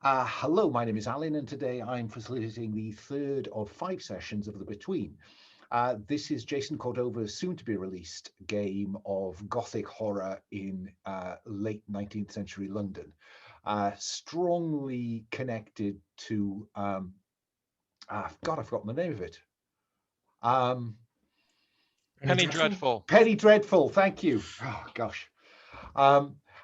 Hello, my name is Alan, and today I'm facilitating the third of 5 sessions of The Between. This is Jason Cordova's soon-to-be-released game of Gothic horror in late 19th century London, strongly connected to, God, I've forgotten the name of it. Penny Dreadful. Penny Dreadful, thank you. Oh, gosh.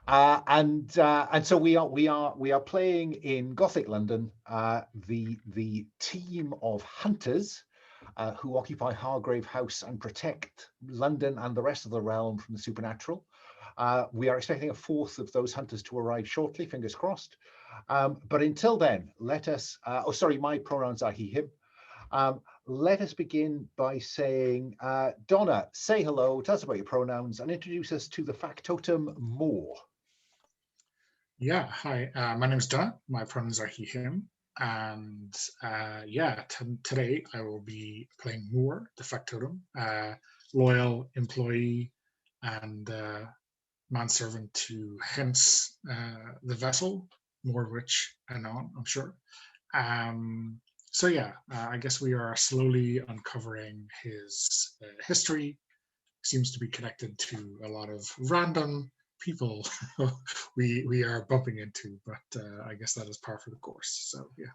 And so we are playing in Gothic London. The team of hunters who occupy Hargrave House and protect London and the rest of the realm from the supernatural. We are expecting a fourth of those hunters to arrive shortly, fingers crossed. But until then, let us. My pronouns are he, him. Let us begin by saying, Donna, say hello, tell us about your pronouns, and introduce us to the factotum more. Yeah, hi, my name is Donna. My pronouns are he, him. And today I will be playing Moore, the factotum, loyal employee and manservant to Hence, the vessel, more of which anon, I'm sure. I guess we are slowly uncovering his history. Seems to be connected to a lot of random people we are bumping into, but I guess that is par for the course. So yeah.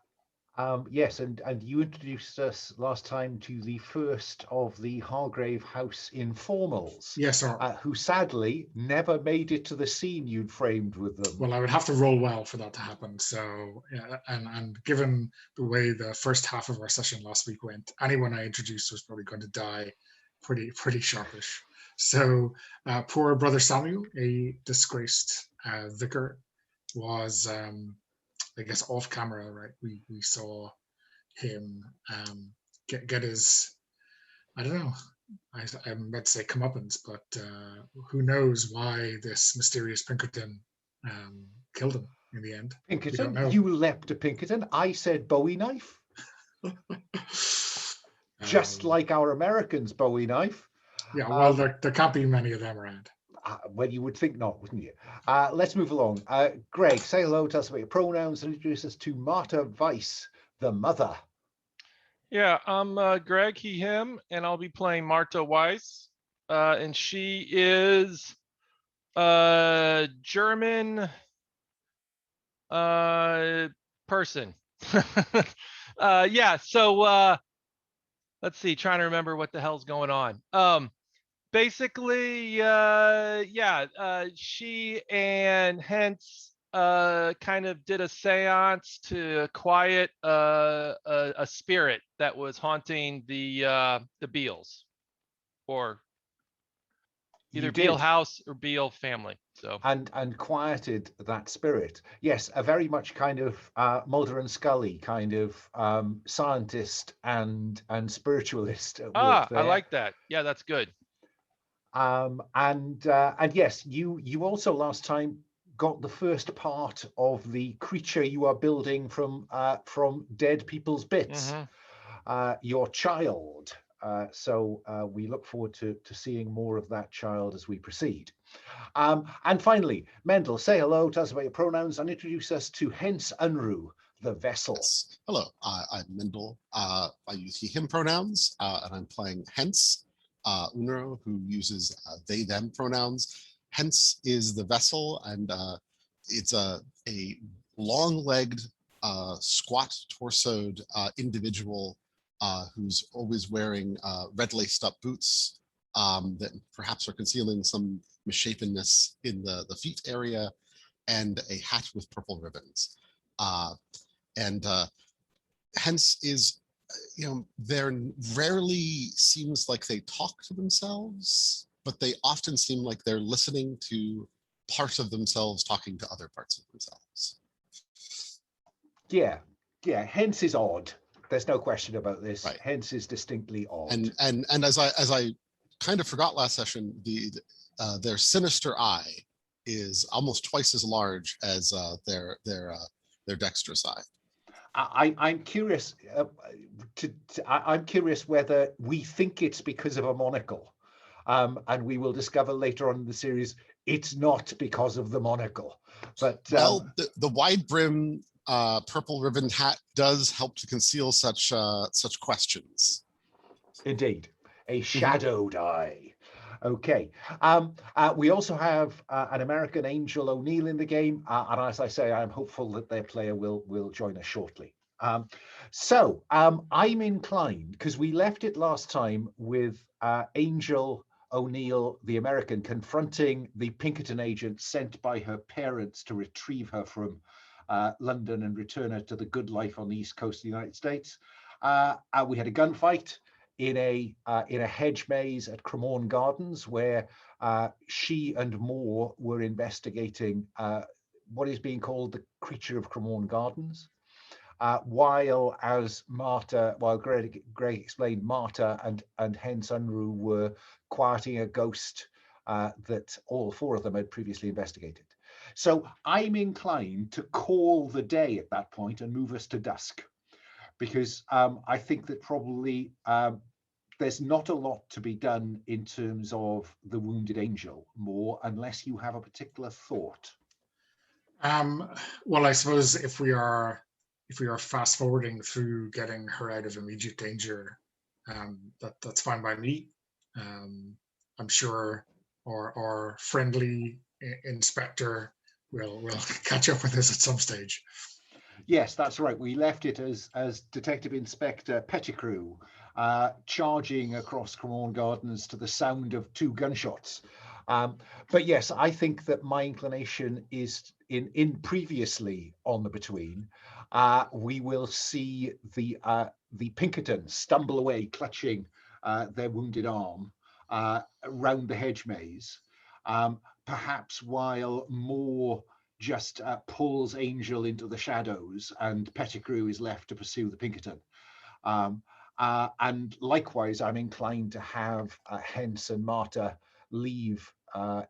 Yes, and you introduced us last time to the first of the Hargrave House informals. Yes, sir. Who sadly never made it to the scene you'd framed with them. Well, I would have to roll well for that to happen. So, and given the way the first half of our session last week went, anyone I introduced was probably going to die pretty sharpish. So, poor Brother Samuel, a disgraced vicar, was, I guess, off camera, right? We saw him get his, I don't know, I'm about to say comeuppance, but who knows why this mysterious Pinkerton killed him in the end. Pinkerton? You leapt a Pinkerton. I said Bowie knife. Just like our Americans' Bowie knife. Yeah, well, there can't be many of them around. Well, you would think not, wouldn't you? Let's move along. Greg, say hello, tell us about your pronouns, and introduce us to Marta Weiss, the mother. Yeah, I'm Greg, he, him, and I'll be playing Marta Weiss. And she is a German person. Let's see, trying to remember what the hell's going on. Basically, she and Hence kind of did a seance to quiet a spirit that was haunting the Beals, or either Beale house or Beale family. So and quieted that spirit. Yes, a very much kind of Mulder and Scully kind of scientist and spiritualist. I like that. Yeah, that's good. And yes, you also last time got the first part of the creature you are building from dead people's bits, your child. So we look forward to seeing more of that child as we proceed. And finally, Mendel, say hello, tell us about your pronouns, and introduce us to Hence Unruh, the vessel. Yes. Hello, I'm Mendel. I use he, him pronouns, and I'm playing Hence, Unruh, who uses they, them pronouns. Hence is the vessel, and it's a long-legged, squat torsoed individual who's always wearing red laced up boots that perhaps are concealing some misshapenness in the feet area, and a hat with purple ribbons. And Hence is, there rarely seems like they talk to themselves, but they often seem like they're listening to parts of themselves talking to other parts of themselves. Yeah, Hence is odd. There's no question about this. Right. Hence is distinctly odd. And as I kind of forgot last session, their sinister eye is almost twice as large as their dexterous eye. I'm curious. I'm curious whether we think it's because of a monocle, and we will discover later on in the series it's not because of the monocle. But the wide brim purple ribbon hat does help to conceal such questions. Indeed, a shadow die. Okay. We also have an American Angel O'Neill in the game, and as I say, I'm hopeful that their player will join us shortly. I'm inclined, because we left it last time with Angel O'Neill, the American, confronting the Pinkerton agent sent by her parents to retrieve her from London and return her to the good life on the East Coast of the United States. We had a gunfight in a hedge maze at Cremorne Gardens, where she and Moore were investigating what is being called the creature of Cremorne Gardens. While Greg explained, Marta and hence Unruh were quieting a ghost that all four of them had previously investigated. So I'm inclined to call the day at that point and move us to dusk, because I think that probably there's not a lot to be done in terms of the wounded angel, more, unless you have a particular thought. Well, I suppose if we are fast forwarding through getting her out of immediate danger, that's fine by me. I'm sure our friendly inspector will catch up with us at some stage. Yes, that's right. We left it as Detective Inspector Pettigrew charging across Cremorne Gardens to the sound of 2 gunshots. But yes, I think that my inclination is in previously on the Between, we will see the Pinkerton stumble away, clutching their wounded arm around the hedge maze, perhaps while Moore just pulls Angel into the shadows and Pettigrew is left to pursue the Pinkerton. And likewise, I'm inclined to have Hence and Marta leave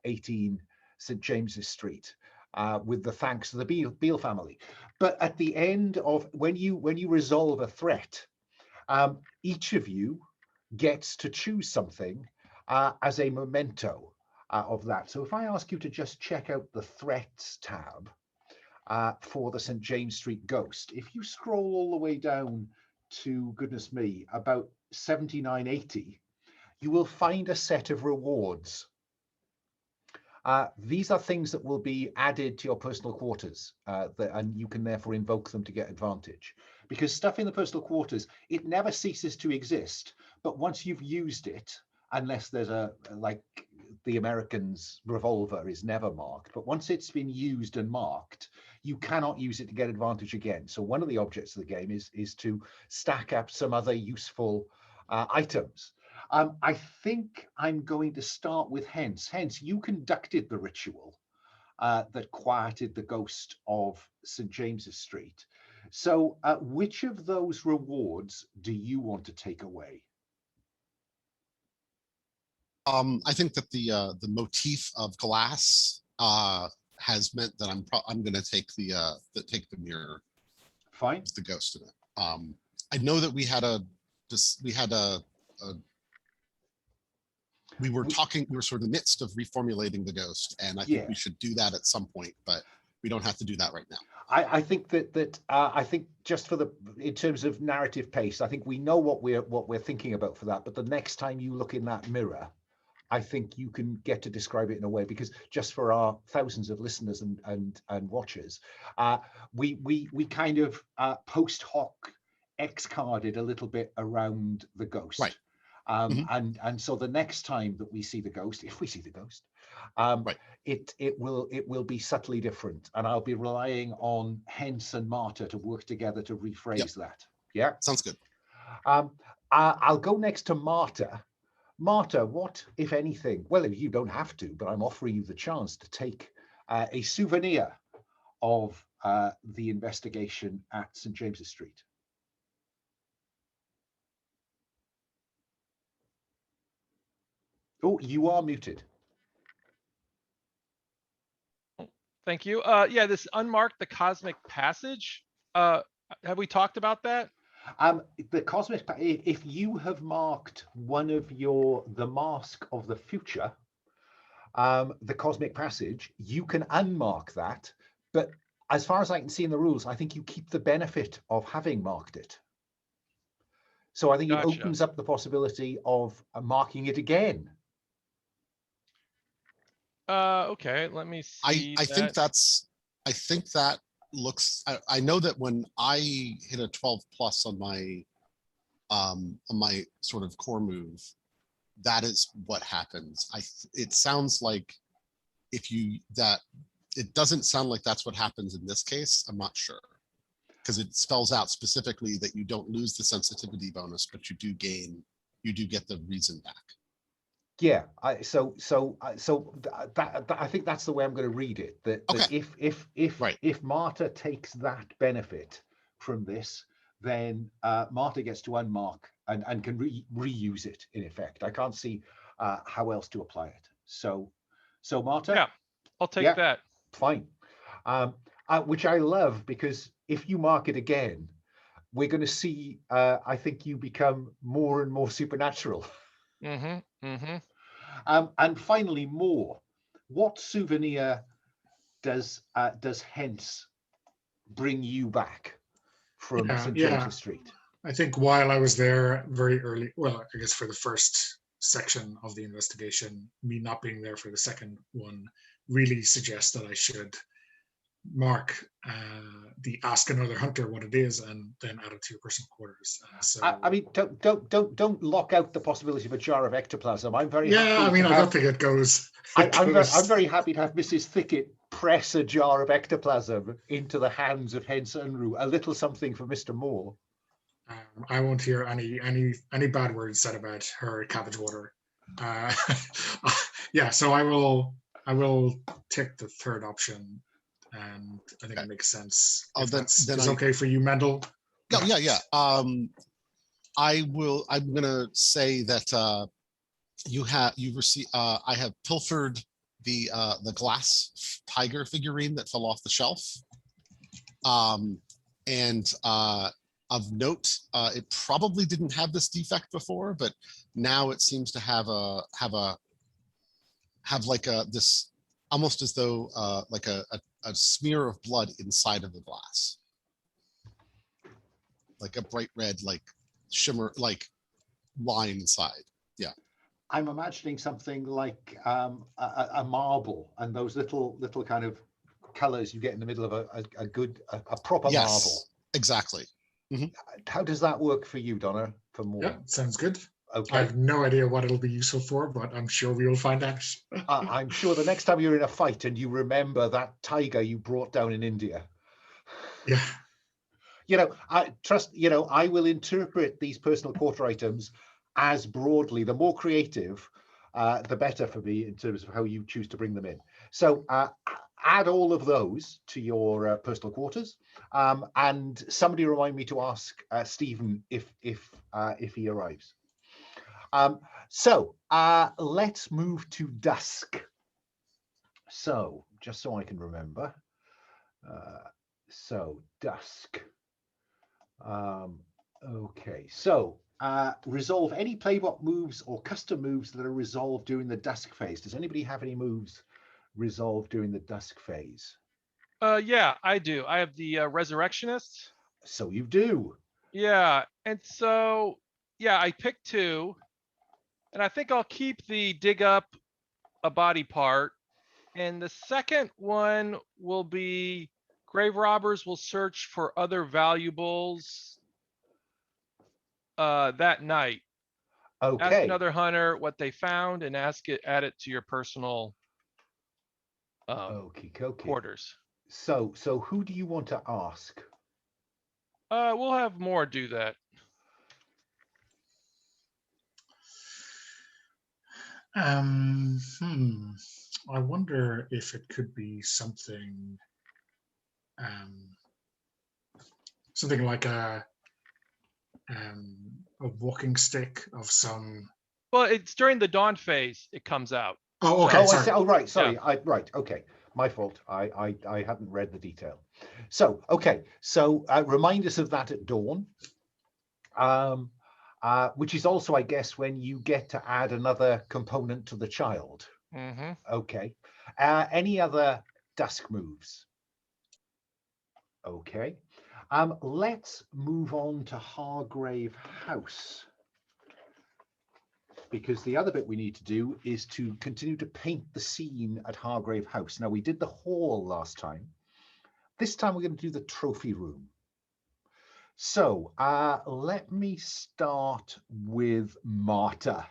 18 St. James's Street with the thanks to the Beale family. But at the end of, when you resolve a threat, each of you gets to choose something as a memento of that. So if I ask you to just check out the threats tab for the St. James Street ghost, if you scroll all the way down to, goodness me, about 7980, you will find a set of rewards. These are things that will be added to your personal quarters, and you can therefore invoke them to get advantage. Because stuff in the personal quarters, it never ceases to exist, but once you've used it, unless there's like the American's revolver is never marked, but once it's been used and marked, you cannot use it to get advantage again. So one of the objects of the game is to stack up some other useful items. I think I'm going to start with Hence. Hence, you conducted the ritual that quieted the ghost of St. James's Street. So which of those rewards do you want to take away? I think that the motif of glass has meant that I'm going to take the mirror. Fine. With the ghost in it. I know that we were sort of in the midst of reformulating the ghost, and I think we should do that at some point, but we don't have to do that right now. I think that I think just in terms of narrative pace, I think we know what we're thinking about for that. But the next time you look in that mirror, I think you can get to describe it in a way, because just for our thousands of listeners and watchers, we kind of post hoc X-carded a little bit around the ghost. Right. And so the next time that we see the ghost, if we see the ghost, right, it will be subtly different, and I'll be relying on Hence and Marta to work together to rephrase that. Yeah, sounds good. I'll go next to Marta. Marta, what, if anything, well, you don't have to, but I'm offering you the chance to take a souvenir of the investigation at St. James's Street. Oh, you are muted. Thank you. Yeah, this unmarked the cosmic passage. Have we talked about that? The cosmic, if you have marked one of the mask of the future, the cosmic passage, you can unmark that, but as far as I can see in the rules, I think you keep the benefit of having marked it. So I think it Gotcha. opens up the possibility of marking it again. Okay, let me see. I think that looks, I know that when I hit a 12 plus on my sort of core move, that is what happens. It sounds like it doesn't sound like that's what happens in this case. I'm not sure, because it spells out specifically that you don't lose the sensitivity bonus, but you do get the reason back. Yeah, I think that's the way I'm going to read it. That Okay. if Marta takes that benefit from this, then Marta gets to unmark and can reuse it in effect. I can't see how else to apply it. So Marta, Yeah, I'll take that. Fine. Which I love, because if you mark it again, we're going to see. I think you become more and more supernatural. And finally, more. What souvenir does Hence bring you back from St. James's Street? I think while I was there very early, well, I guess for the first section of the investigation, me not being there for the second one really suggests that I should mark the ask another hunter what it is and then add it to your personal quarters. So I mean, don't lock out the possibility of a jar of ectoplasm. I'm very happy. I mean, I don't think it goes. I'm very happy to have Mrs. Thicket press a jar of ectoplasm into the hands of Hence Unruh. A little something for Mr. Moore. I won't hear any bad words said about her cabbage water. So I will take the third option, and I think it makes sense. If that's okay for you, Mendel. Yeah. I'm gonna say that you've received. I have pilfered the glass tiger figurine that fell off the shelf. And of note, it probably didn't have this defect before, but now it seems to have this almost as though like a smear of blood inside of the glass, like a bright red, like shimmer, like line inside. Yeah. I'm imagining something like a marble, and those little kind of colors you get in the middle of a proper marble. Exactly. Mm-hmm. How does that work for you, Donna? For more? Yeah, sounds good. Okay. I have no idea what it'll be useful for, but I'm sure we will find out. I'm sure the next time you're in a fight and you remember that tiger you brought down in India. Yeah. I will interpret these personal quarter items as broadly. The more creative, the better for me in terms of how you choose to bring them in. So add all of those to your personal quarters, and somebody remind me to ask Stephen if he arrives. So let's move to dusk. So just so I can remember. So dusk. Okay, so resolve any playbot moves or custom moves that are resolved during the dusk phase. Does anybody have any moves resolved during the dusk phase? Yeah, I do. I have the Resurrectionist. So you do. Yeah, and so I picked 2, and I think I'll keep the dig up a body part, and the second one will be grave robbers will search for other valuables that night. Okay. Ask another hunter what they found and add it to your personal quarters. So who do you want to ask? We'll have more do that. I wonder if it could be something like a walking stick of some. Well, it's during the dawn phase it comes out. Oh, okay. So, sorry. right. Sorry. Yeah. Right. Okay. My fault. I hadn't read the detail. So, okay. So remind us of that at dawn. Which is also, I guess, when you get to add another component to the child. Mm-hmm. Okay. Any other dusk moves? Okay. Let's move on to Hargrave House, because the other bit we need to do is to continue to paint the scene at Hargrave House. Now, we did the hall last time. This time we're going to do the trophy room. So let me start with Marta.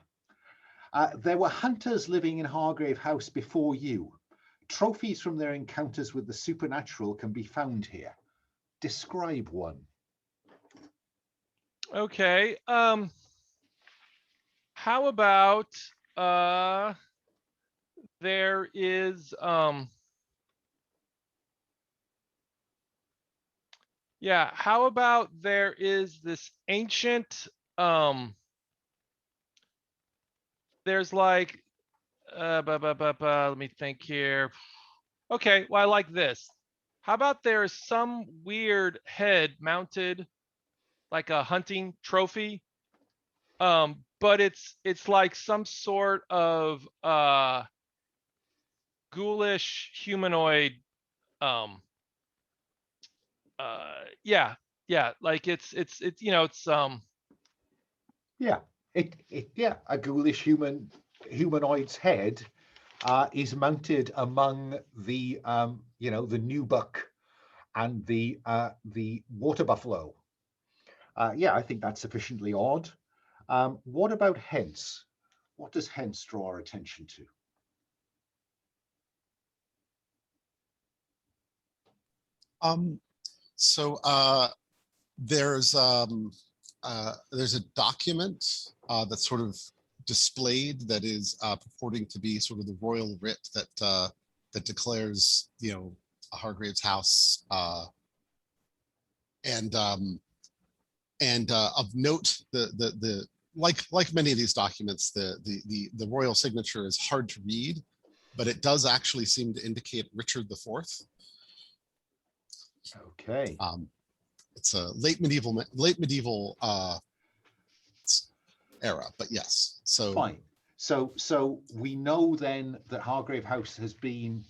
There were hunters living in Hargrave House before you. Trophies from their encounters with the supernatural can be found here. Describe one. Okay. How about there is yeah, how about there is this ancient there's like let me think here. Okay, well, I like this. How about there's some weird head mounted like a hunting trophy? But it's like some sort of ghoulish humanoid. Yeah, like it's you know, it's Yeah, yeah, a ghoulish humanoid's head is mounted among the you know, the new buck and the water buffalo. Yeah, I think that's sufficiently odd. What about Hence? What does Hence draw our attention to? So there's a document that's sort of displayed that is purporting to be sort of the royal writ that that declares, you know, Hargrave's house, and of note, the like many of these documents, the royal signature is hard to read, but it does actually seem to indicate Richard IV. Okay. It's a late medieval era, but yes. So fine. So we know then that Hargrave House has been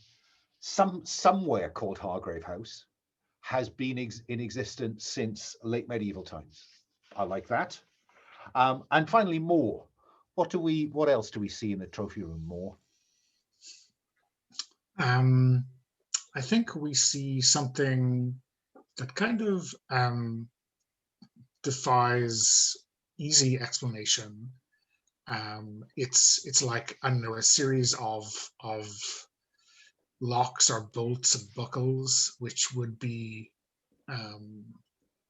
somewhere called Hargrave House has been in existence since late medieval times. I like that. And finally, more. What else do we see in the trophy room? More. I think we see something that kind of defies easy explanation. It's like, I don't know, a series of locks or bolts and buckles, which would be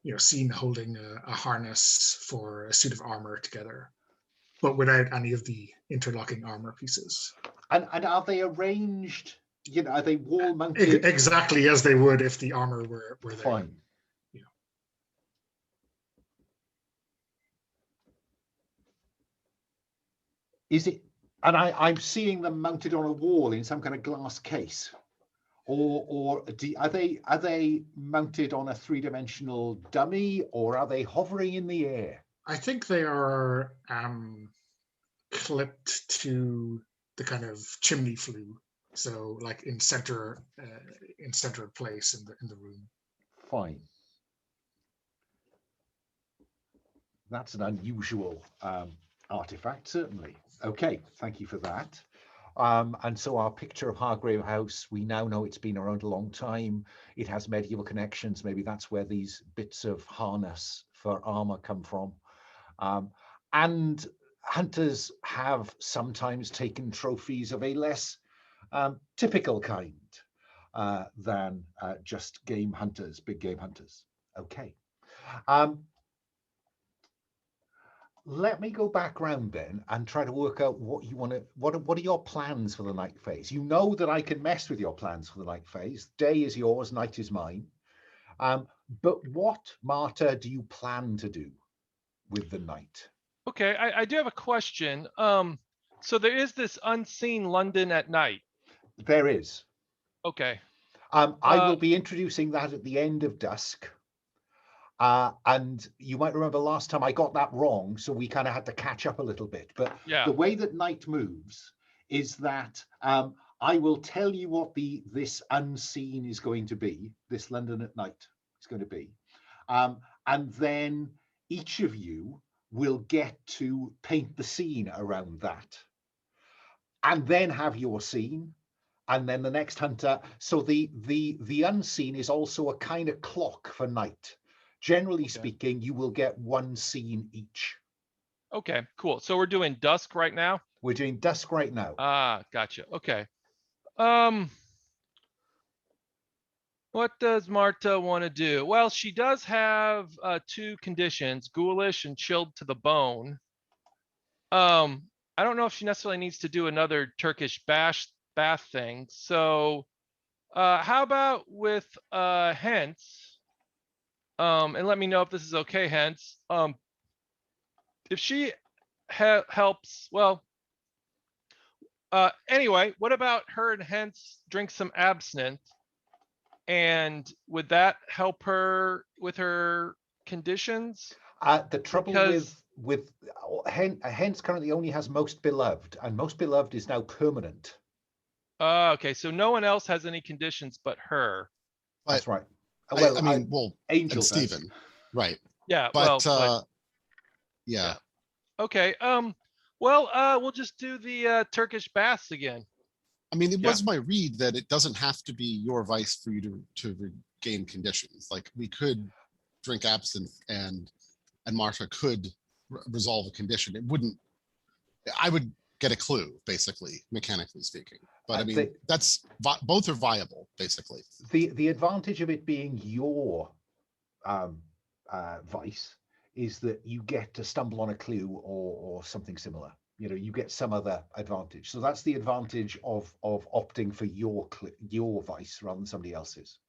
you know, seen holding a harness for a suit of armor together, but without any of the interlocking armor pieces. And are they arranged? You know, are they wall mounted? Exactly as they would if the armor were there. Fine. You know. Is it? And I'm seeing them mounted on a wall in some kind of glass case, or are they mounted on a three-dimensional dummy, or are they hovering in the air? I think they are clipped to the kind of chimney flue, so like in center place in the room. Fine. That's an unusual artifact, certainly. Okay, thank you for that. And so our picture of Hargrave House, we now know it's been around a long time. It has medieval connections. Maybe that's where these bits of harness for armor come from. And hunters have sometimes taken trophies of a less typical kind than just game hunters, big game hunters. Okay. Let me go back round then and try to work out what you want to, what are your plans for the night phase? You know that I can mess with your plans for the night phase. Day is yours, night is mine. But what, Marta, do you plan to do with the night? okay. I do have a question. So there is this unseen London at night. There is. Okay. I will be introducing that at the end of Dusk. And you might remember last time I got that wrong, so we kind of had to catch up a little bit. But yeah, the way that night moves is that I will tell you what this unseen is going to be, this London at night. it's going to be. And then each of you will get to paint the scene around that, and then have your scene, and then the next hunter. So the unseen is also a kind of clock for night. Generally speaking, you will get one scene each. Okay, cool. So we're doing dusk right now? We're doing dusk right now. Ah, gotcha. Okay. What does Marta want to do? Well, she does have 2 conditions, ghoulish and chilled to the bone. I don't know if she necessarily needs to do another Turkish bath thing. So how about with Hence? And let me know if this is okay, Hence. If she helps, well, anyway, what about her and Hence drink some absinthe? And would that help her with her conditions? The trouble with Hence currently only has Most Beloved, and Most Beloved is now permanent. Okay, so no one else has any conditions but her. That's right. Well, I mean, Angel and Stephen, right? Yeah, but well, yeah. Okay. Well, we'll just do the Turkish baths again. I mean, it was my read that it doesn't have to be your vice for you to regain conditions. Like, we could drink absinthe and Marta could resolve a condition. It wouldn't. I would get a clue, basically, mechanically speaking. But I mean, that's both are viable, basically. The advantage of it being your vice is that you get to stumble on a clue or something similar. You know, you get some other advantage. So that's the advantage of opting for your vice rather than somebody else's.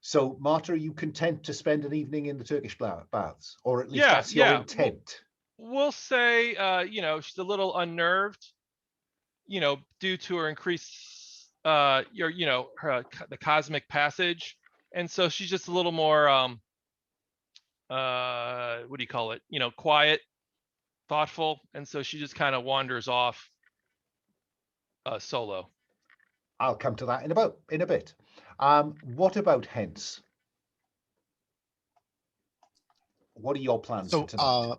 So, Marta, are you content to spend an evening in the Turkish baths, or at least that's your intent? We'll say, you know, she's a little unnerved, you know, due to her increased, the cosmic passage, and so she's just a little more, what do you call it? You know, quiet, thoughtful, and so she just kind of wanders off solo. I'll come to that in a bit. What about Hence? What are your plans for tonight?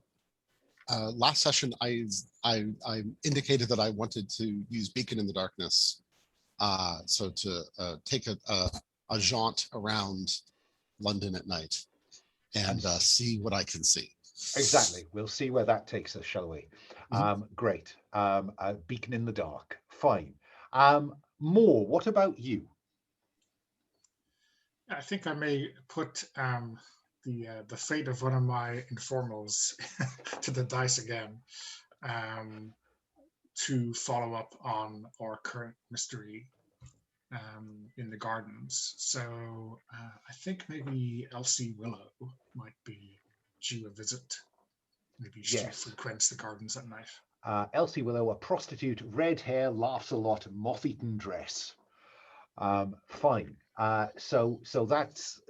Last session, I indicated that I wanted to use Beacon in the Darkness, so to take a jaunt around London at night and see what I can see. Exactly. We'll see where that takes us, shall we? Great. Beacon in the dark. Fine. Moore, what about you? I think I may put the fate of one of my informals to the dice again, to follow up on our current mystery in the gardens. So I think maybe Elsie Willow might be due a visit. Maybe she frequents the gardens at night. Elsie Willow, a prostitute, red hair, laughs a lot, moth-eaten dress. Fine. So that's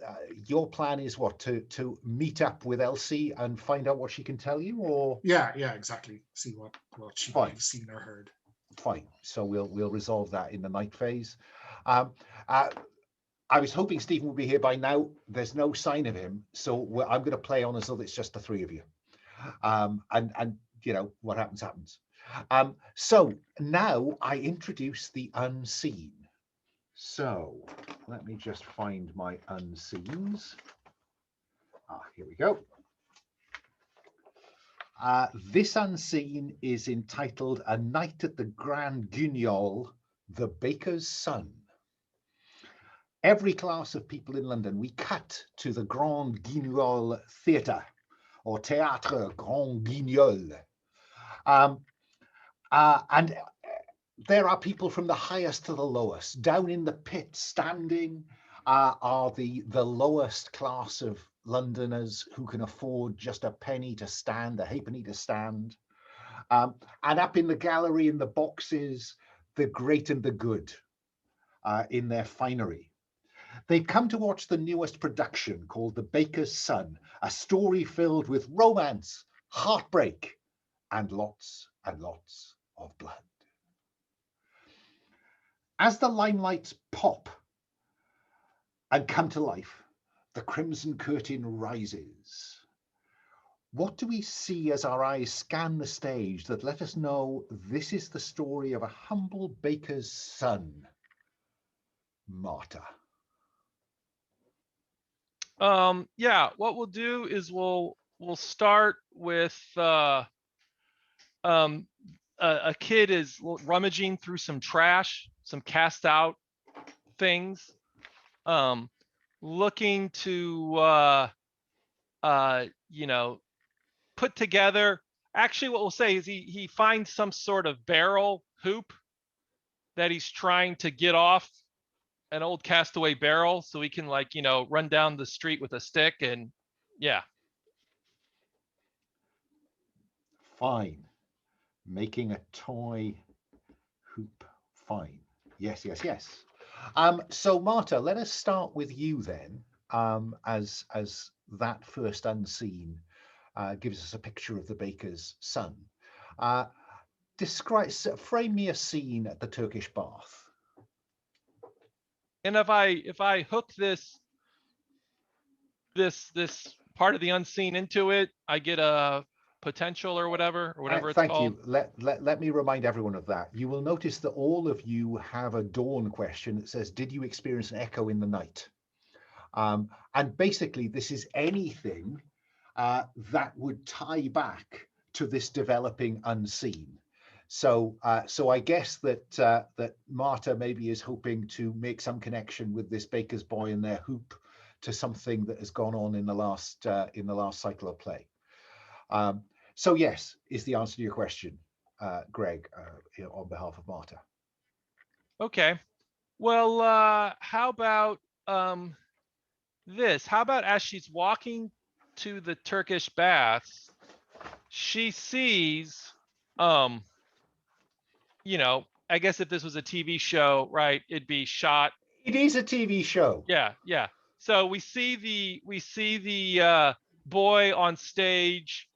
your plan is what, to meet up with Elsie and find out what she can tell you, or yeah, exactly. See what she might have seen or heard. Fine. So we'll resolve that in the night phase. I was hoping Stephen would be here by now. There's no sign of him, so I'm going to play on as though it's just the three of you. And you know, what happens. So now I introduce the unseen. So let me just find my unseens. Here we go. This unseen is entitled A Night at the Grande Guignol, the Baker's Son. Every class of people in London, we cut to the Grande Guignol Theatre, or Théâtre Grand Guignol. And there are people from the highest to the lowest. Down in the pit, standing, are the lowest class of Londoners who can afford just a penny to stand, a halfpenny to stand. And up in the gallery, in the boxes, the great and the good in their finery. They've come to watch the newest production called The Baker's Son, a story filled with romance, heartbreak, and lots of blood. As the limelights pop and come to life, The crimson curtain rises. What do we see as our eyes scan the stage that let us know this is the story of a humble baker's son, Marta? Yeah, what we'll do is we'll start with a kid is rummaging through some trash, some cast out things, looking to you know, put together. Actually, what we'll say is he finds some sort of barrel hoop that he's trying to get off, an old castaway barrel, so he can, like, you know, run down the street with a stick. And yeah. Fine. Making a toy hoop. Fine. Yes, yes, yes. So Marta, let us start with you then, as that first unseen gives us a picture of the baker's son. Frame me a scene at the Turkish bath. And if I hook this part of the unseen into it, I get a potential or whatever it's Thank called. you. Let me remind everyone of that. You will notice that all of you have a dawn question that says, did you experience an echo in the night? And basically, this is anything that would tie back to this developing unseen. So I guess that Marta maybe is hoping to make some connection with this baker's boy and their hoop to something that has gone on in the last cycle of play. So yes, is the answer to your question, Greg, on behalf of Marta. Okay. Well, how about this? How about as she's walking to the Turkish baths, she sees, you know, I guess if this was a TV show, right, it'd be shot. It is a TV show. Yeah, yeah. So we see the boy on stage,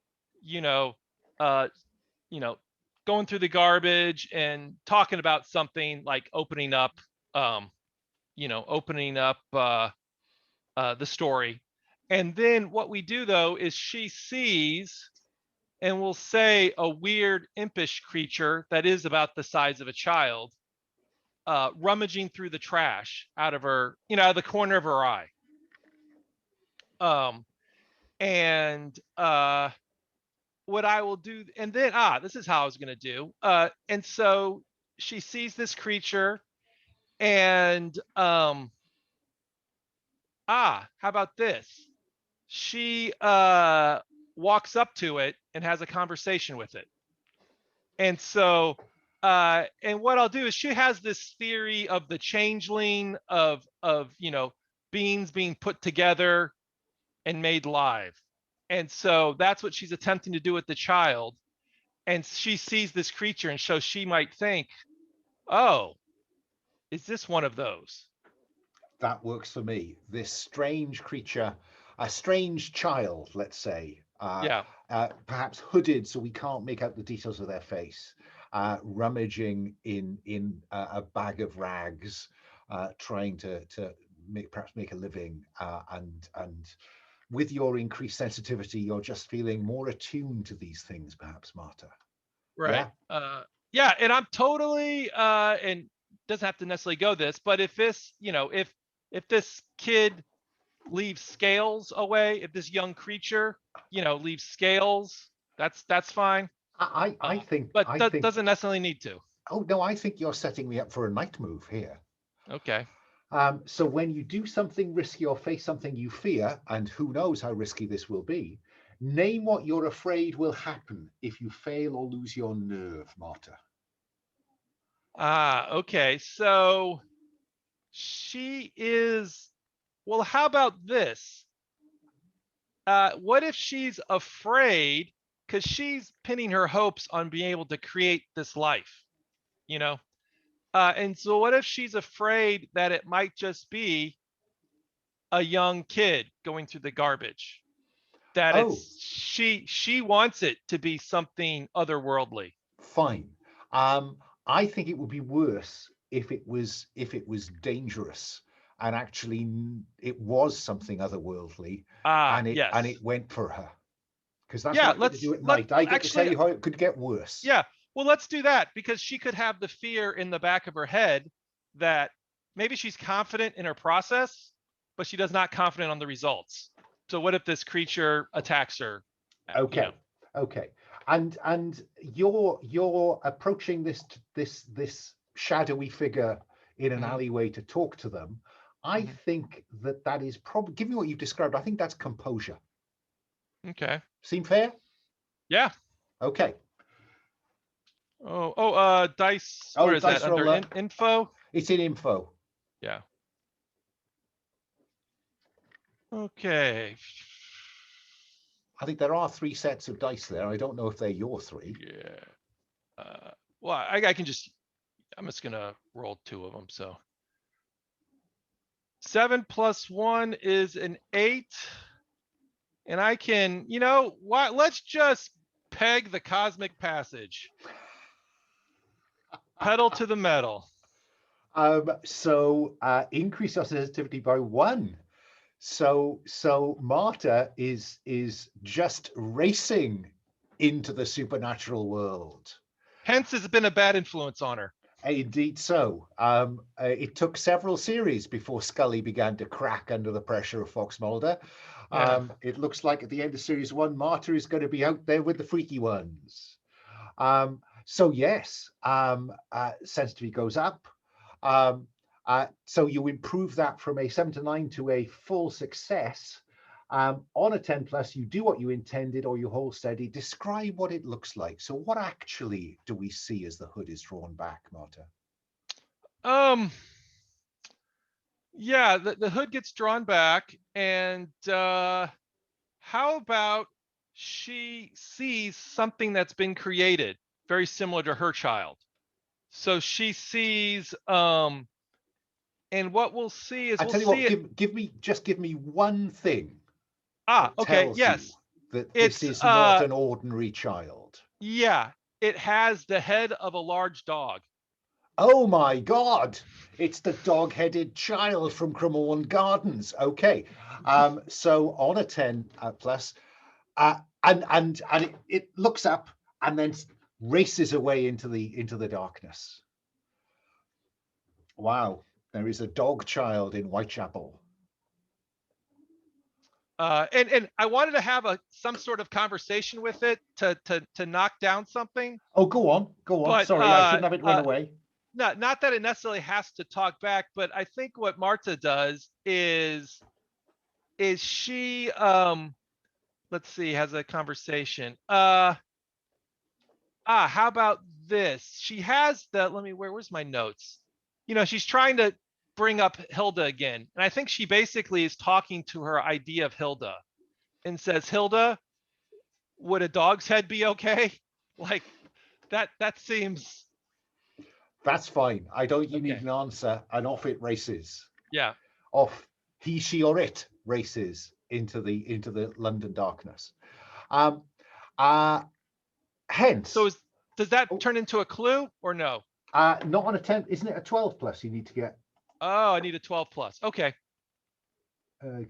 you know, going through the garbage and talking about something like opening up the story. And then what we do though is she sees, and we'll say, a weird impish creature that is about the size of a child, rummaging through the trash out of her, out of the corner of her eye. And what I will do, and then this is how I was going to do. And so she sees this creature, and how about this? She walks up to it and has a conversation with it. And so and what I'll do is, she has this theory of the changeling, of beings being put together and made live. And so that's what she's attempting to do with the child. And she sees this creature, and so she might think, oh, is this one of those? That works for me. This strange creature, a strange child, let's say, Yeah. perhaps hooded so we can't make out the details of their face, rummaging in a bag of rags, trying to perhaps make a living, and with your increased sensitivity, you're just feeling more attuned to these things, perhaps, Marta. Right. Yeah, and I'm totally and doesn't have to necessarily go this, but if this, if this kid leaves scales away, if this young creature, leaves scales, that's fine. I think, but doesn't necessarily need to. Oh no, I think you're setting me up for a night move here. Okay. So when you do something risky or face something you fear, and who knows how risky this will be, name what you're afraid will happen if you fail or lose your nerve, Marta. Okay. So she is, well, how about this? What if she's afraid, because she's pinning her hopes on being able to create this life, and so what if she's afraid that it might just be a young kid going through the garbage, that it's she wants it to be something otherworldly? Fine. I think it would be worse if it was dangerous. and actually it was something otherworldly, Ah, and yes. it went for her. Because that's Yeah, what I get to do at night. I get to tell you how it could get worse. Yeah, well, let's do that, because she could have the fear in the back of her head that maybe she's confident in her process, but she does not confident on the results. So what if this creature attacks her? Okay. You know? Okay. And you're approaching this shadowy figure in an Mhm. alleyway to talk to them. I Mhm. think that is probably, given what you've described, I think that's composure. Okay. Seem fair? Yeah. Okay. Dice. Oh, Where is dice that? Under roller. info? It's in info. Yeah. Okay. I think there are 3 sets of dice there. I don't know if they're your 3. Yeah. Well, I can just, I'm just gonna roll 2 of them. So 7 + 1 is an 8. And I can, you know what? Let's just peg the cosmic passage. Pedal to the metal. So increase your sensitivity by 1. So Marta is just racing into the supernatural world. Hence has been a bad influence on her. Indeed so. It took several series before Scully began to crack under the pressure of Fox Mulder. Yeah. It looks like at the end of series 1, Marta is going to be out there with the freaky ones. So yes, sensitivity goes up. So you improve that from a 7 to 9 to a full success. On a 10 plus, you do what you intended or you hold steady. Describe what it looks like. So what actually do we see as the hood is drawn back, Marta? Yeah, the hood gets drawn back, and how about she sees something that's been created very similar to her child. So she sees and what we'll see is I we'll tell you see what, it. give me one thing that Okay, tells yes. you that this It's is not an ordinary child. yeah, it has the head of a large dog. Oh my God, it's the dog-headed child from Cremorne Gardens. Okay, so on a 10 plus, and it looks up and then races away into the darkness. Wow, there is a dog child in Whitechapel. And I wanted to have some sort of conversation with it to knock down something. Oh, go on. But Sorry, I shouldn't have it run away. Not that it necessarily has to talk back, but I think what Marta does is she let's see, has a conversation. How about this? She has where's my notes? You know, she's trying to bring up Hilda again. And I think she basically is talking to her idea of Hilda and says, Hilda, would a dog's head be okay? Like that seems. That's fine. I don't you need Okay. an answer, and off it races. Yeah. Off he, she, or it races into the London darkness. Hence. So does that turn into a clue or no? Not on a 10, isn't it a 12 plus you need to get? Oh, I need a 12 plus. Okay. I'll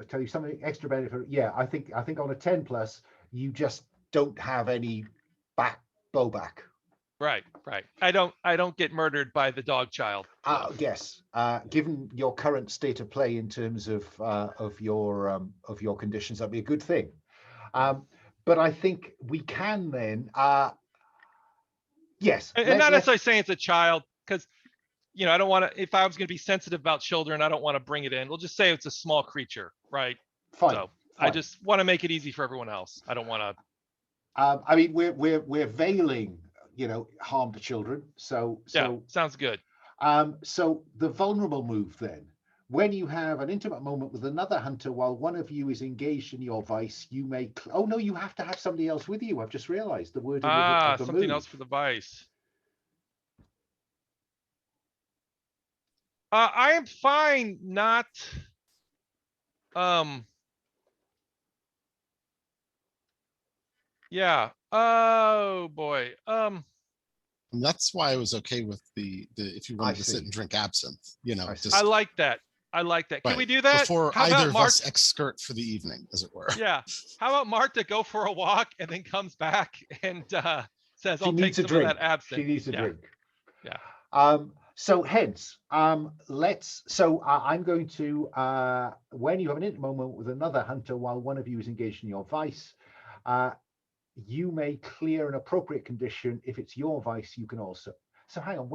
tell you something extra benefit. Yeah, I think on a 10 plus, you just don't have any blowback. Right. I don't get murdered by the dog child. So. Yes. Given your current state of play in terms of your conditions, that'd be a good thing. But I think we can then. Yes. And not necessarily saying it's a child, because you know, I don't want to, if I was going to be sensitive about children, I don't want to bring it in. We'll just say it's a small creature, right? Fine. So I just want to make it easy for everyone else. I don't want to. I mean, we're veiling, you know, harm to children. So Yeah, sounds good. So the vulnerable move then, when you have an intimate moment with another hunter while one of you is engaged in your vice, you may. Oh no, you have to have somebody else with you. I've just realised the word of the Something move. else for the vice. I am fine not yeah. Oh boy. And that's why I was okay with the if you wanted to sit see. and drink absinthe, you know, I see. just I like that. I like that. Can Right. we do that? Before How either about of Marta? us exskirt for the evening, as it were. Yeah. How about Marta go for a walk and then comes back and says, She "I'll take needs a some of drink. that absinthe." She needs a Yeah. drink. Yeah. So heads, I'm going to, when you have an intimate moment with another hunter while one of you is engaged in your vice, you may clear an appropriate condition. If it's your vice, you can also. So hang on,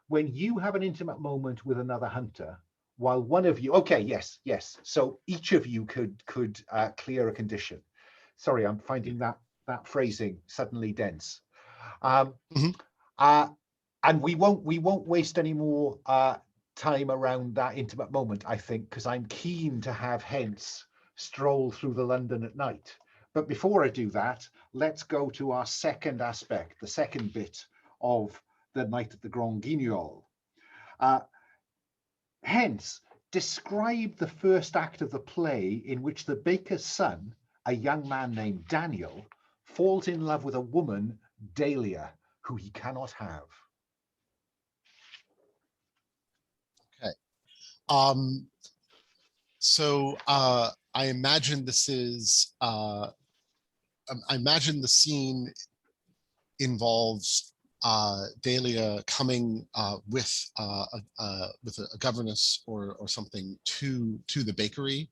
when you have an intimate moment with another hunter, while one of you, okay, yes. So each of you could clear a condition. Sorry, I'm finding that phrasing suddenly dense. And we won't waste any more time around that intimate moment, I think, because I'm keen to have Hence stroll through the London at night. But before I do that, let's go to our second aspect, the second bit of the night at the Grande Guignol. Hence, describe the first act of the play in which the baker's son, a young man named Daniel, falls in love with a woman, Dahlia, who he cannot have. So I imagine this is, I imagine the scene involves Dahlia coming with a governess or something to the bakery,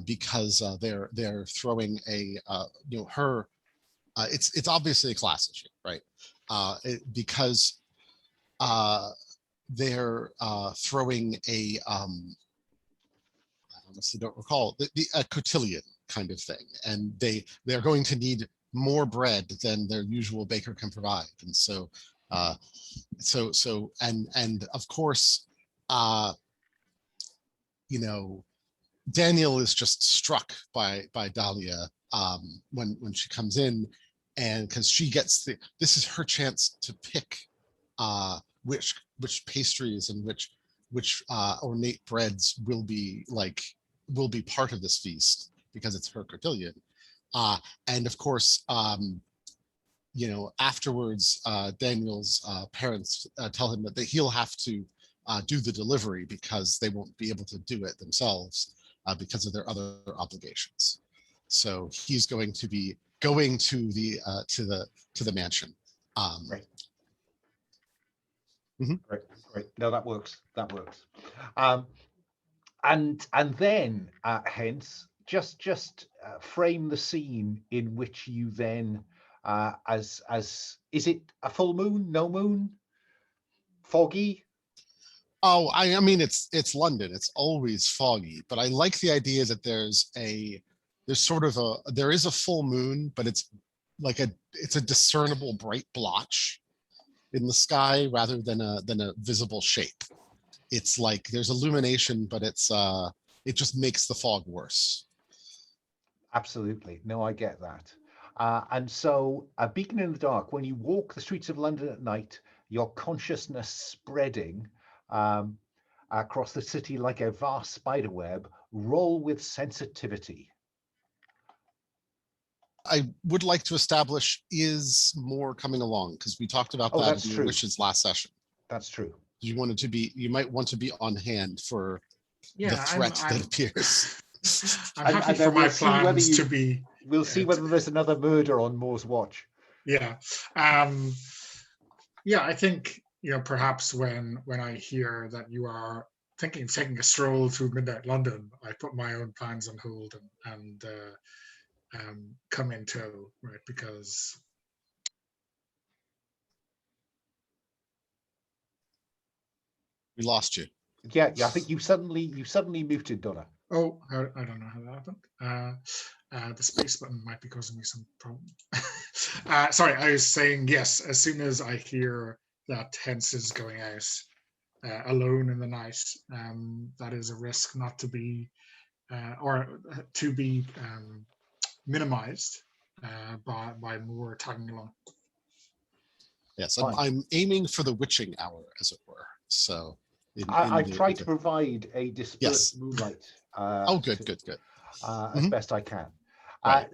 because they're throwing a her. It's obviously a class issue, right? Because they're throwing a I honestly don't recall a cotillion kind of thing, and they're going to need more bread than their usual baker can provide, and so and of course Daniel is just struck by Dahlia when she comes in, and because she gets this is her chance to pick which pastries and which ornate breads will be part of this feast because it's her cotillion. And of course, afterwards, Daniel's parents tell him that he'll have to do the delivery because they won't be able to do it themselves because of their other obligations. So he's going to be going to the mansion. Right. Mhm. Right. No, that works. And then hence just frame the scene in which you then as is it a full moon, no moon, foggy? Oh, I mean it's London. It's always foggy, but I like the idea that there is a full moon, but it's a discernible bright blotch in the sky rather than a visible shape. It's like there's illumination, but it just makes the fog worse. Absolutely. No, I get that. And so a beacon in the dark, when you walk the streets of London at night, your consciousness spreading across the city like a vast spider web. Roll with sensitivity. I would like to establish is more coming along because we talked about that in your wishes last session. That's true. You might want to be on hand for the threat that appears. I'm happy for my plans to be. We'll see whether there's another murder on Moore's watch. Yeah. I think perhaps when I hear that you are thinking of taking a stroll through midnight London, I put my own plans on hold and come in tow, right? Because we lost you. Yeah. I think you suddenly muted, Donna. Oh, I don't know how that happened. The space button might be causing me some problem. Sorry, I was saying yes. As soon as I hear that Hence is going out alone in the night, that is a risk not to be or to be minimized by more tagging along. Yes, I'm aiming for the witching hour, as it were. So I've tried to provide a dispersed moonlight. Good. As best I can. Right.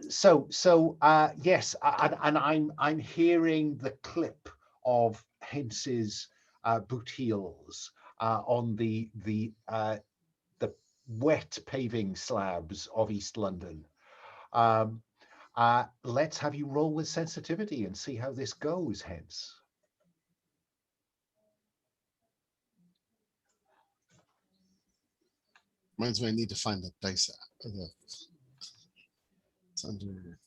Yes, and I'm hearing the clip of Hence's boot heels on the wet paving slabs of East London. Let's have you roll with sensitivity and see how this goes, hence. Reminds me, I need to find the dice app. It's under.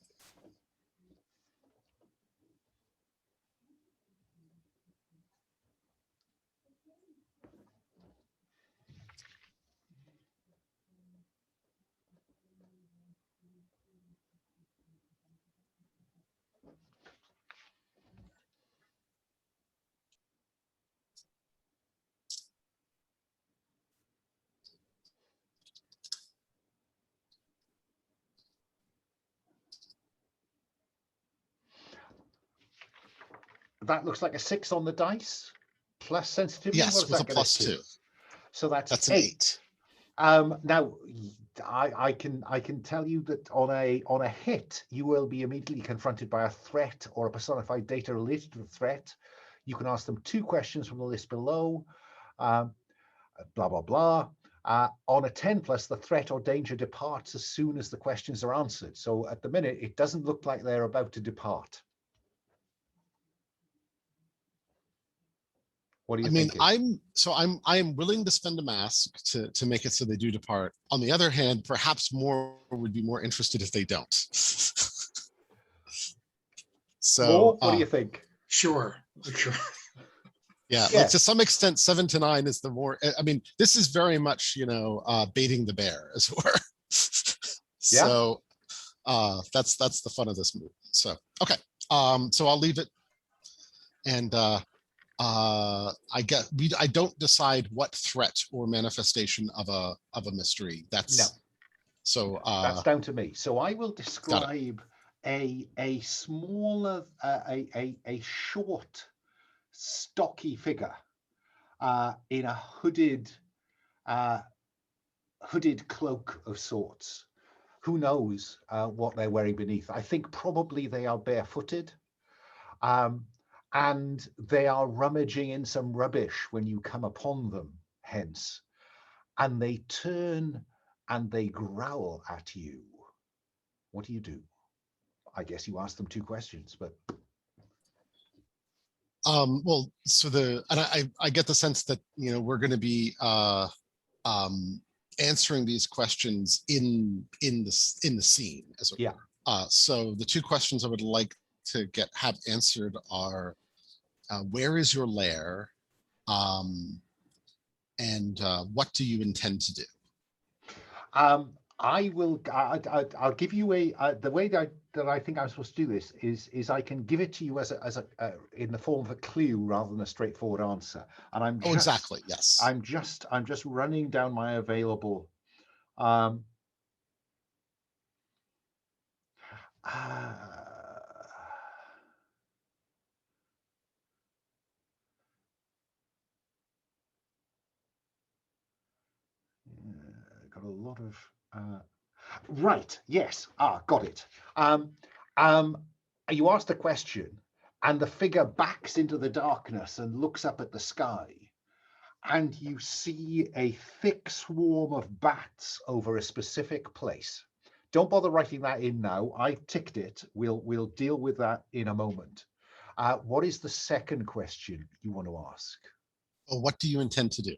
That looks like a 6 on the dice, plus sensitivity. Yes, what does with that a get us to? +2. So that's an 8. Now, I can tell you that on a hit, you will be immediately confronted by a threat or a personified data related to the threat. You can ask them 2 questions from the list below. Blah blah blah. On a 10+, the threat or danger departs as soon as the questions are answered. So at the minute, it doesn't look like they're about to depart. What do you think? I am willing to spend a mask to make it so they do depart. On the other hand, perhaps more would be more interested if they don't. So More? What do you think? Sure. Yeah, Yeah. like to some extent, 7 to 9 is the more. I mean, this is very much, baiting the bear, as it were. So that's the fun of this move. So okay, so I'll leave it, and I don't decide what threat or manifestation of a mystery. That's No. So that's down to me. So I will describe a smaller, a short, stocky figure in a hooded cloak of sorts. Who knows what they're wearing beneath? I think probably they are barefooted. And they are rummaging in some rubbish when you come upon them, hence. And they turn and they growl at you. What do you do? I guess you ask them 2 questions, but well, so I get the sense that we're going to be answering these questions in the scene, as it were. So the 2 questions I would like to have answered are, where is your lair, and what do you intend to do? I'll give you the way that I think I'm supposed to do this is I can give it to you as a in the form of a clue rather than a straightforward answer. And I'm just, exactly, yes. I'm just running down my available. Got a lot of right. Yes. Got it. You asked a question, and the figure backs into the darkness and looks up at the sky, and you see a thick swarm of bats over a specific place. Don't bother writing that in now. I've ticked it. We'll deal with that in a moment. What is the second question you want to ask? Well, what do you intend to do?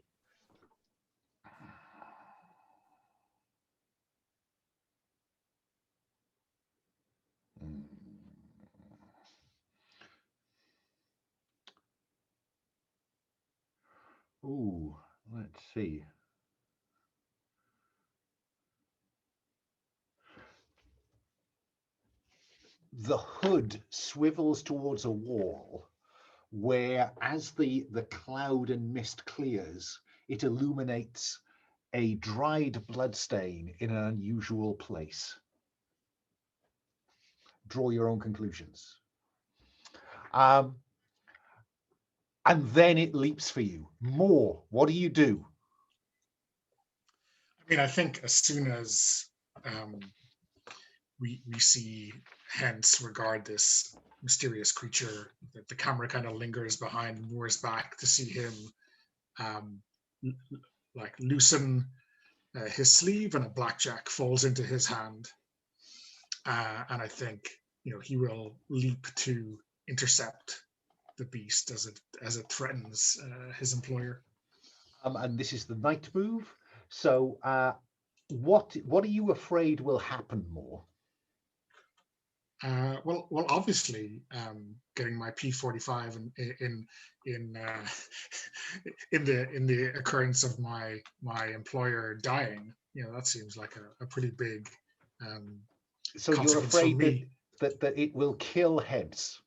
Ooh, let's see. The hood swivels towards a wall where, as the cloud and mist clears, it illuminates a dried bloodstain in an unusual place. Draw your own conclusions. And then it leaps for you. More. What do you do? I mean, I think as soon as we see Hence regard this mysterious creature, that the camera kind of lingers behind, moors back to see him like loosen his sleeve, and a blackjack falls into his hand. And I think he will leap to intercept the beast as it threatens his employer. And this is the night move. So what are you afraid will happen more? Well, obviously, getting my P45 in the occurrence of my employer dying, that seems like a pretty big. So you're afraid that it will kill heads.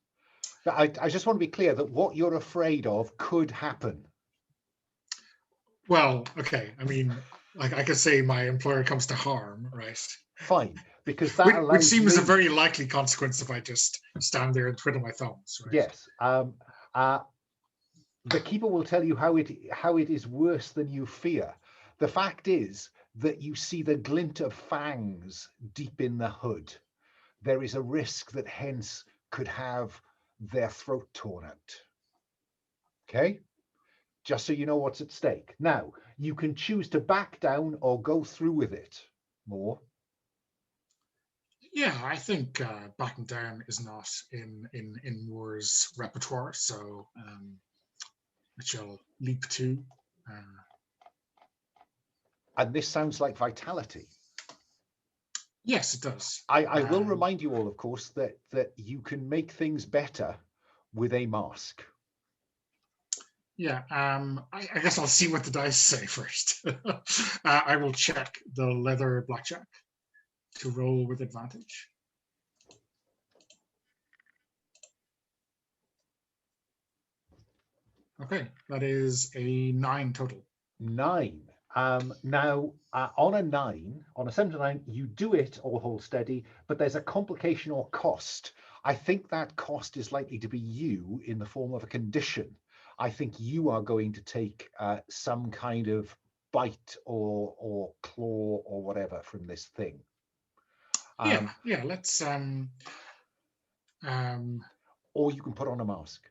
But I just want to be clear that what you're afraid of could happen. Well, okay. I mean, like I could say my employer comes to harm, right? Fine, because that allows which seems me... a very likely consequence if I just stand there and twiddle my thumbs, right? Yes. The keeper will tell you how it is worse than you fear. The fact is that you see the glint of fangs deep in the hood. There is a risk that hence could have their throat torn out. Okay? Just so you know what's at stake. Now, you can choose to back down or go through with it. More. Yeah, I think backing down is not in Moore's repertoire, so I shall leap to. And this sounds like vitality. Yes, it does. I will remind you all, of course, that you can make things better with a mask. Yeah, I guess I'll see what the dice say first. I will check the leather blackjack to roll with advantage. Okay, that is a 9 total. 9. Now, on a 9, on a 7 to 9, you do it or hold steady, but there's a complication or cost. I think that cost is likely to be you in the form of a condition. I think you are going to take some kind of bite or claw or whatever from this thing. Yeah. Let's. Or you can put on a mask.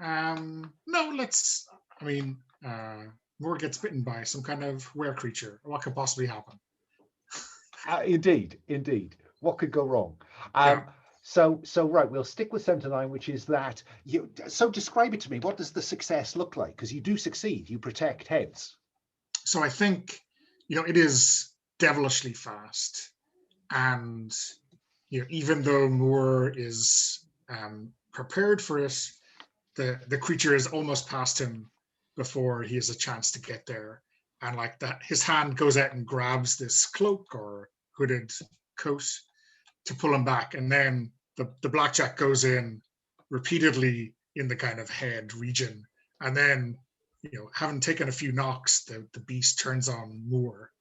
No, let's. I mean, Moore gets bitten by some kind of were creature. What could possibly happen? Indeed. What could go wrong? Yeah. So right, we'll stick with 7 to 9, which is that you. So describe it to me. What does the success look like? Because you do succeed. You protect heads. So I think it is devilishly fast, and even though Moore is prepared for it, the creature is almost past him before he has a chance to get there, and like that, his hand goes out and grabs this cloak or hooded coat to pull him back, and then the blackjack goes in repeatedly in the kind of head region, and then having taken a few knocks, the beast turns on Moore,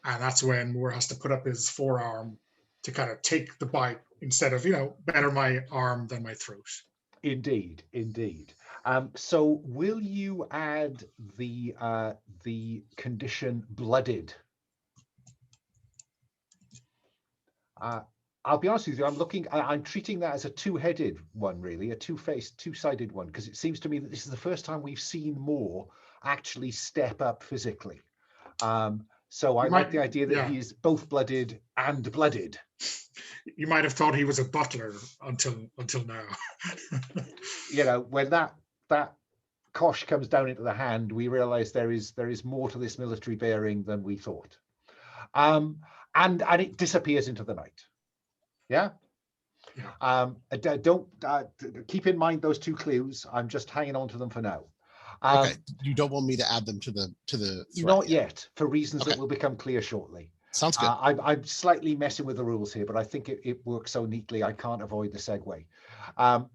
and that's when Moore has to put up his forearm to kind of take the bite instead of better my arm than my throat. Indeed. So will you add the condition blooded? I'll be honest with you, I'm treating that as a two-headed one, really, a two-faced, two-sided one, because it seems to me that this is the first time we've seen Moore actually step up physically. So I like the idea that he is both blooded and blooded. You might have thought he was a butler until now. When that kosh comes down into the hand, we realize there is more to this military bearing than we thought. And it disappears into the night. Yeah. Don't keep in mind those 2 clues. I'm just hanging on to them for now. Okay, you don't want me to add them to the thread not yet, for reasons that will become clear shortly. Sounds good. I'm slightly messing with the rules here, but I think it works so neatly I can't avoid the segue. And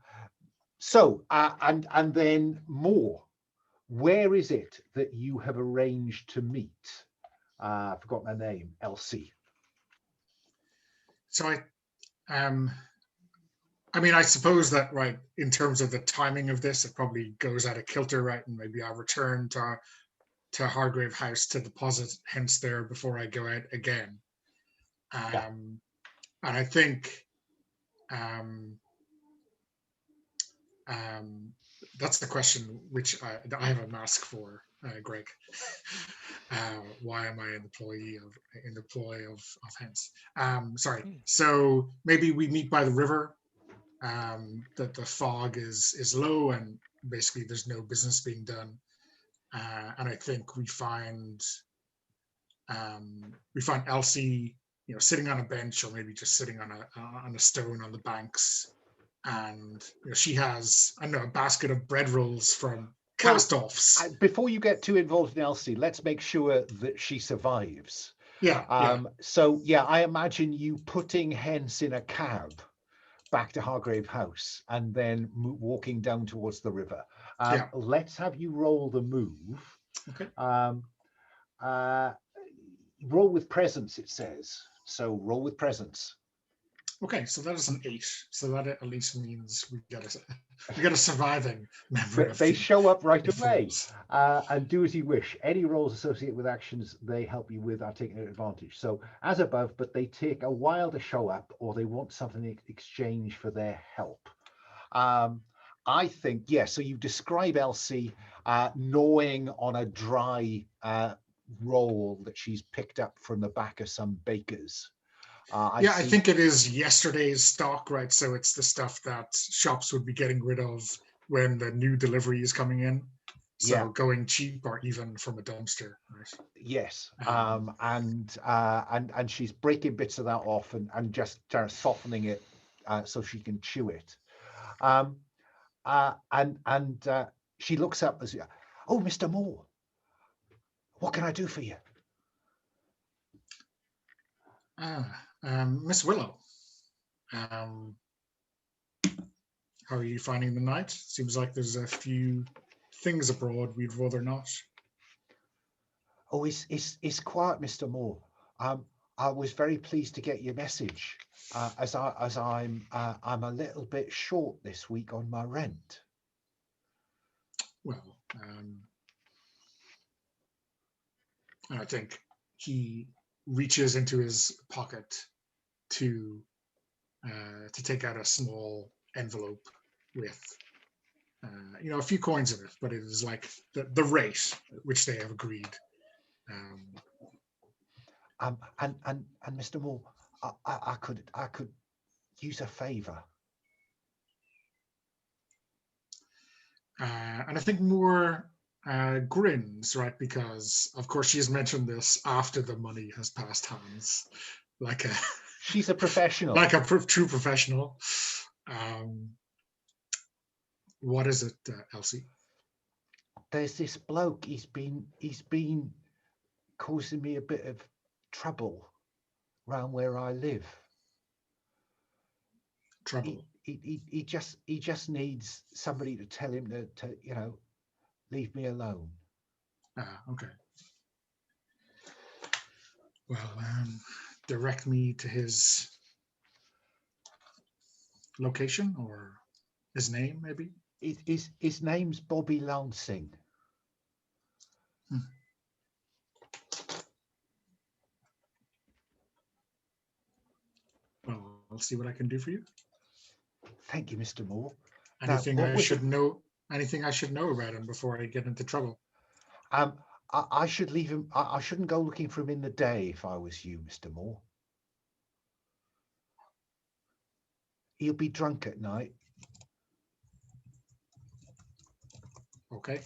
then more. Where is it that you have arranged to meet? I forgot my name. Elsie. So I mean, I suppose that, right, in terms of the timing of this, it probably goes out of kilter, right? And maybe I'll return to Hargrave House to deposit hence there before I go out again. And I think that's the question which I have a mask for. Greg. Why am I in the ploy of Hence? Sorry. So maybe we meet by the river. That the fog is low and basically there's no business being done. And I think we find Elsie, sitting on a bench or maybe just sitting on a stone on the banks, and she has, I don't know, a basket of bread rolls from cast-offs. Before you get too involved in Elsie, let's make sure that she survives. Yeah. So yeah, I imagine you putting Hence in a cab back to Hargrave House and then walking down towards the river. Let's have you roll the move. Okay. Roll with presence, it says. So roll with presence. Okay, so that is an 8. So that at least means we get a surviving member. They show up right away and do as you wish. Any roles associated with actions they help you with are taken advantage. So as above, but they take a while to show up or they want something in exchange for their help. I think, so you describe Elsie gnawing on a dry roll that she's picked up from the back of some bakers. I think it is yesterday's stock, right? So it's the stuff that shops would be getting rid of when the new delivery is coming in. So going cheap or even from a dumpster, right? Yes. And she's breaking bits of that off and just softening it so she can chew it. And she looks up as, oh, Mr. Moore, what can I do for you? Miss Willow, how are you finding the night? Seems like there's a few things abroad we'd rather not. Oh, it's quiet, Mr. Moore. I was very pleased to get your message, as I'm a little bit short this week on my rent. Well, I think he reaches into his pocket to take out a small envelope with a few coins in it, but it is like the rate at which they have agreed. And Mr. Moore, I could use a favor. And I think Moore grins, right? Because of course she has mentioned this after the money has passed hands, she's a professional, like a true professional. What is it, Elsie? There's this bloke. He's been causing me a bit of trouble around where I live. Trouble. He just needs somebody to tell him to leave me alone. Okay. Well, direct me to his location or his name, maybe. His name's Bobby Lansing. Well, I'll see what I can do for you. Thank you, Mr. Moore. Anything I should know about him before I get into trouble? I should leave him. I shouldn't go looking for him in the day if I was you, Mr. Moore. He'll be drunk at night. Okay.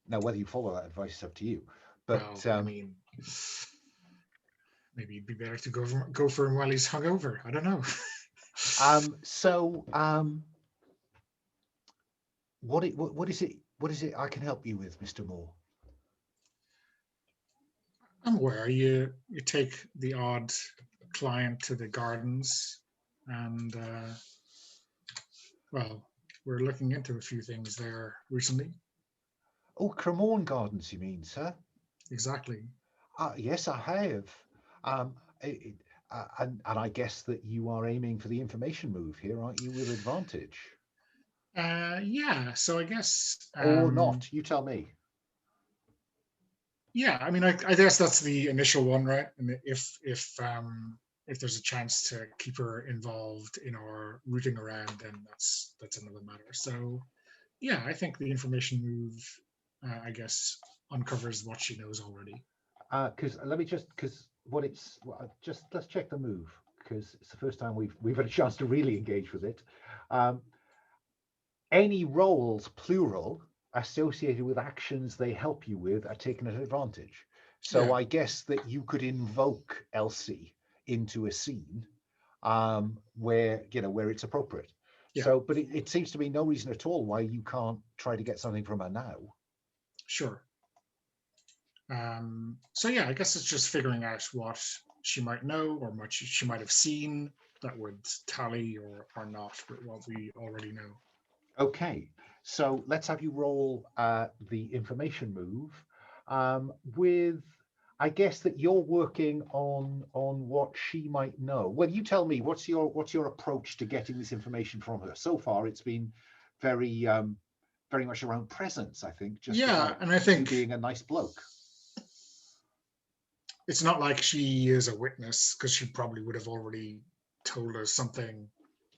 Now, whether you follow that advice is up to you. But well, I mean, maybe it'd be better to go for him while he's hungover. I don't know. What is it I can help you with, Mr. Moore? I'm aware you take the odd client to the gardens, and well, we're looking into a few things there recently. Oh, Cremorne Gardens, you mean, sir? Exactly. Yes, I have. And I guess that you are aiming for the information move here, aren't you, with advantage? Yeah, so I guess... or not, you tell me. Yeah, I mean, I guess that's the initial one, right? And if there's a chance to keep her involved in our rooting around, then that's another matter. So Yeah, I think the information move, I guess, uncovers what she knows already. Because let me just just let's check the move, because it's the first time we've had a chance to really engage with it. Any roles, plural, associated with actions they help you with are taken at advantage. So Yeah. I guess that you could invoke Elsie into a scene where it's appropriate. Yeah. So, but it seems to be no reason at all why you can't try to get something from her now. Sure. So yeah, I guess it's just figuring out what she might know or what she might have seen that would tally or not with what we already know. Okay, so let's have you roll the information move with. I guess that you're working on what she might know. Well, you tell me what's your approach to getting this information from her. So far, it's been very very much around presence. I think just Yeah, about and I you think being a nice bloke. it's not like she is a witness, because she probably would have already told us something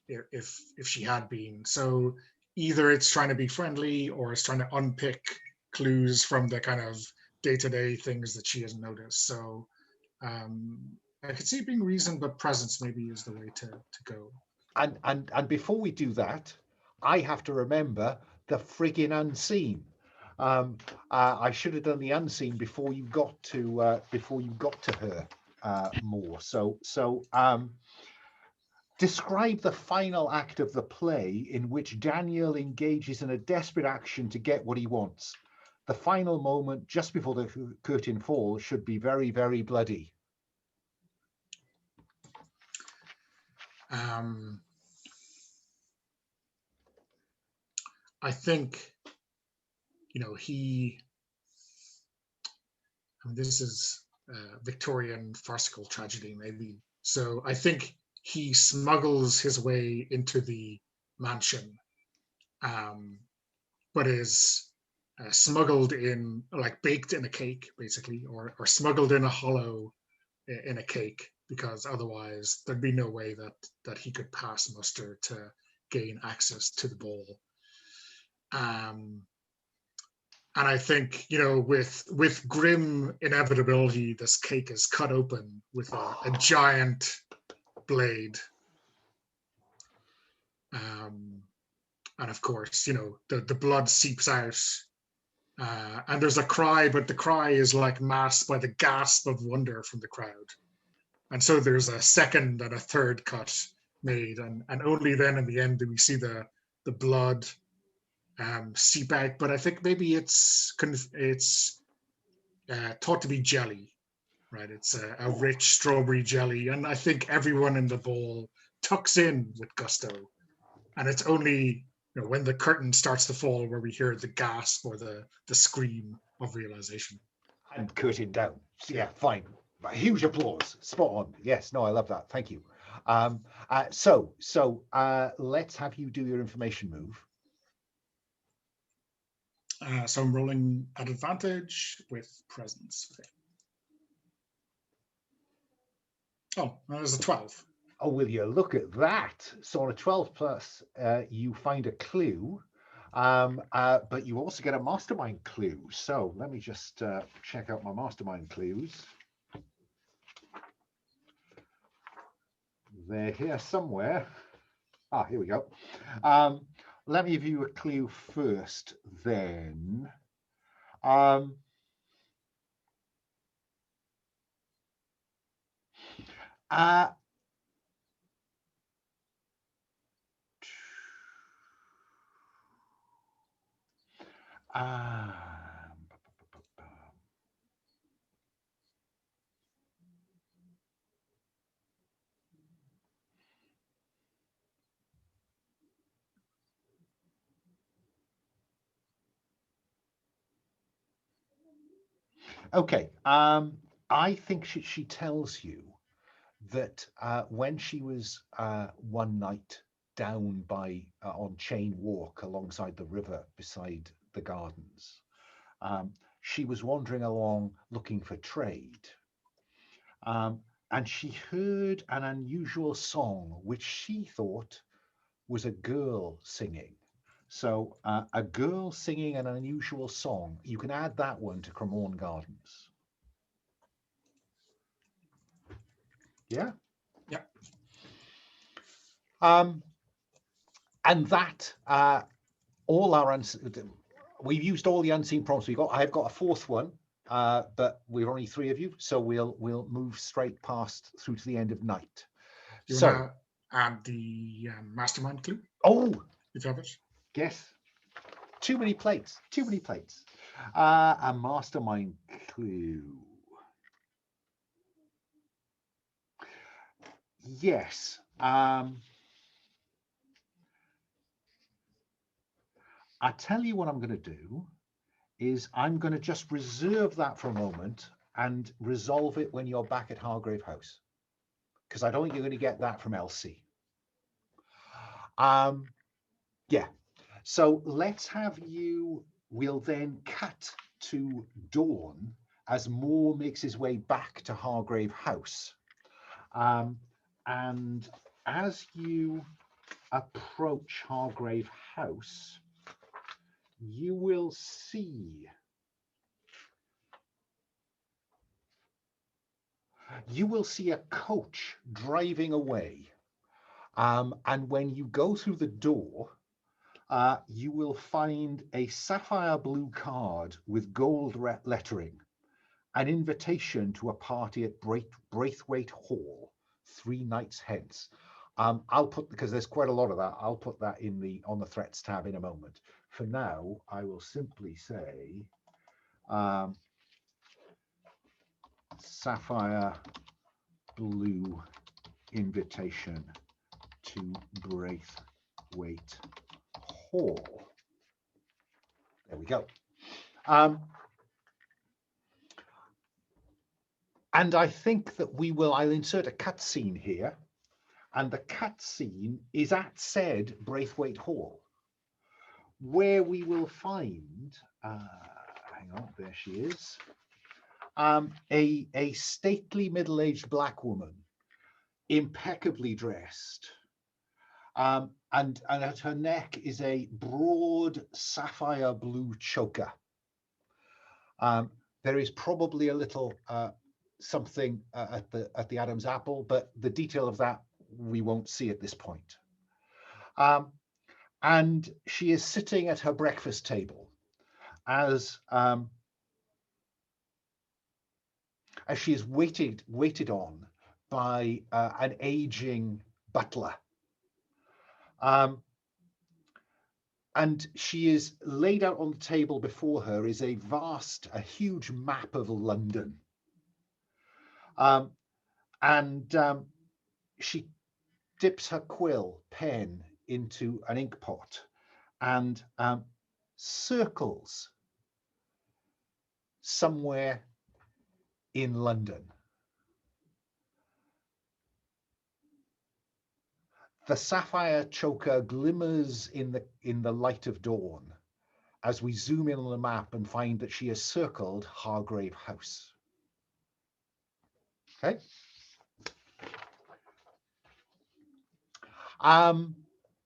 if she had been. So either it's trying to be friendly or it's trying to unpick clues from the kind of day-to-day things that she has noticed. So I could see it being reason, but presence maybe is the way to go. And before we do that, I have to remember the friggin' unseen. I should have done the unseen before you got to her more. So describe the final act of the play in which Daniel engages in a desperate action to get what he wants. The final moment just before the curtain falls should be very, very bloody. I think, this is Victorian farcical tragedy, maybe. So I think he smuggles his way into the mansion, but is smuggled in, like baked in a cake, basically, or smuggled in a hollow in a cake, because otherwise there'd be no way that he could pass muster to gain access to the ball. And I think, with grim inevitability, this cake is cut open with a giant blade. And of course, the blood seeps out. And there's a cry, but the cry is like masked by the gasp of wonder from the crowd. And so there's a second and a third cut made. And only then in the end do we see the blood seep out. But I think maybe it's thought to be jelly, right? It's a rich strawberry jelly, and I think everyone in the bowl tucks in with gusto. And it's only when the curtain starts to fall where we hear the gasp or the scream of realization. And curtain down. Yeah, fine. Huge applause. Spot on. Yes, no, I love that. Thank you. So let's have you do your information move. So I'm rolling at advantage with presence. Okay. Oh, there's a 12. Oh, will you look at that? So on a 12 plus, you find a clue, but you also get a mastermind clue. So let me just check out my mastermind clues. They're here somewhere. Here we go. Let me give you a clue first, then. Okay. I think she tells you that when she was one night down by on Chain Walk alongside the river beside the gardens, she was wandering along looking for trade. And she heard an unusual song which she thought was a girl singing. So a girl singing an unusual song. You can add that one to Cremorne Gardens. Yeah. Yeah. And that all our we've used all the unseen prompts we got. I've got a fourth one, but we're only 3 of you, so we'll move straight past through to the end of night. You So want to add the mastermind clue? oh If you have it. yes, too many plates. Too many plates. A mastermind clue. Yes. I tell you what I'm going to do is I'm going to just reserve that for a moment and resolve it when you're back at Hargrave House, because I don't think you're going to get that from LC. Yeah. So let's have you. We'll then cut to dawn as Moore makes his way back to Hargrave House. And as you approach Hargrave House, you will see a coach driving away. And when you go through the door, you will find a sapphire blue card with gold lettering, an invitation to a party at Braithwaite Hall 3 nights hence. I'll put, because there's quite a lot of that, I'll put that in on the threats tab in a moment. For now, I will simply say sapphire blue invitation to Braithwaite Hall. There we go. And I think that I'll insert a cutscene here, and the cutscene is at said Braithwaite Hall, where we will find, hang on, there she is, a stately middle-aged black woman, impeccably dressed, and at her neck is a broad sapphire blue choker. There is probably a little something at the Adam's apple, but the detail of that we won't see at this point. And she is sitting at her breakfast table as she is waited on by an aging butler. And she is laid out on the table before her is a huge map of London. She dips her pen into an ink pot and circles somewhere in London. The sapphire choker glimmers in the light of dawn as we zoom in on the map and find that she has circled Hargrave House. Okay.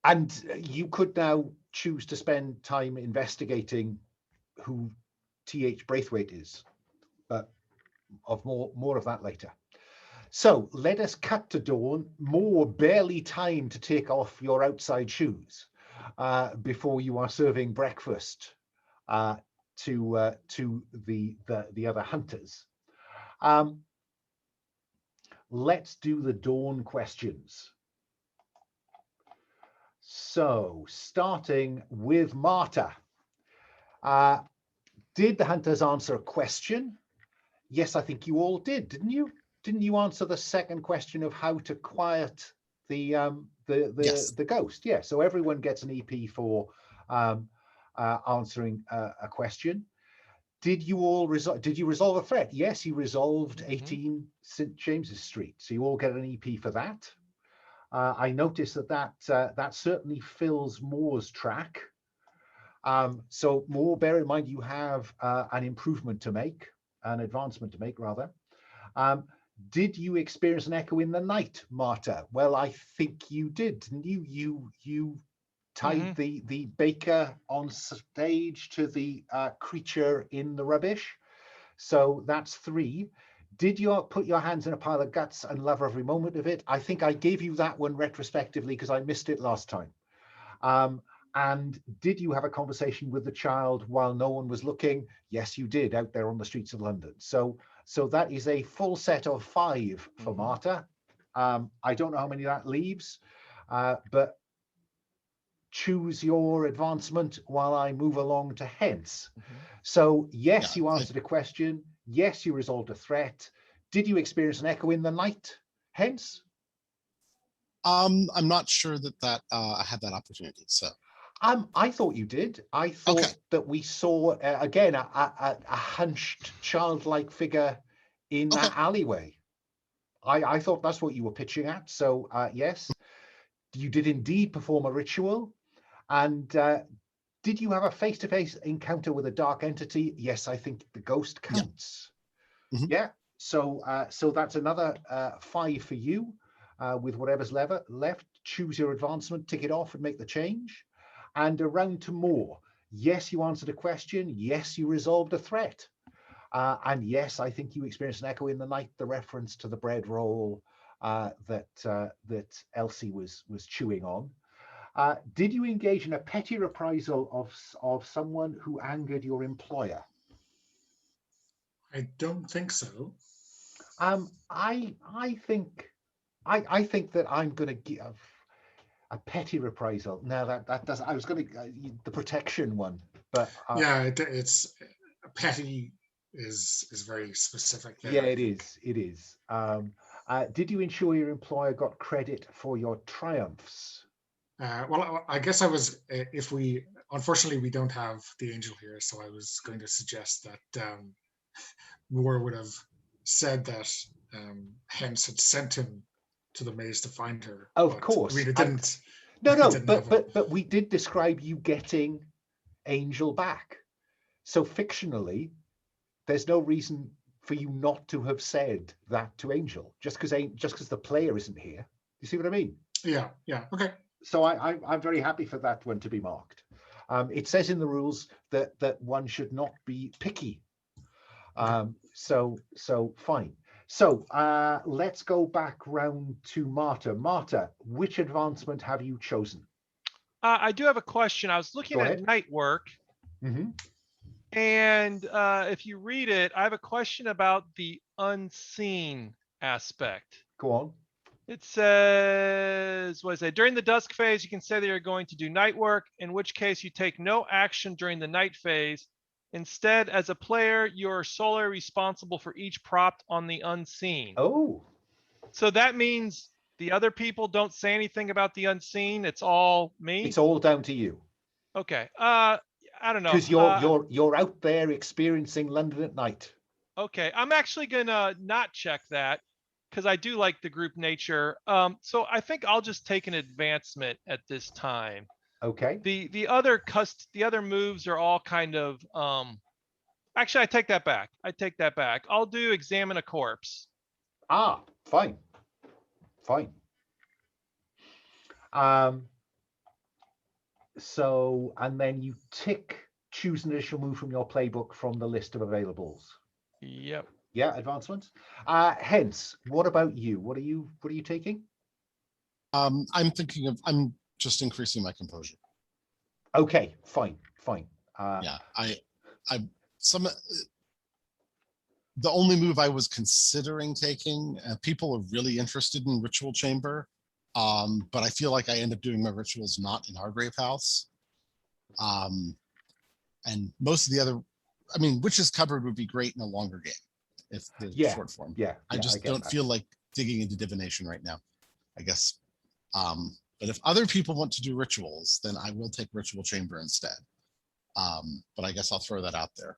And you could now choose to spend time investigating who T.H. Braithwaite is, but more of that later. So let us cut to dawn. More barely time to take off your outside shoes before you are serving breakfast to the other hunters. Let's do the dawn questions. So starting with Marta. Did the hunters answer a question? Yes, I think you all did, didn't you? Didn't you answer the second question of how to quiet the Yes. ghost? Yeah, so everyone gets an EP for answering a question. Did you resolve a threat? Yes, you resolved 18 St. James's Street. So you all get an EP for that. I noticed that certainly fills Moore's track. So Moore, bear in mind you have an improvement to make, an advancement to make rather. Did you experience an echo in the night, Marta? Well, I think you did, didn't you? You tied the baker on stage to the creature in the rubbish. So that's 3. Did you put your hands in a pile of guts and love every moment of it? I think I gave you that one retrospectively because I missed it last time. And did you have a conversation with the child while no one was looking? Yes, you did, out there on the streets of London. So that is a full set of 5 for Marta. I don't know how many that leaves, but choose your advancement while I move along to hence. So yes, you answered a question. Yes, you resolved a threat. Did you experience an echo in the night? Hence? I'm not sure that I had that opportunity. So I thought you did. I thought that we saw again a hunched childlike figure in that alleyway. I thought that's what you were pitching at. So yes, you did indeed perform a ritual. And did you have a face-to-face encounter with a dark entity? Yes, I think the ghost counts. Yeah. So that's another 5 for you. With whatever's left, choose your advancement, tick it off, and make the change. And around to more. Yes, you answered a question. Yes, you resolved a threat. And yes, I think you experienced an echo in the night. The reference to the bread roll that Elsie was chewing on. Did you engage in a petty reprisal of someone who angered your employer? I don't think so. I think that I'm going to give a petty reprisal. No, that does. I was going to the protection one, but yeah, it's petty is very specific there. Yeah, it is. It is. Did you ensure your employer got credit for your triumphs? Well, I guess I was. If we unfortunately we don't have the angel here, so I was going to suggest that Moore would have said that Hence had sent him to the maze to find her. Of course. I mean, it didn't. No, but we did describe you getting Angel back. So fictionally, there's no reason for you not to have said that to Angel, just because the player isn't here. You see what I mean? Yeah. Okay. So I'm very happy for that one to be marked. It says in the rules that one should not be picky. So fine. So let's go back round to Marta. Marta, which advancement have you chosen? I do have a question. I was looking at night work. And if you read it, I have a question about the unseen aspect. Go on. It says, what is it? During the dusk phase, you can say that you're going to do night work, in which case you take no action during the night phase. Instead, as a player, you're solely responsible for each prop on the unseen. Oh. So that means the other people don't say anything about the unseen. It's all me. It's all down to you. Okay. I don't know. Because you're out there experiencing London at night. Okay. I'm actually gonna not check that because I do like the group nature. So I think I'll just take an advancement at this time. Okay. The other moves are all kind of actually I take that back. I'll do examine a corpse. Fine. So, and then you choose an additional move from your playbook from the list of availables. Yep. Yeah, advancements. Hence, what about you? What are you taking? I'm just increasing my composure. Okay, fine. Yeah, the only move I was considering taking, people are really interested in Ritual Chamber, but I feel like I end up doing my rituals not in Hargrave House. And most of the other, Witch's Cupboard would be great in a longer game, if the short form. Yeah, I just don't feel like digging into divination right now, I guess. But if other people want to do rituals, then I will take Ritual Chamber instead. But I guess I'll throw that out there.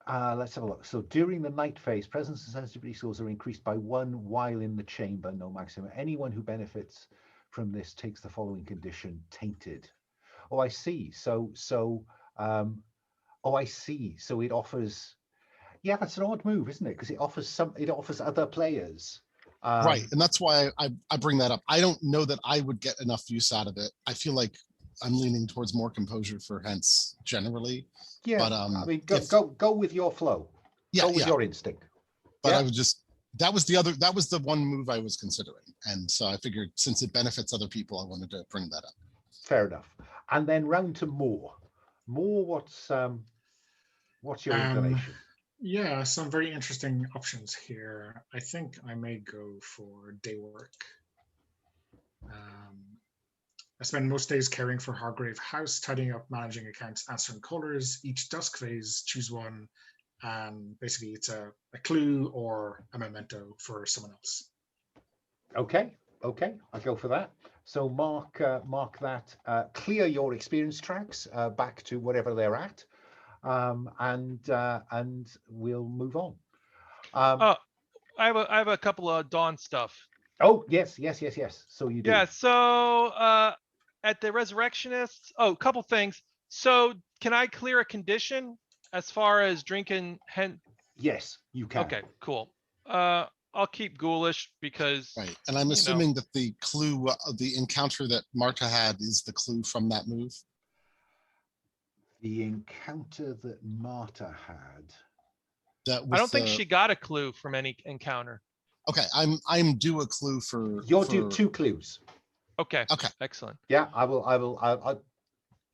Let's have a look. So during the night phase, presence and sensitivity scores are increased by 1 while in the chamber, no maximum. Anyone who benefits from this takes the following condition: tainted. Oh, I see. So I see. So it offers. Yeah, that's an odd move, isn't it? Because it offers other players Right, and that's why I bring that up. I don't know that I would get enough use out of it. I feel like I'm leaning towards more composure for Hence generally. Yeah, but I mean, if, go with your flow. yeah, Go with yeah. your instinct. But Yeah. I would just, that was the one move I was considering, and so I figured since it benefits other people, I wanted to bring that up. Fair enough. And then round to more. More, what's your inclination? Yeah, some very interesting options here. I think I may go for day work. I spend most days caring for Hargrave House, tidying up, managing accounts, answering callers. Each dusk phase, choose one, and basically it's a clue or a memento for someone else. Okay, I'll go for that. So mark that. Clear your experience tracks back to whatever they're at, and we'll move on. Oh, I have a couple of dawn stuff. Oh yes. So you do. Yeah. So at the Resurrectionists, a couple things. So can I clear a condition as far as drinking? Yes, you can. Okay, cool. I'll keep ghoulish because. Right, and I'm assuming that the clue, the encounter that Marta had, is the clue from that move. The encounter that Marta had. I don't think she got a clue from any encounter. Okay, I'm due a clue for. You're due 2 clues. Okay. Okay. Excellent. Yeah, I'll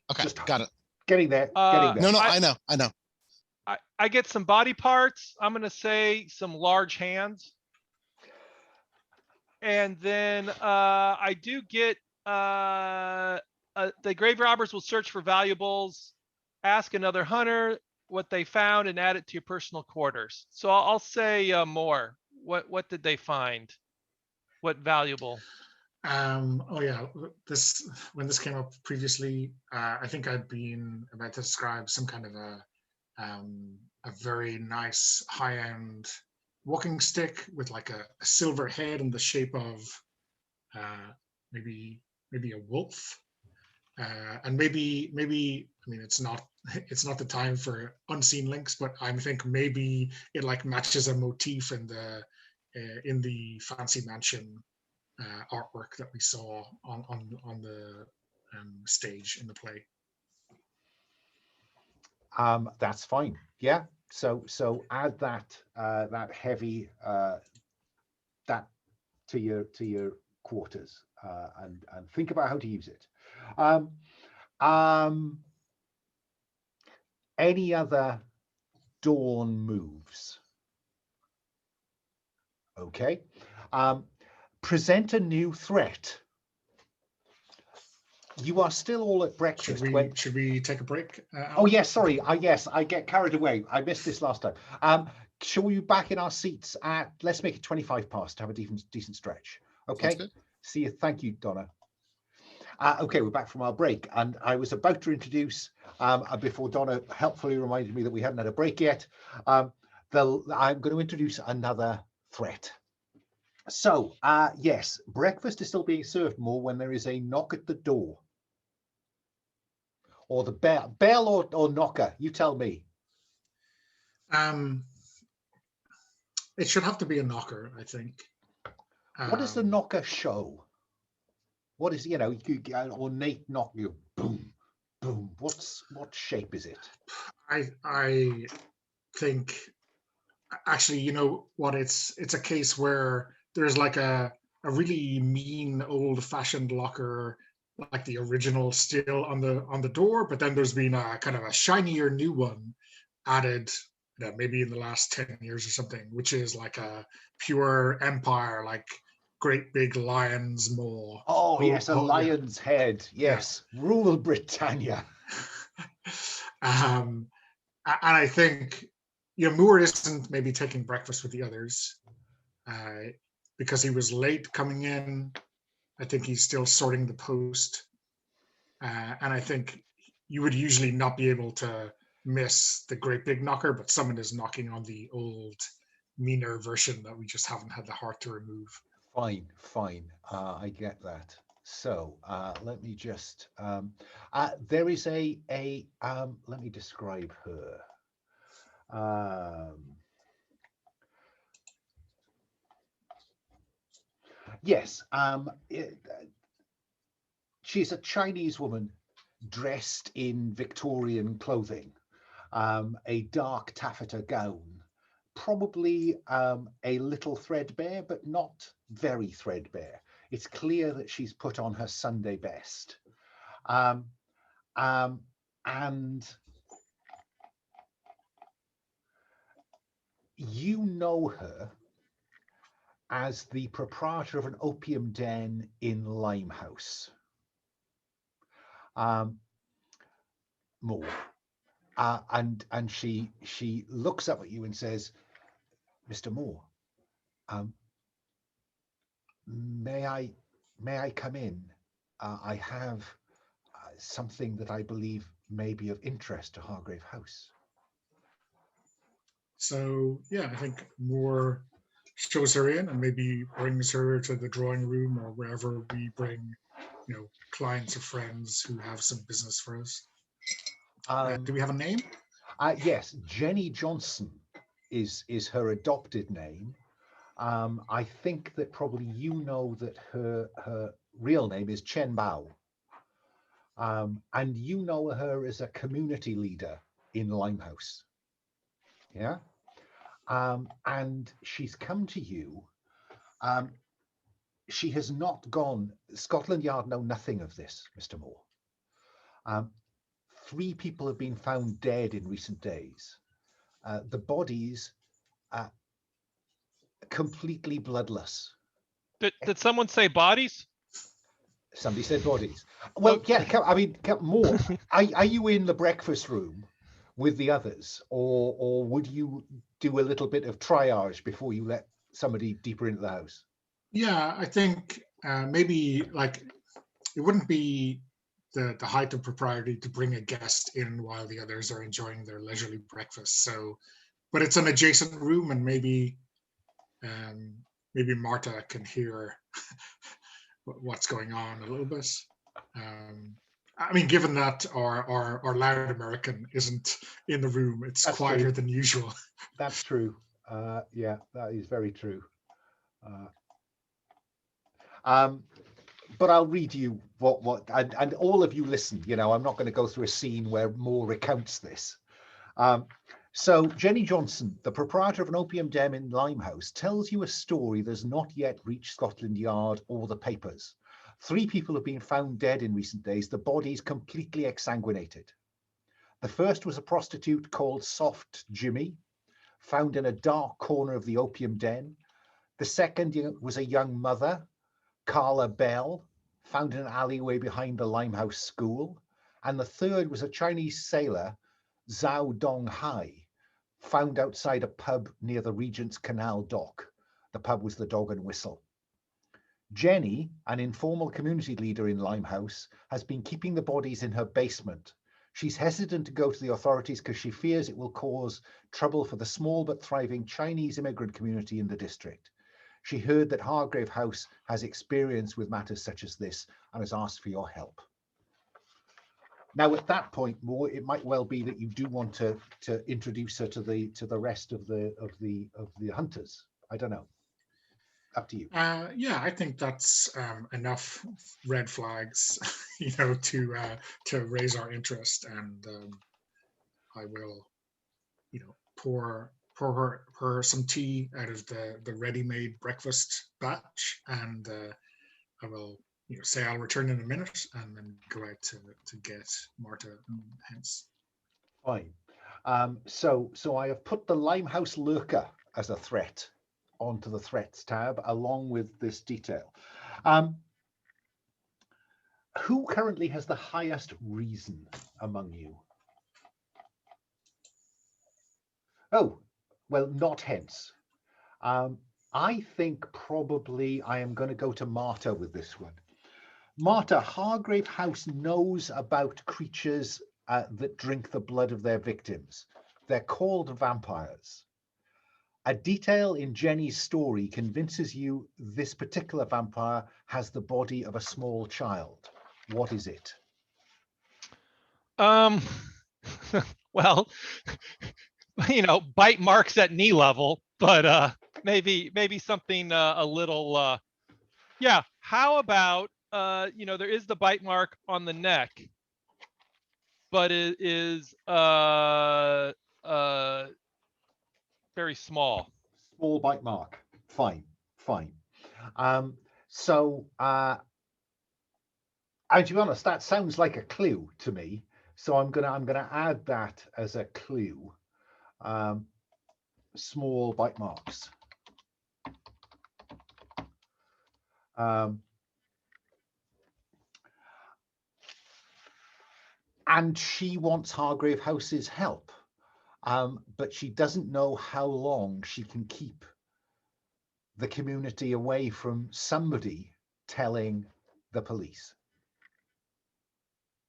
Okay, just got it. getting there. No, No, I know. I get some body parts. I'm gonna say some large hands. And then I do get the grave robbers will search for valuables, ask another hunter what they found, and add it to your personal quarters. So I'll say more. What did they find? What valuable? Oh yeah, when this came up previously, I think I'd been about to describe some kind of a very nice high-end walking stick with like a silver head in the shape of maybe a wolf, and maybe I mean it's not the time for unseen links, but I think maybe it like matches a motif in the fancy mansion artwork that we saw on the stage in the play. That's fine. Yeah. So add that heavy that to your quarters and think about how to use it. Any other dawn moves? Okay. Present a new threat. You are still all at breakfast. Should we take a break? Oh yes, sorry. Yes, I get carried away. I missed this last time. Shall we be back in our seats at? Let's make it 25 past to have a decent stretch. Okay. See you. Thank you, Donna. Okay, we're back from our break, and I was about to introduce before Donna helpfully reminded me that we hadn't had a break yet. I'm going to introduce another threat. So, yes, breakfast is still being served more when there is a knock at the door. Or the bell or knocker, you tell me. It should have to be a knocker, I think. What does the knocker show? What is, you get an ornate knock, you boom, boom. What shape is it? I think, actually, you know what, it's a case where there's like a really mean old-fashioned locker, like the original still on the door, but then there's been a kind of a shinier new one added, maybe in the last 10 years or something, which is like a pure empire, like great big lion's maw. Oh yes, a lion's head. Yes, yeah. Rule Britannia. And I think Moore isn't maybe taking breakfast with the others because he was late coming in. I think he's still sorting the post, and I think you would usually not be able to miss the great big knocker, but someone is knocking on the old, meaner version that we just haven't had the heart to remove. Fine. I get that. So let me just. There is a. Let me describe her. Yes. She's a Chinese woman dressed in Victorian clothing, a dark taffeta gown, probably a little threadbare, but not very threadbare. It's clear that she's put on her Sunday best. And you know her as the proprietor of an opium den in Limehouse. More. And she looks up at you and says, "Mr. Moore, may I come in? I have something that I believe may be of interest to Hargrave House." So yeah, I think Moore shows her in and maybe brings her to the drawing room or wherever we bring, clients or friends who have some business for us. Do we have a name? Yes, Jenny Johnson is her adopted name. I think that probably you know that her real name is Chen Bao. And you know her as a community leader in Limehouse. Yeah. And she's come to you. She has not gone. Scotland Yard know nothing of this, Mr. Moore. 3 people have been found dead in recent days. The bodies are completely bloodless. Did someone say bodies? Somebody said bodies. Well, Okay. yeah, I mean, Moore, are you in the breakfast room with the others, or would you do a little bit of triage before you let somebody deeper into the house? Yeah, I think maybe like it wouldn't be the height of propriety to bring a guest in while the others are enjoying their leisurely breakfast. So, but it's an adjacent room, and maybe Marta can hear what's going on a little bit. I mean, given that our loud American isn't in the room, it's That's quieter true. than usual. That's true. Yeah, that is very true. But I'll read you what and all of you listen. I'm not going to go through a scene where Moore recounts this. So Jenny Johnson, the proprietor of an opium den in Limehouse, tells you a story that has not yet reached Scotland Yard or the papers. 3 people have been found dead in recent days, the bodies completely exsanguinated. The first was a prostitute called Soft Jimmy, found in a dark corner of the opium den. The second was a young mother, Carla Bell, found in an alleyway behind the Limehouse School. And the third was a Chinese sailor, Zhao Dong Hai, found outside a pub near the Regent's Canal dock. The pub was the Dog and Whistle. Jenny, an informal community leader in Limehouse, has been keeping the bodies in her basement. She's hesitant to go to the authorities because she fears it will cause trouble for the small but thriving Chinese immigrant community in the district. She heard that Hargrave House has experience with matters such as this and has asked for your help. Now, at that point, Moore, it might well be that you do want to introduce her to the rest of the hunters. I don't know. Up to you. Yeah, I think that's enough red flags, to raise our interest, and I will, pour her some tea out of the ready-made breakfast batch, and I will, say I'll return in a minute, and then go out to get Marta and Hence. Fine. So I have put the Limehouse lurker as a threat onto the threats tab along with this detail. Who currently has the highest reason among you? Oh, well, not Hence. I think probably I am going to go to Marta with this one. Marta, Hargrave House knows about creatures that drink the blood of their victims. They're called vampires. A detail in Jenny's story convinces you this particular vampire has the body of a small child. What is it? Well, bite marks at knee level, but maybe something a little Yeah. How about, there is the bite mark on the neck, but it is very small. Small bite mark. Fine, fine. So, and to be honest, that sounds like a clue to me. So I'm gonna add that as a clue. Small bite marks. And she wants Hargrave House's help, but she doesn't know how long she can keep the community away from somebody telling the police.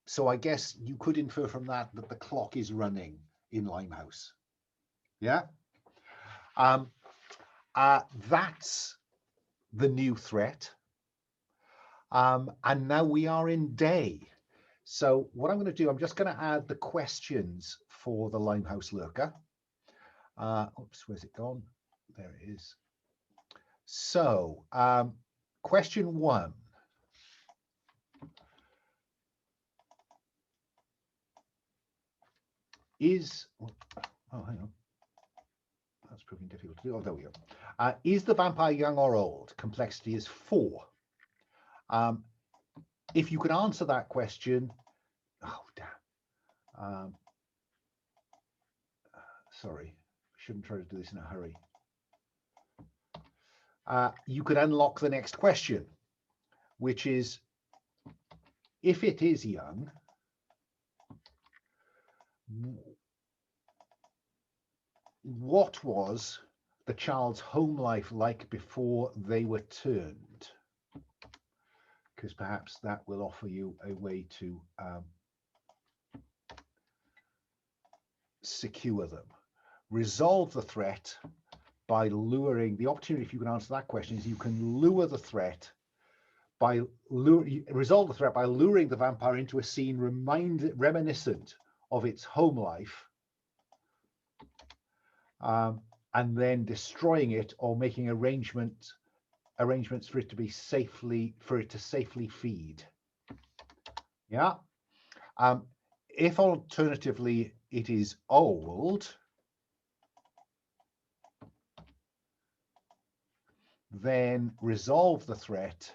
So I guess you could infer from that the clock is running in Limehouse. Yeah. That's the new threat. And now we are in day. So what I'm going to do, I'm just going to add the questions for the Limehouse lurker. Oops, where's it gone? There it is. So question 1. Is, oh, hang on. That's proving difficult to do. Oh, there we go. Is the vampire young or old? Complexity is 4. If you could answer that question, oh, damn. Sorry, shouldn't try to do this in a hurry. You could unlock the next question, which is, if it is young, what was the child's home life like before they were turned? Because perhaps that will offer you a way to secure them. Resolve the threat by luring, the opportunity, if you can answer that question, is you can lure the threat by resolve the threat by luring the vampire into a scene reminiscent of its home life, and then destroying it or making arrangements for it to be safely feed. Yeah. If alternatively it is old, then resolve the threat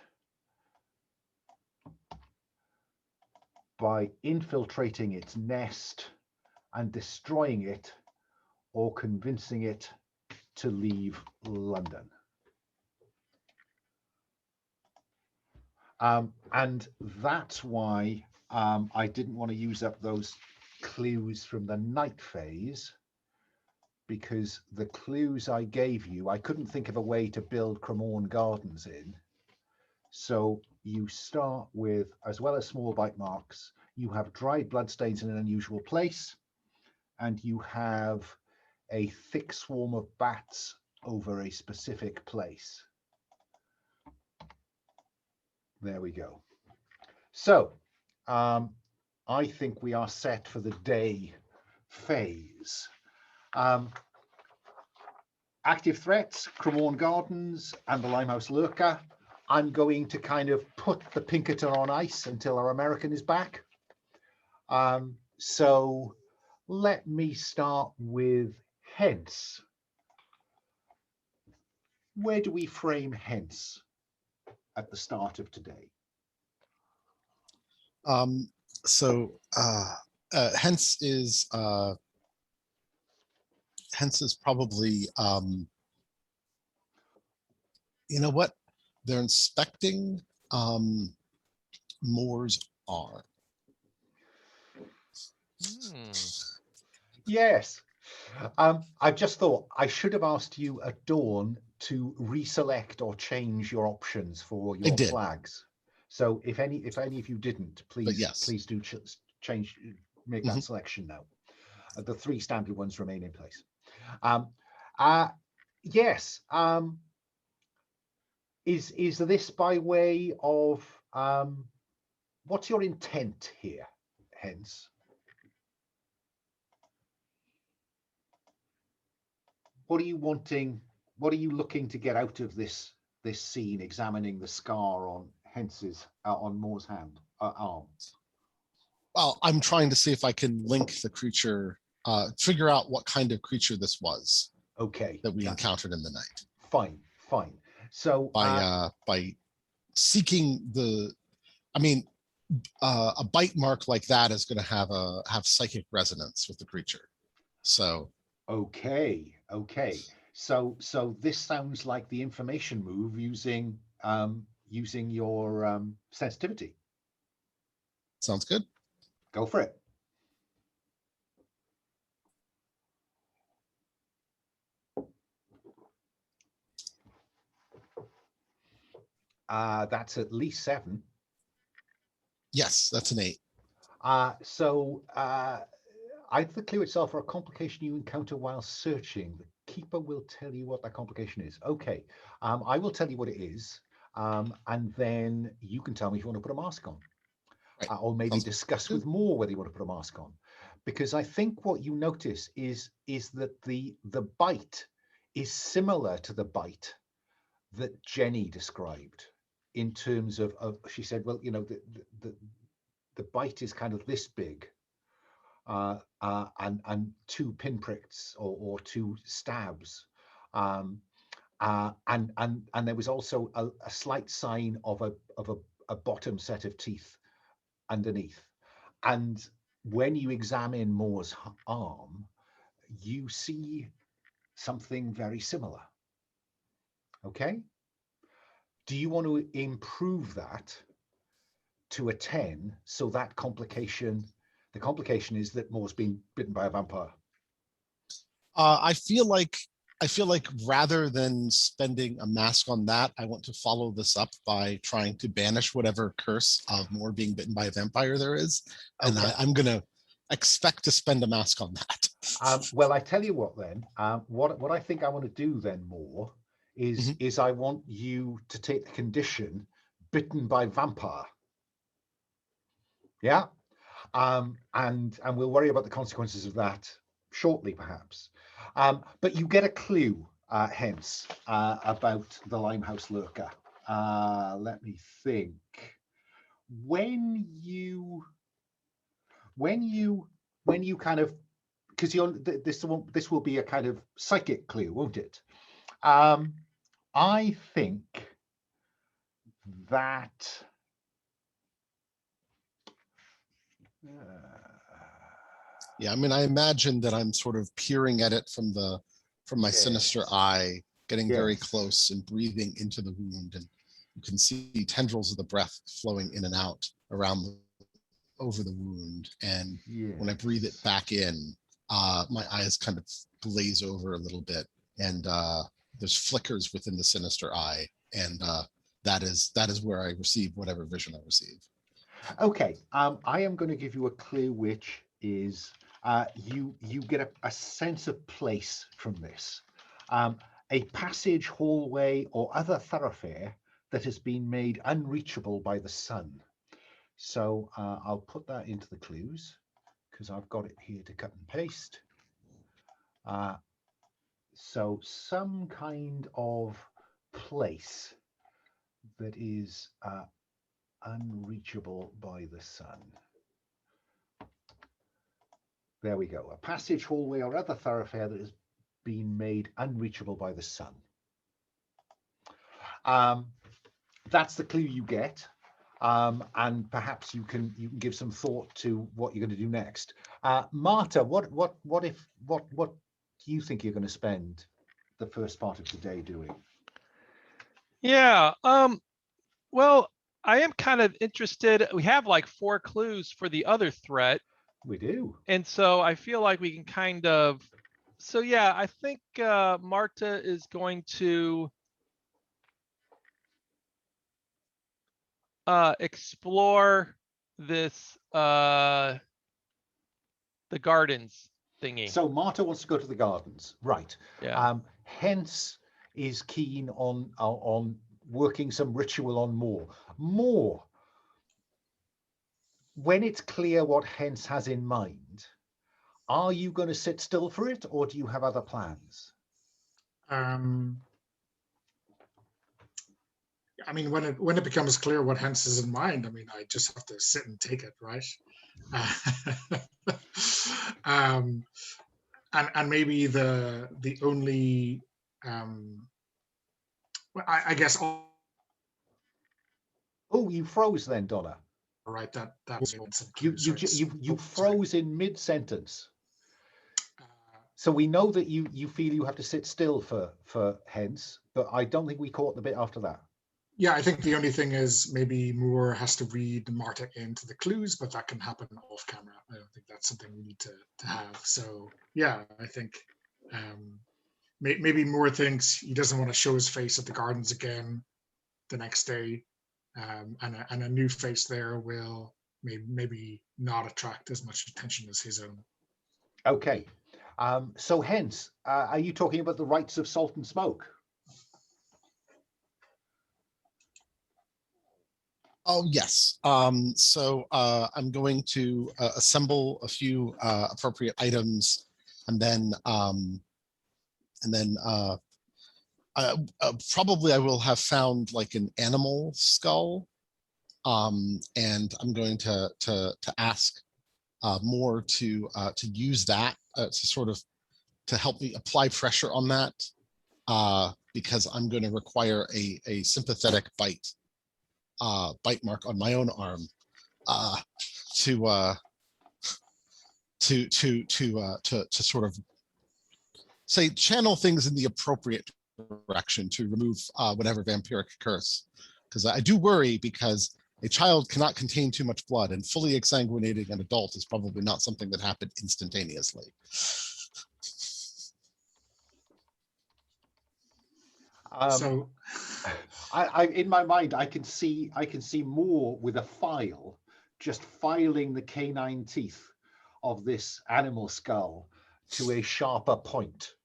by infiltrating its nest and destroying it, or convincing it to leave London. And that's why I didn't want to use up those clues from the night phase, because the clues I gave you, I couldn't think of a way to build Cremorne Gardens in. So you start with, as well as small bite marks, you have dried bloodstains in an unusual place, and you have a thick swarm of bats over a specific place. There we go. So I think we are set for the day phase. Active threats, Cremorne Gardens and the Limehouse lurker. I'm going to kind of put the Pinkerton on ice until our American is back. So let me start with Hence. Where do we frame Hence at the start of today? Hence is probably, you know what? They're inspecting Moore's arm. Yes. I've just thought I should have asked you at dawn to reselect or change your options for your flags. So if any of you didn't, please please do make that selection now. The 3 standard ones remain in place. Yes. Is this by way of what's your intent here, Hence? What are you wanting? What are you looking to get out of this this scene, examining the scar on on Moore's hand arm? Well, I'm trying to see if I can link the creature, figure out what kind of creature this was Okay, that we encountered in the night. fine. So By seeking a bite mark like that is going to have psychic resonance with the creature. So okay. So this sounds like the information move using your sensitivity. sounds good. Go for it. That's at least 7. Yes, that's an 8. Either the clue itself or a complication you encounter while searching. The keeper will tell you what that complication is. Okay, I will tell you what it is, and then you can tell me if you want to put a mask on. Right. Or maybe Sounds discuss good. with Moore whether you want to put a mask on. Because I think what you notice is that the bite is similar to the bite that Jenny described, in terms of she said, well, you know, the bite is kind of this big, and 2 pinpricks or 2 stabs, and there was also a slight sign of a bottom set of teeth underneath. And when you examine Moore's arm, you see something very similar. Okay, do you want to improve that to a 10, so that the complication is that Moore's been bitten by a vampire? I feel like rather than spending a mask on that, I want to follow this up by trying to banish whatever curse of Moore being bitten by a vampire there is, and Okay. I'm gonna expect to spend a mask on that. Well, I tell you what then, what I think I want to do then, Moore, is I want you to take the condition bitten by vampire. Yeah, and we'll worry about the consequences of that shortly, perhaps. But you get a clue, hence, about the Limehouse lurker. Let me think. When you kind of, because this will be a kind of psychic clue, won't it? I think that Yeah, I mean, I imagine that I'm sort of peering at it from my sinister eye, getting very close and breathing into the wound, and you can see tendrils of the breath flowing in and out over the wound. And when I breathe it back in, my eyes kind of glaze over a little bit, and there's flickers within the sinister eye, and that is where I receive whatever vision I receive. Okay, I am going to give you a clue, which is you get a sense of place from this. A passage, hallway, or other thoroughfare that has been made unreachable by the sun. So I'll put that into the clues, because I've got it here to cut and paste. So some kind of place that is unreachable by the sun. There we go. A passage, hallway, or other thoroughfare that has been made unreachable by the sun. That's the clue you get, and perhaps you can give some thought to what you're going to do next. Marta, what do you think you're going to spend the first part of today doing? Yeah. Well, I am kind of interested. We have like 4 clues for the other threat. We do. And so I feel like we can kind of, so yeah, I think Marta is going to explore this, the gardens thingy. So Marta wants to go to the gardens, right? Yeah. Hence is keen on working some ritual on Moore. Moore, when it's clear what Hence has in mind, are you going to sit still for it, or do you have other plans? I mean, when it becomes clear what Hens is in mind, I mean, I just have to sit and take it, right? And maybe the only I guess. Oh, you froze then, Donna. Right, that was you froze in mid-sentence. So we know that you feel you have to sit still for Hens, but I don't think we caught the bit after that. Yeah, I think the only thing is maybe Moore has to read Marta into the clues, but that can happen off camera. I don't think that's something we need to have. So yeah, I think maybe Moore thinks he doesn't want to show his face at the gardens again the next day, and a new face there will maybe not attract as much attention as his own. Okay, so Hens, are you talking about the rights of salt and smoke? Oh, yes. So I'm going to assemble a few appropriate items, and then probably I will have found like an animal skull, and I'm going to ask Moore to use that to sort of to help me apply pressure on that, because I'm going to require a sympathetic bite mark on my own arm to sort of say channel things in the appropriate direction to remove whatever vampiric curse, because I do worry, because a child cannot contain too much blood, and fully exsanguinating an adult is probably not something that happened instantaneously. So I in my mind I can see Moore with a file just filing the canine teeth of this animal skull to a sharper point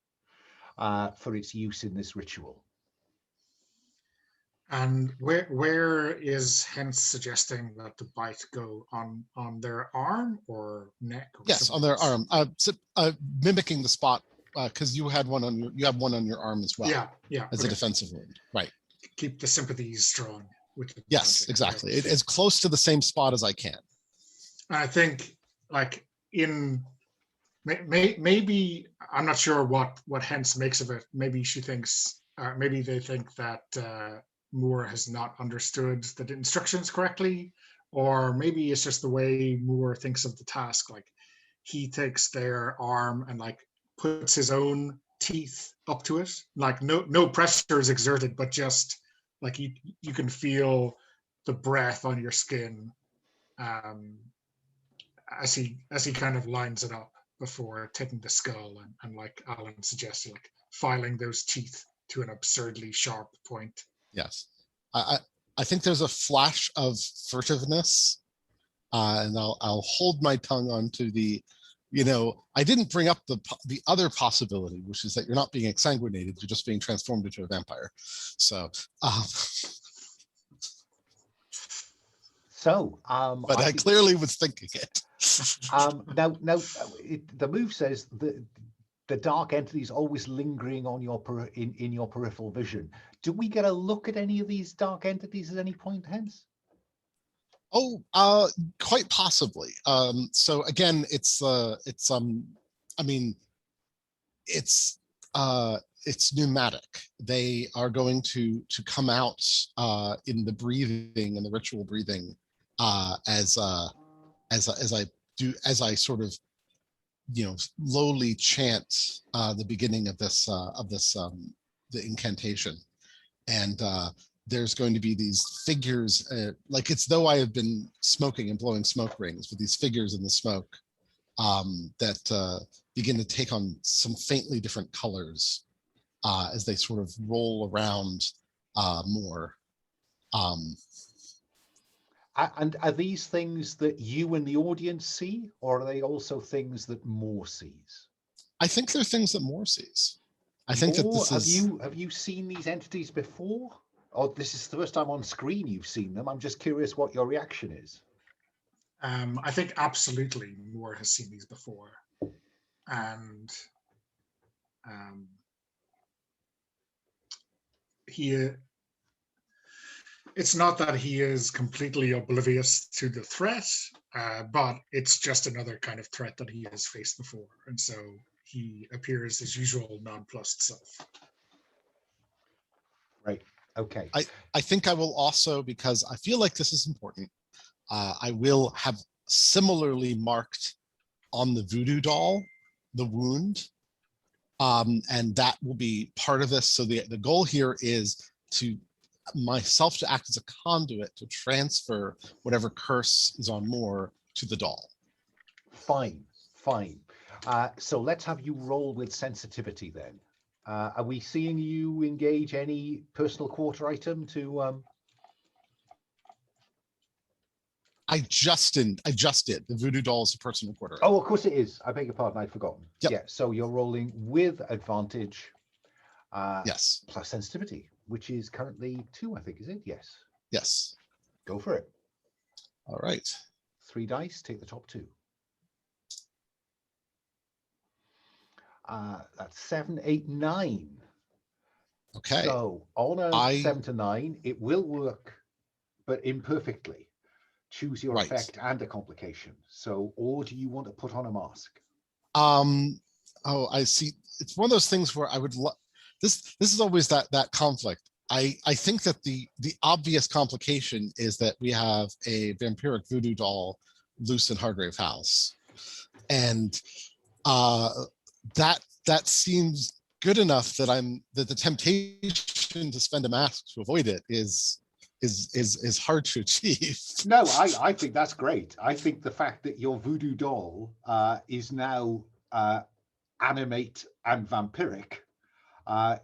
for its use in this ritual. And where is Hens suggesting that the bite go on their arm or neck? Or yes, on their arm, mimicking the spot, because you have one on your arm as well. Yeah, as a defensive wound, right? Keep the sympathies strong. Yes, exactly. It is close to the same spot as I can. I think, like, maybe I'm not sure what Hens makes of it. Maybe she thinks, maybe they think that Moore has not understood the instructions correctly, or maybe it's just the way Moore thinks of the task. Like, he takes their arm and like puts his own teeth up to it. Like no pressure is exerted, but just like you can feel the breath on your skin as he kind of lines it up before taking the skull and like Alan suggested, like filing those teeth to an absurdly sharp point. Yes, I think there's a flash of furtiveness, and I'll hold my tongue onto the, I didn't bring up the other possibility, which is that you're not being exsanguinated, you're just being transformed into a vampire. So. But I clearly was thinking it. Now, the move says that the dark entity is always lingering on your in your peripheral vision. Do we get a look at any of these dark entities at any point, Hens? Oh, quite possibly. So again, it's pneumatic. They are going to come out in the breathing and the ritual breathing as I sort of lowly chant the beginning of this the incantation, and there's going to be these figures, like it's though I have been smoking and blowing smoke rings, with these figures in the smoke that begin to take on some faintly different colors as they sort of roll around more. And are these things that you and the audience see, or are they also things that Moore sees? I think they're things that Moore sees. I think that this is. Have you seen these entities before? Or this is the first time on screen you've seen them? I'm just curious what your reaction is. I think absolutely Moore has seen these before, and he It's not that he is completely oblivious to the threat, but it's just another kind of threat that he has faced before. And so he appears his usual nonplussed self. Right. Okay. I think I will also, because I feel like this is important, I will have similarly marked on the voodoo doll the wound. And that will be part of this. So the goal here is to myself to act as a conduit to transfer whatever curse is on Moore to the doll. Fine. So let's have you roll with sensitivity then. Are we seeing you engage any personal quarter item to? I just did. The voodoo doll is a personal quarter. Oh, of course it is. I beg your pardon. I'd forgotten. Yep. Yeah. So you're rolling with advantage. Yes. Plus sensitivity, which is currently 2, I think, is it? Yes. Yes. Go for it. All right. 3 dice. Take the top 2. That's 7, 8, 9. Okay. So on a 7 to 9, it will work, but imperfectly. Choose your effect and a complication. So, or do you want to put on a mask? Oh, I see. It's one of those things where I would this is always that conflict. I think that the obvious complication is that we have a vampiric voodoo doll loose in Hargrave House, and that seems good enough that the temptation to spend a mask to avoid it is hard to achieve. No, I think that's great. I think the fact that your voodoo doll is now animate and vampiric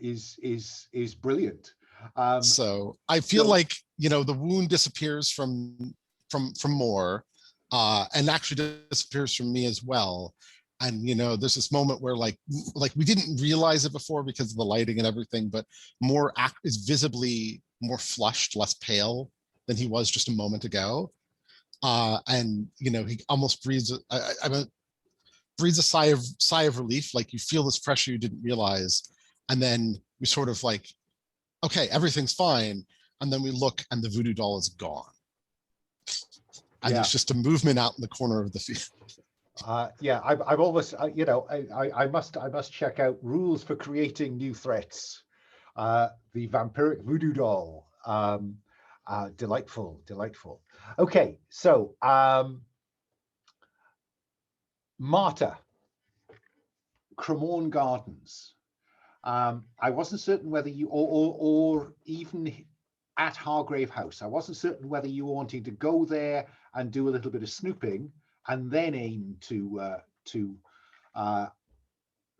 is brilliant. So I feel like, you know, the wound disappears from Moore, and actually disappears from me as well. And, you know, there's this moment where like we didn't realize it before because of the lighting and everything, but Moore is visibly more flushed, less pale than he was just a moment ago. And, you know, he almost breathes a sigh of relief, like you feel this pressure you didn't realize. And then we sort of like, okay, everything's fine. And then we look and the voodoo doll is gone. And there's just a movement out in the corner of the field. Yeah, I've always, you know, I must check out rules for creating new threats. The vampiric voodoo doll. Delightful. Okay, so Marta, Cremorne Gardens. I wasn't certain whether you, or even at Hargrave House, I wasn't certain whether you were wanting to go there and do a little bit of snooping and then aim to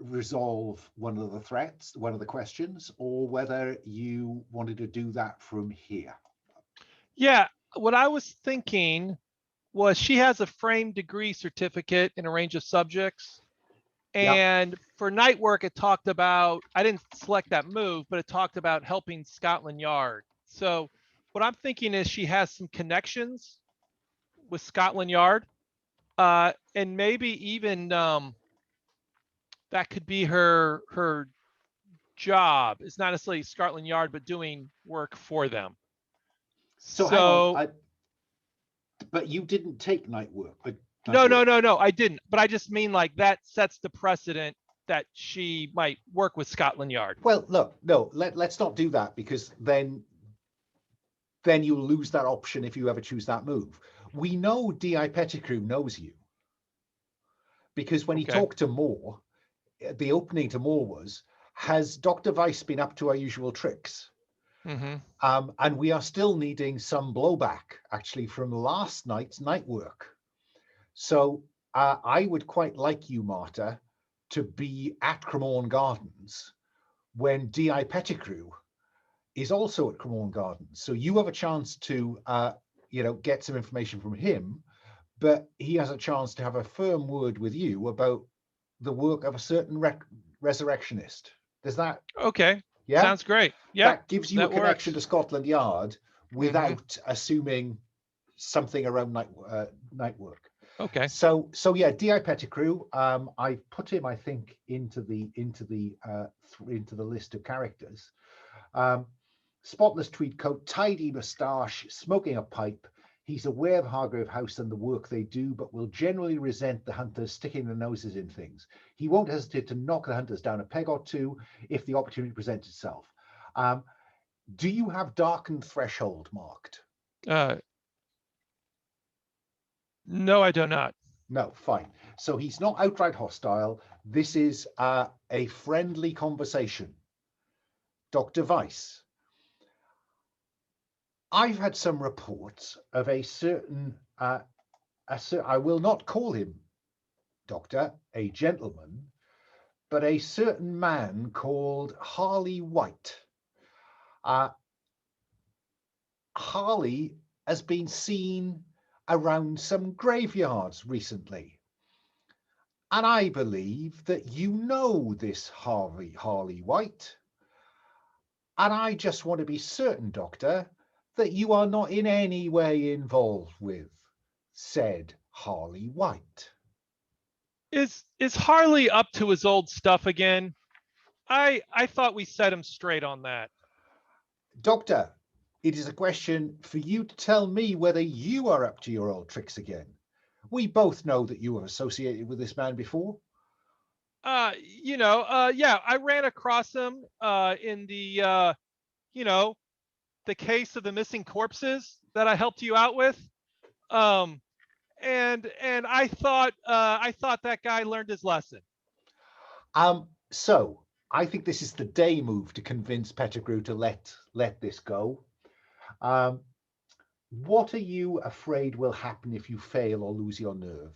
resolve one of the threats, one of the questions, or whether you wanted to do that from here. Yeah, what I was thinking was she has a framed degree certificate in a range of subjects. And for night work, it talked about, I didn't select that move, but it talked about helping Scotland Yard. So what I'm thinking is she has some connections with Scotland Yard, and maybe even that could be her job. It's not necessarily Scotland Yard, but doing work for them. So hang on, but you didn't take night work. No, I didn't. But I just mean like that sets the precedent that she might work with Scotland Yard. Well, look, no, let's not do that, because then you lose that option if you ever choose that move. We know D.I. Pettigrew knows you, because when he talked to Moore, the opening to Moore was, has Dr. Weiss been up to our usual tricks? Mm-hmm. And we are still needing some blowback, actually, from last night's night work. So I would quite like you, Marta, to be at Cremorne Gardens when D.I. Pettigrew is also at Cremorne Gardens. So you have a chance to, you know, get some information from him, but he has a chance to have a firm word with you about the work of a certain resurrectionist. Does that? Okay. Yeah. Sounds great. Yeah. That gives you a connection to Scotland Yard without assuming something around night work. Okay. So yeah, D.I. Pettigrew. I put him, I think, into the list of characters. spotless tweed coat, tidy moustache, smoking a pipe. He's aware of Hargrave House and the work they do, but will generally resent the hunters sticking their noses in things. He won't hesitate to knock the hunters down a peg or two if the opportunity presents itself. Do you have darkened threshold marked? No, I do not. No, fine. So he's not outright hostile. This is a friendly conversation. Dr. Weiss, I've had some reports of a certain, I will not call him doctor, a gentleman, but a certain man called Harley White. Harley has been seen around some graveyards recently. And I believe that you know this Harley White. And I just want to be certain, Doctor, that you are not in any way involved with said Harley White. Is Harley up to his old stuff again? I thought we set him straight on that. Doctor, it is a question for you to tell me whether you are up to your old tricks again. We both know that you have associated with this man before. Yeah, I ran across him in the the case of the missing corpses that I helped you out with. And I thought that guy learned his lesson. So I think this is the day move to convince Pettigrew to let this go. What are you afraid will happen if you fail or lose your nerve?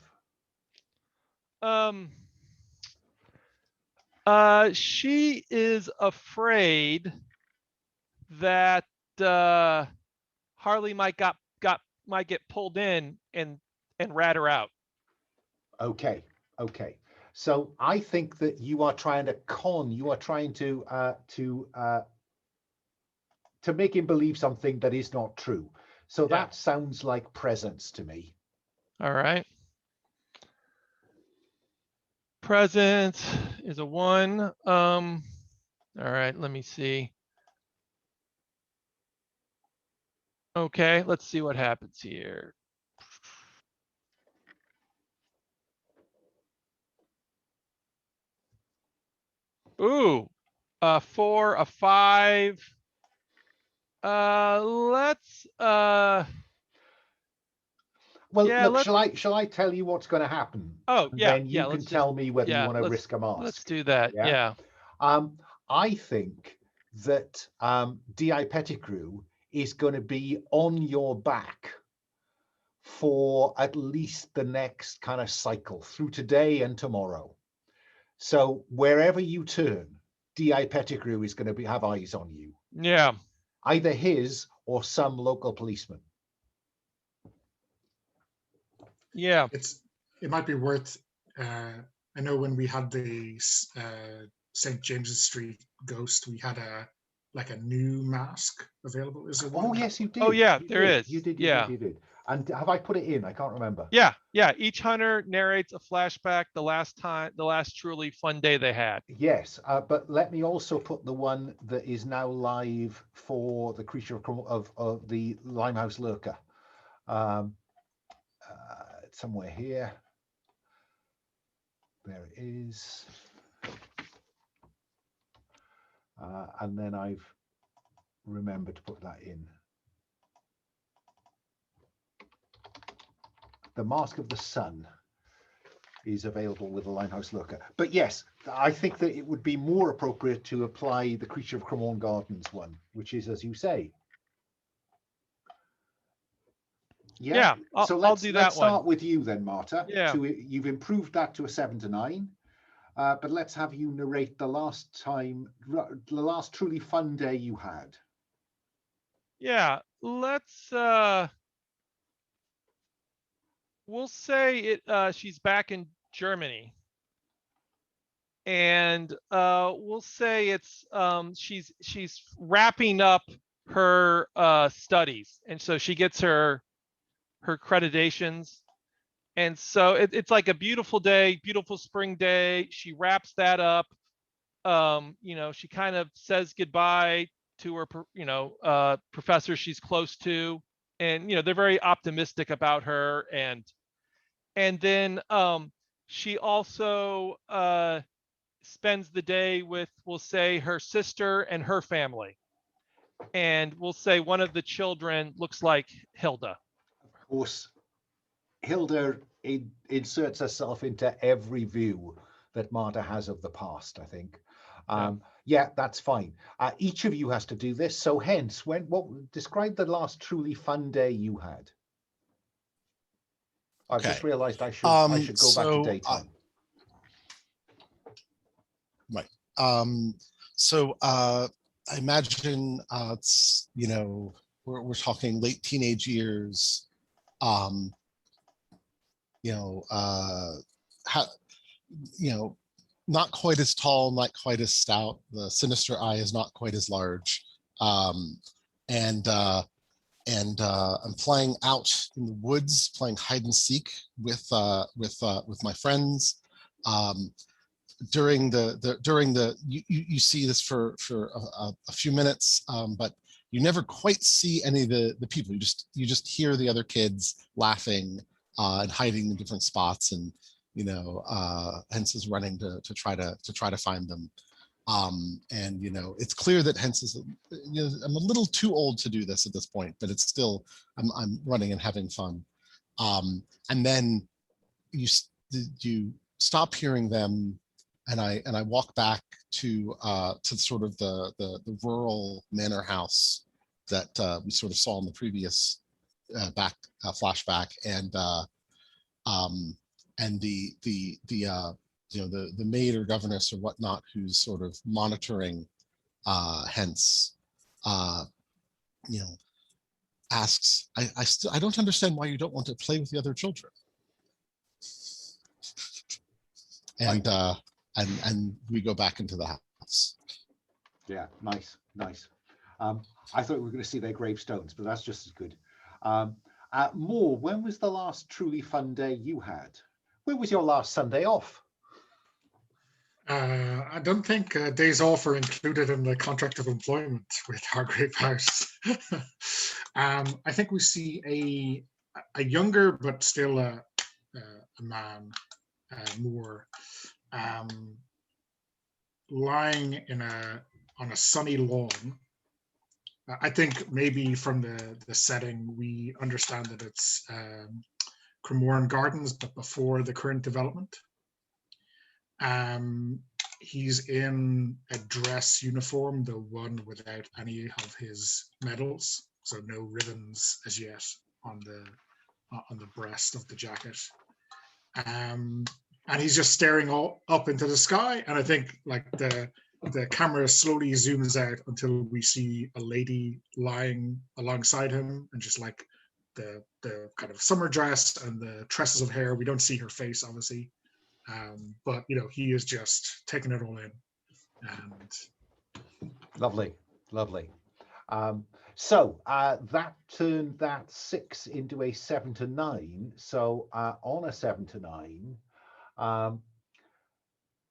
She is afraid that Harley might get pulled in and rat her out. Okay. So I think that you are trying to make him believe something that is not true. So that sounds like presence to me. All right. Presence is a 1. All right, let me see. Okay, let's see what happens here. Ooh, a 4, a 5. Let's well, yeah, look, shall I tell you what's going to happen? Oh, yeah. Then you can tell me whether you want to risk a mask. Let's do that. Yeah. I think that D.I. Pettigrew is going to be on your back for at least the next kind of cycle through today and tomorrow. So wherever you turn, D.I. Pettigrew is going to have eyes on you. Yeah. Either his or some local policeman. Yeah. It might be worth, I know when we had the St. James's Street ghost, we had a new mask available. Is there one? Oh, yes, you did. Oh, yeah, there is. You did. And have I put it in? I can't remember. Yeah. Each hunter narrates a flashback the last truly fun day they had. Yes, but let me also put the one that is now live for the creature of the Limehouse Lurker. Somewhere here. There it is. And then I've remembered to put that in. The Mask of the Sun is available with the Limehouse Lurker. But yes, I think that it would be more appropriate to apply the Creature of Cremorne Gardens one, which is, as you say. Yeah, so I'll do that one. Let's start with you then, Marta. Yeah. You've improved that to a 7 to 9. But let's have you narrate the last truly fun day you had. Yeah, let's we'll say she's back in Germany. And we'll say it's she's wrapping up her studies, and so she gets her accreditations. And so it's like a beautiful day, beautiful spring day. She wraps that up. She kind of says goodbye to her, professor she's close to, and they're very optimistic about her, and then she also spends the day with, we'll say, her sister and her family, and we'll say one of the children looks like Hilda. Of course, Hilda inserts herself into every view that Marta has of the past, I think. Yeah, that's fine. Each of you has to do this. So hence, describe the last truly fun day you had. I've just realized I should go back to daytime. Right. So I imagine it's, we're talking late teenage years. Not quite as tall, not quite as stout. The sinister eye is not quite as large. And I'm playing out in the woods, playing hide and seek with my friends. During the you see this for a few minutes, but you never quite see any of the people. You just hear the other kids laughing and hiding in different spots, and Hence is running to try to find them. And it's clear that Hence is, I'm a little too old to do this at this point, but it's still, I'm running and having fun. And then you stop hearing them, and I walk back to sort of the rural manor house that we sort of saw in the previous flashback, and the maid or governess or whatnot who's sort of monitoring Hence, asks, I don't understand why you don't want to play with the other children. And we go back into the house. Yeah, nice. I thought we were going to see their gravestones, but that's just as good. Moore, when was the last truly fun day you had? When was your last Sunday off? I don't think days off are included in the contract of employment with Hargrave House. I think we see a younger but still a man, Moore, lying on a sunny lawn. I think maybe from the setting we understand that it's Cremorne Gardens, but before the current development. He's in a dress uniform, the one without any of his medals, so no ribbons as yet on the breast of the jacket. And he's just staring up into the sky, and I think like the camera slowly zooms out until we see a lady lying alongside him, and just like the kind of summer dress and the tresses of hair. We don't see her face, obviously, but he is just taking it all in. And lovely. So that turned that 6 into a 7 to 9. So on a 7 to 9,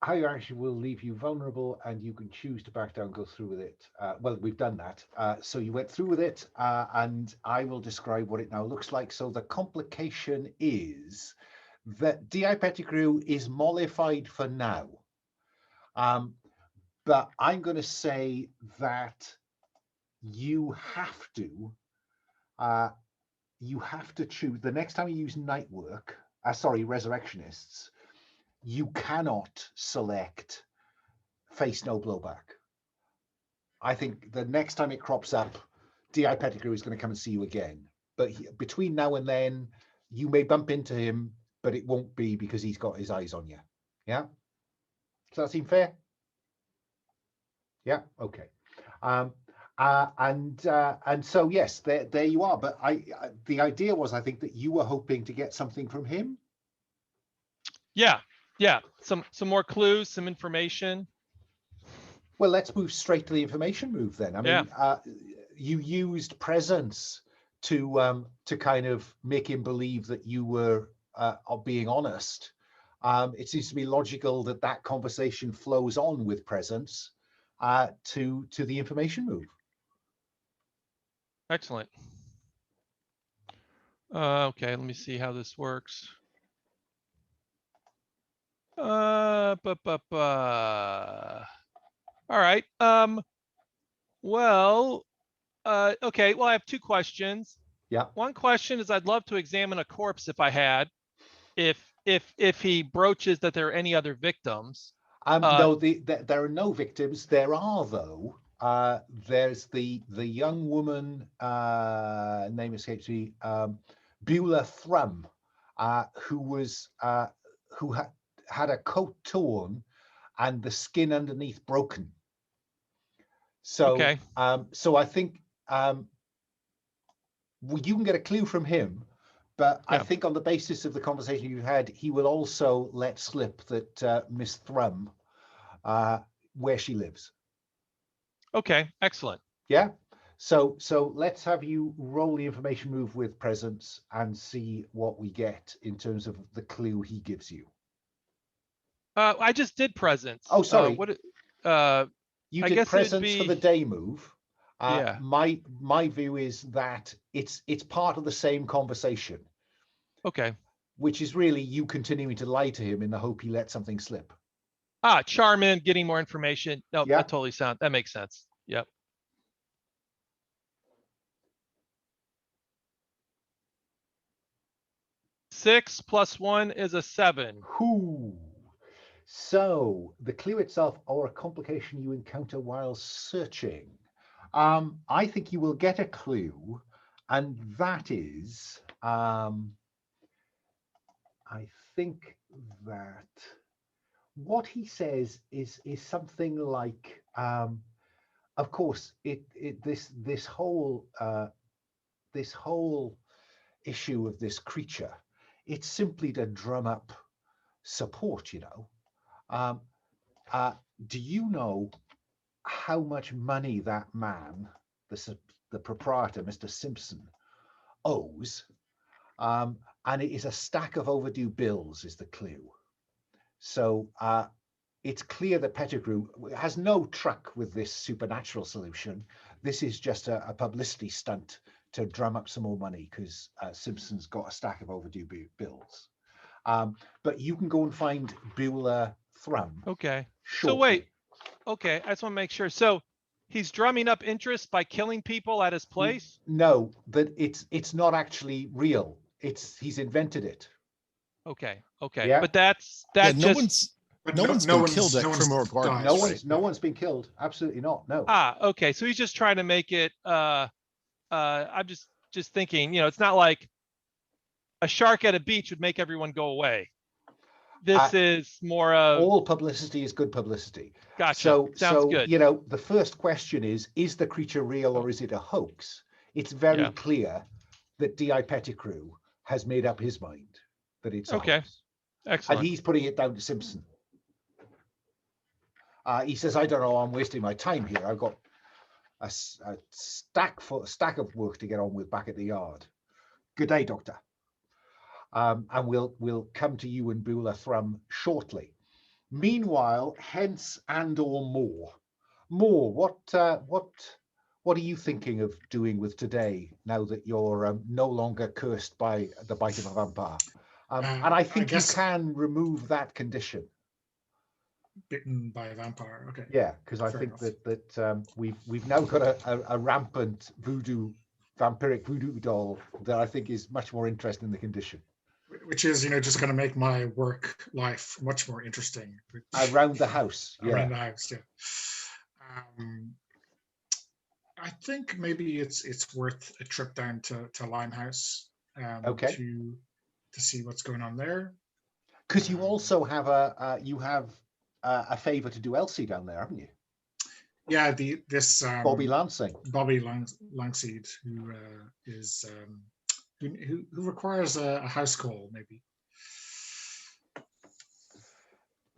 how you actually will leave you vulnerable, and you can choose to back down, go through with it. Well, we've done that. So you went through with it, and I will describe what it now looks like. So the complication is that D.I. Pettigrew is mollified for now. But I'm going to say that you have to choose the next time you use night work, resurrectionists, you cannot select face no blowback. I think the next time it crops up, D.I. Pettigrew is going to come and see you again. But between now and then, you may bump into him, but it won't be because he's got his eyes on you. Yeah? Does that seem fair? Yeah? Okay. And so, yes, there you are. But the idea was, I think, that you were hoping to get something from him. Yeah, some more clues, some information. Well, let's move straight to the information move then. I mean, you used presence to kind of make him believe that you were being honest. It seems to be logical that conversation flows on with presence to the information move. Excellent. Okay, let me see how this works. All right. Well, okay. Well, I have two questions. Yeah. One question is I'd love to examine a corpse if I had, if he broaches that there are any other victims. No, there are no victims. There are, though. There's the young woman, name escapes me, Beulah Thrum, who was who had a coat torn and the skin underneath broken. So, Okay. so I think you can get a clue from him, but I Yeah. think on the basis of the conversation you had, he will also let slip that Miss Thrum, where she lives. Okay. Excellent. Yeah. So let's have you roll the information move with presence and see what we get in terms of the clue he gives you. I just did presence. Oh, sorry. What? You I did guess it would presence for be- the day move. Yeah. My view is that it's part of the same conversation, Okay. which is really you continuing to lie to him in the hope he lets something slip. Charm in, getting more information. No, Yeah. that makes sense. Yep. Six plus one is a 7. Whoo. So the clue itself, or a complication you encounter while searching. I think you will get a clue, and that is, I think that what he says is something like, of course, this whole issue of this creature, it's simply to drum up support, you know. Do you know how much money that man, the proprietor, Mr. Simpson, owes? And it is a stack of overdue bills is the clue. So it's clear that Pettigrew has no truck with this supernatural solution. This is just a publicity stunt to drum up some more money because Simpson's got a stack of overdue bills. But you can go and find Beulah Thrum. Okay. Shortly. So wait. Okay, I just want to make sure. So he's drumming up interest by killing people at his place? No, that it's not actually real. He's invented it. Okay. Okay. Yeah. But that Yeah, just no one's been killed at Cremor died. Gardens. No one's been killed. Absolutely not. No. okay. So he's just trying to make it I'm just thinking, it's not like a shark at a beach would make everyone go away. This is more of all publicity is good publicity. Gotcha. So Sounds good. The first question is the creature real or is it a hoax? It's very clear that D.I. Pettigrew has made up his mind that it's a hoax. Excellent. And he's putting it down to Simpson. He says, I don't know, I'm wasting my time here. I've got a stack of work to get on with back at the yard. Good day, Doctor. And we'll come to you and Beulah Thrum shortly. Meanwhile, hence and or more. What are you thinking of doing with today now that you're no longer cursed by the bite of a vampire? And I think you can remove that condition. Bitten by a vampire. Okay. Yeah, because I think that we've now got a rampant vampiric voodoo doll that I think is much more interested in the condition. Which is, just going to make my work life much more interesting. Around the house. Yeah. Around the house, yeah. I think maybe it's worth a trip down to Limehouse to see what's going on there. Because you also have a favor to do Elsie down there, haven't you? Yeah, this Bobby Lansing. Bobby Langseed, who is who requires a house call, maybe.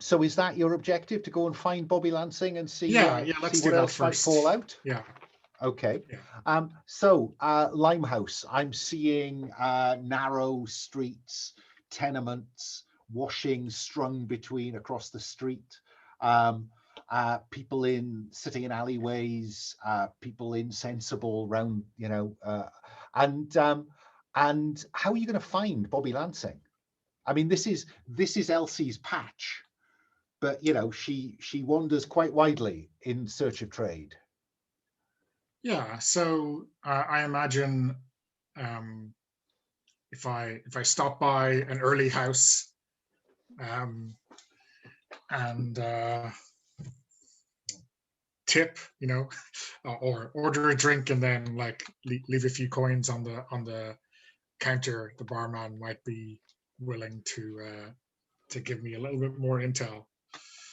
So is that your objective, to go and find Bobby Lansing and see? Let's see what else might fall out. Yeah. Okay. Yeah. So Limehouse, I'm seeing narrow streets, tenements, washing strung across the street. people sitting in alleyways, people insensible round, and how are you going to find Bobby Lansing? I mean, this is Elsie's patch, but she wanders quite widely in search of trade. Yeah, so I imagine if I stop by an early house and tip, or order a drink and then like leave a few coins on the counter, the barman might be willing to give me a little bit more intel.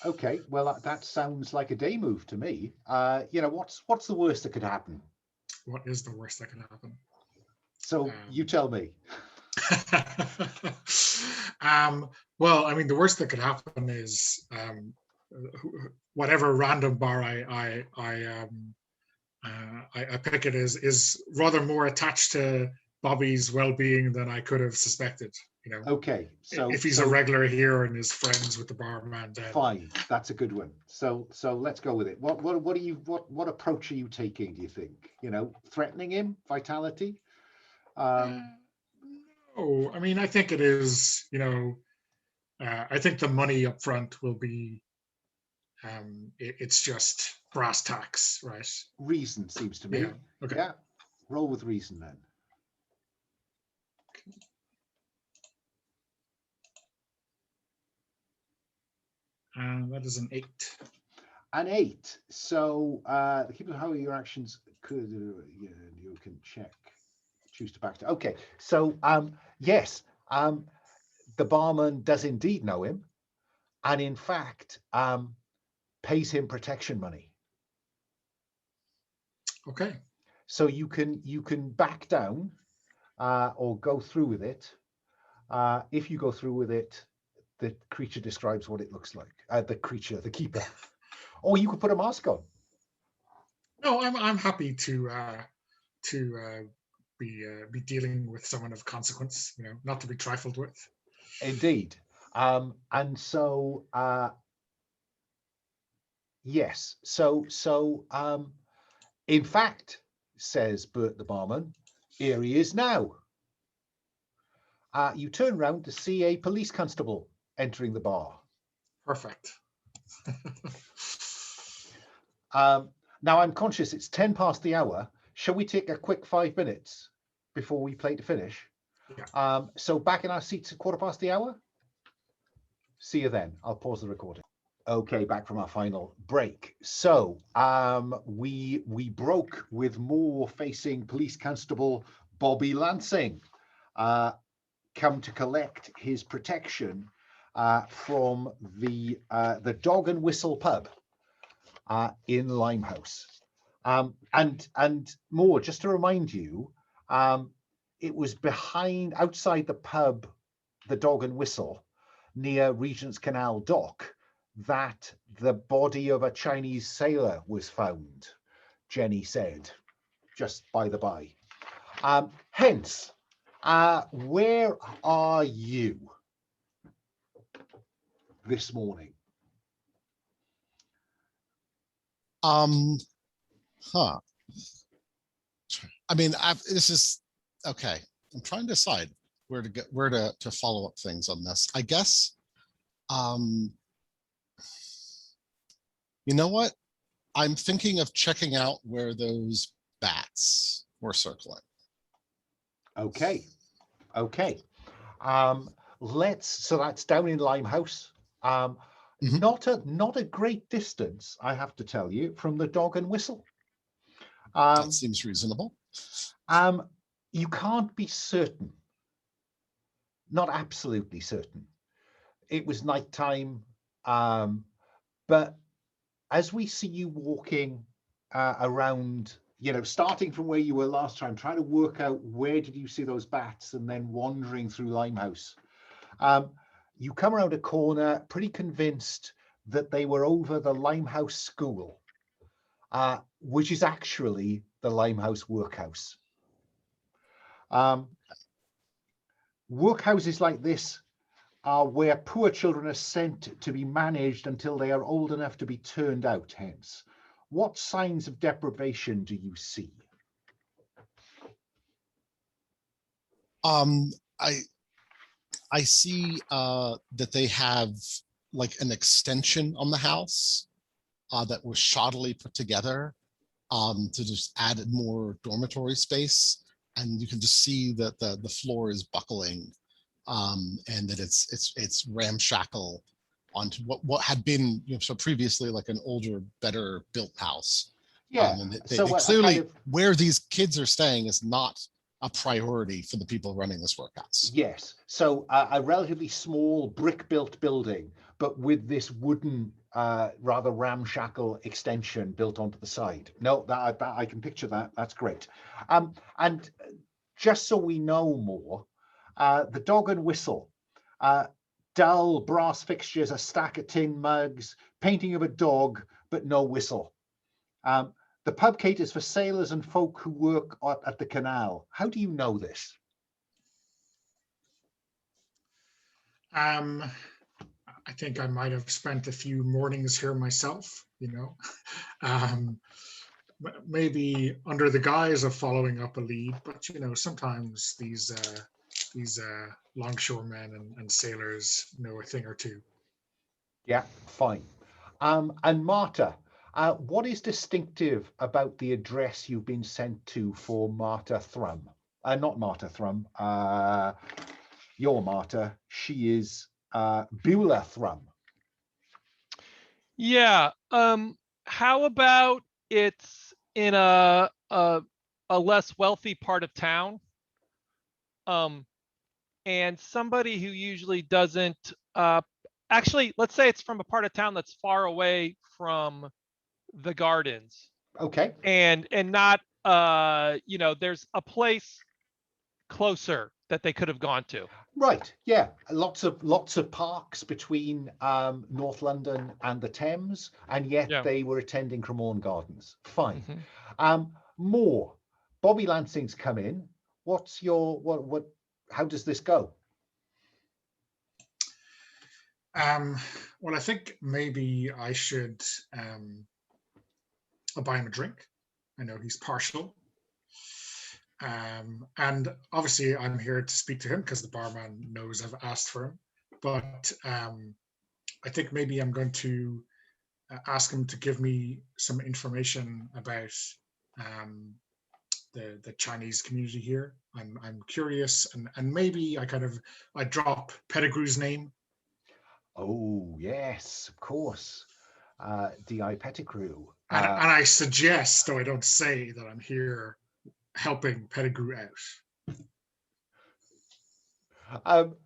Okay, well that sounds like a day move to me. What's the worst that could happen? What is the worst that could happen? So you tell me. Well, I mean, the worst that could happen is whatever random bar I pick it is rather more attached to Bobby's well-being than I could have suspected. Okay, so if he's a regular here and is friends with the barman, then fine, that's a good one. So let's go with it. What approach are you taking? Do you think threatening him, vitality? No, I mean, I think it is. I think the money up front will be. It's just brass tacks, right? Reason seems to me. Yeah. Okay. Yeah. Roll with reason then. And that is an 8. An 8. So the keep of how your actions could you can check. Choose to back to. Okay. So yes, the barman does indeed know him, and in fact pays him protection money. Okay. So you can back down or go through with it. If you go through with it, the creature describes what it looks like. The keeper. Or you could put a mask on. No, I'm happy to be dealing with someone of consequence. Not to be trifled with. Indeed. And so yes. So in fact, says Bert the barman, here he is now. You turn round to see a police constable entering the bar. Perfect. Now I'm conscious it's 10 past the hour. Shall we take a quick 5 minutes before we play to finish? Yeah. So back in our seats at 15 the hour. See you then. I'll pause the recording. Okay, back from our final break. So we broke with more facing police constable Bobby Lansing, come to collect his protection from the Dog and Whistle pub in Limehouse. And more, just to remind you, it was outside the pub, the Dog and Whistle, near Regent's Canal Dock, that the body of a Chinese sailor was found, Jenny said, just by the by. Hence, where are you this morning? I mean, this is okay. I'm trying to decide where to follow up things on this. I guess, you know what? I'm thinking of checking out where those bats were circling. Okay. So that's down in Limehouse. Not a great distance, I have to tell you, from the Dog and Whistle. That seems reasonable. You can't be certain, not absolutely certain. It was nighttime, but as we see you walking around, starting from where you were last time, trying to work out where did you see those bats, and then wandering through Limehouse, you come around a corner pretty convinced that they were over the Limehouse School, which is actually the Limehouse workhouse. Workhouses like this are where poor children are sent to be managed until they are old enough to be turned out, hence. What signs of deprivation do you see? I see that they have like an extension on the house that was shoddily put together to just add more dormitory space, and you can just see that the floor is buckling, and that it's ramshackle onto what had been, you know, so previously like an older, better built house. Yeah. And So they a clearly, kind of, where these kids are staying is not a priority for the people running this workhouse. yes. So a relatively small brick-built building, but with this wooden, rather ramshackle extension built onto the side. No, that I can picture that. That's great. And just so we know more, the dog and whistle, dull brass fixtures, a stack of tin mugs, painting of a dog, but no whistle. The pub caters for sailors and folk who work at the canal. How do you know this? I think I might have spent a few mornings here myself, you know. Maybe under the guise of following up a lead, but you know, sometimes these longshoremen and sailors know a thing or two. Yeah, fine. And Marta, what is distinctive about the address you've been sent to for Marta Thrum? Not Marta Thrum. Your Marta. She is Beulah Thrum. Yeah. How about it's in a less wealthy part of town? And somebody who usually doesn't actually, let's say it's from a part of town that's far away from the gardens. Okay. And not you know, there's a place closer that they could have gone to. Right. Yeah. Lots of parks between North London and the Thames, and yet Yeah. they were attending Cremorne Gardens. Fine. Mm-hmm. More. Bobby Lansing's come in. What's your what? How does this go? Well, I think maybe I should I'll buy him a drink. I know he's partial. And obviously I'm here to speak to him because the barman knows I've asked for him. But I think maybe I'm going to ask him to give me some information about the Chinese community here. I'm curious, and maybe I drop Pettigrew's name. Oh yes, of course. D.I. Pettigrew. And I suggest, though I don't say, that I'm here helping Pettigrew out.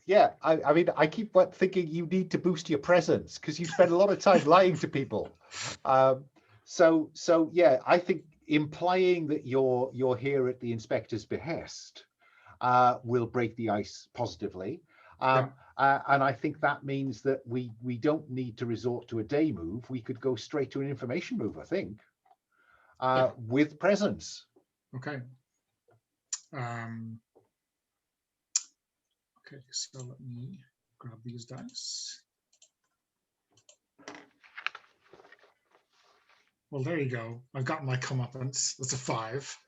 Yeah, I mean, I keep thinking you need to boost your presence because you spend a lot of time lying to people. So yeah, I think implying that you're here at the inspector's behest will break the ice positively. Yeah. And I think that means that we don't need to resort to a day move. We could go straight to an information move, I think, with presence. Okay. Okay, so let me grab these dice. Well, there you go. I've got my comeuppance. That's a 5.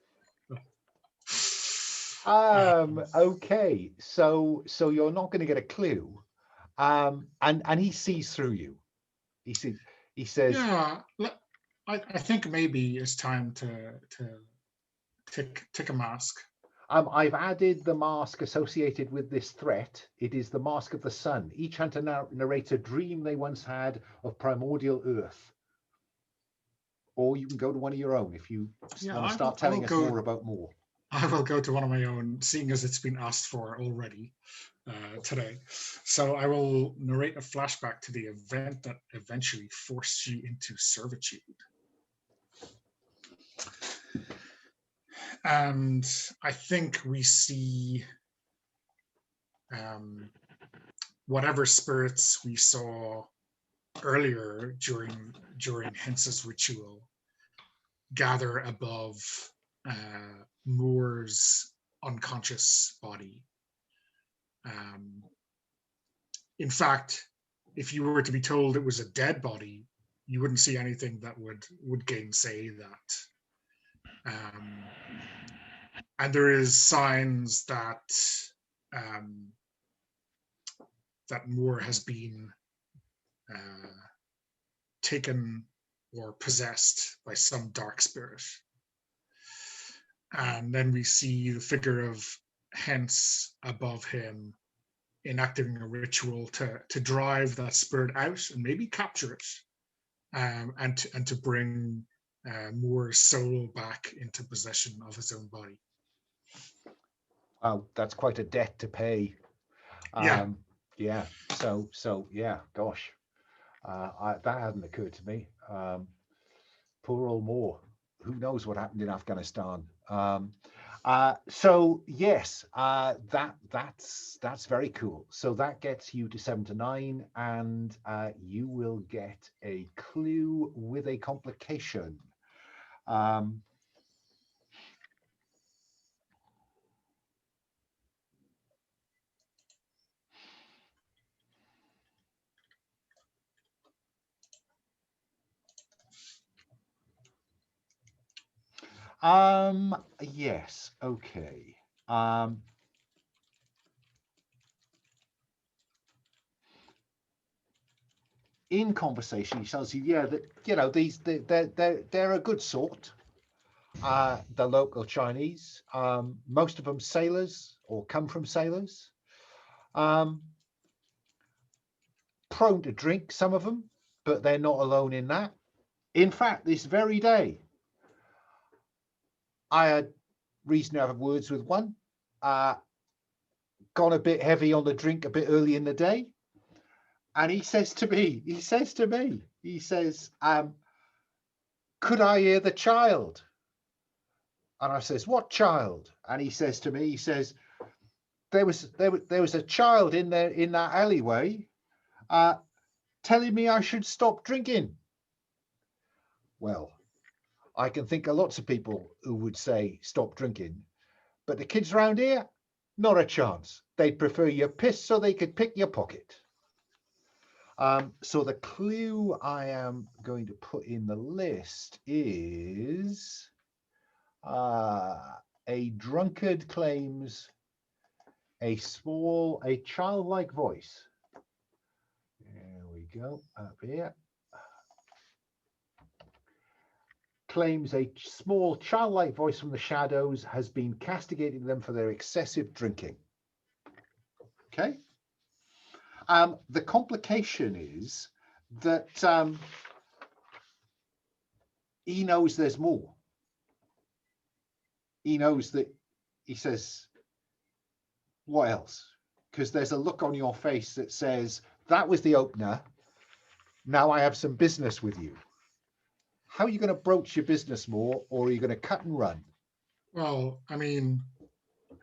Okay, so you're not going to get a clue. And he sees through you. He says, yeah, I think maybe it's time to take a mask. I've added the mask associated with this threat. It is the mask of the sun. Each hunter narrates a dream they once had of primordial earth. Or you can go to one of your own if you want to start telling us more about more. I will go to one of my own, seeing as it's been asked for already today. So I will narrate a flashback to the event that eventually forced you into servitude. And I think we see whatever spirits we saw earlier during Hence's ritual gather above Moore's unconscious body. in fact, if you were to be told it was a dead body, you wouldn't see anything that would gainsay that. And there is signs that that Moore has been taken or possessed by some dark spirit. And then we see the figure of Hence above him enacting a ritual to drive that spirit out and maybe capture it, and to bring Moore's soul back into possession of his own body. Oh, that's quite a debt to pay. Yeah. Yeah. So yeah, gosh, that hadn't occurred to me. Poor old Moore. Who knows what happened in Afghanistan? So yes, that's very cool. So that gets you to 7 to 9, and you will get a clue with a complication. Yes, okay. In conversation, he tells you, yeah, that they're a good sort. The local Chinese, most of them sailors or come from sailors. Prone to drink, some of them, but they're not alone in that. In fact, this very day, I had reason to have words with one. Gone a bit heavy on the drink a bit early in the day. And he says to me, could I hear the child? And I says, what child? And he says to me, there was a child in there in that alleyway telling me I should stop drinking. Well, I can think of lots of people who would say stop drinking, but the kids around here, not a chance. They'd prefer your piss so they could pick your pocket. So the clue I am going to put in the list is a drunkard claims a childlike voice. There we go, up here. Claims a small childlike voice from the shadows has been castigating them for their excessive drinking. Okay. The complication is that he knows there's more. He knows that, he says, what else? Because there's a look on your face that says, that was the opener. Now I have some business with you. How are you going to broach your business more, or are you going to cut and run? Well, I mean,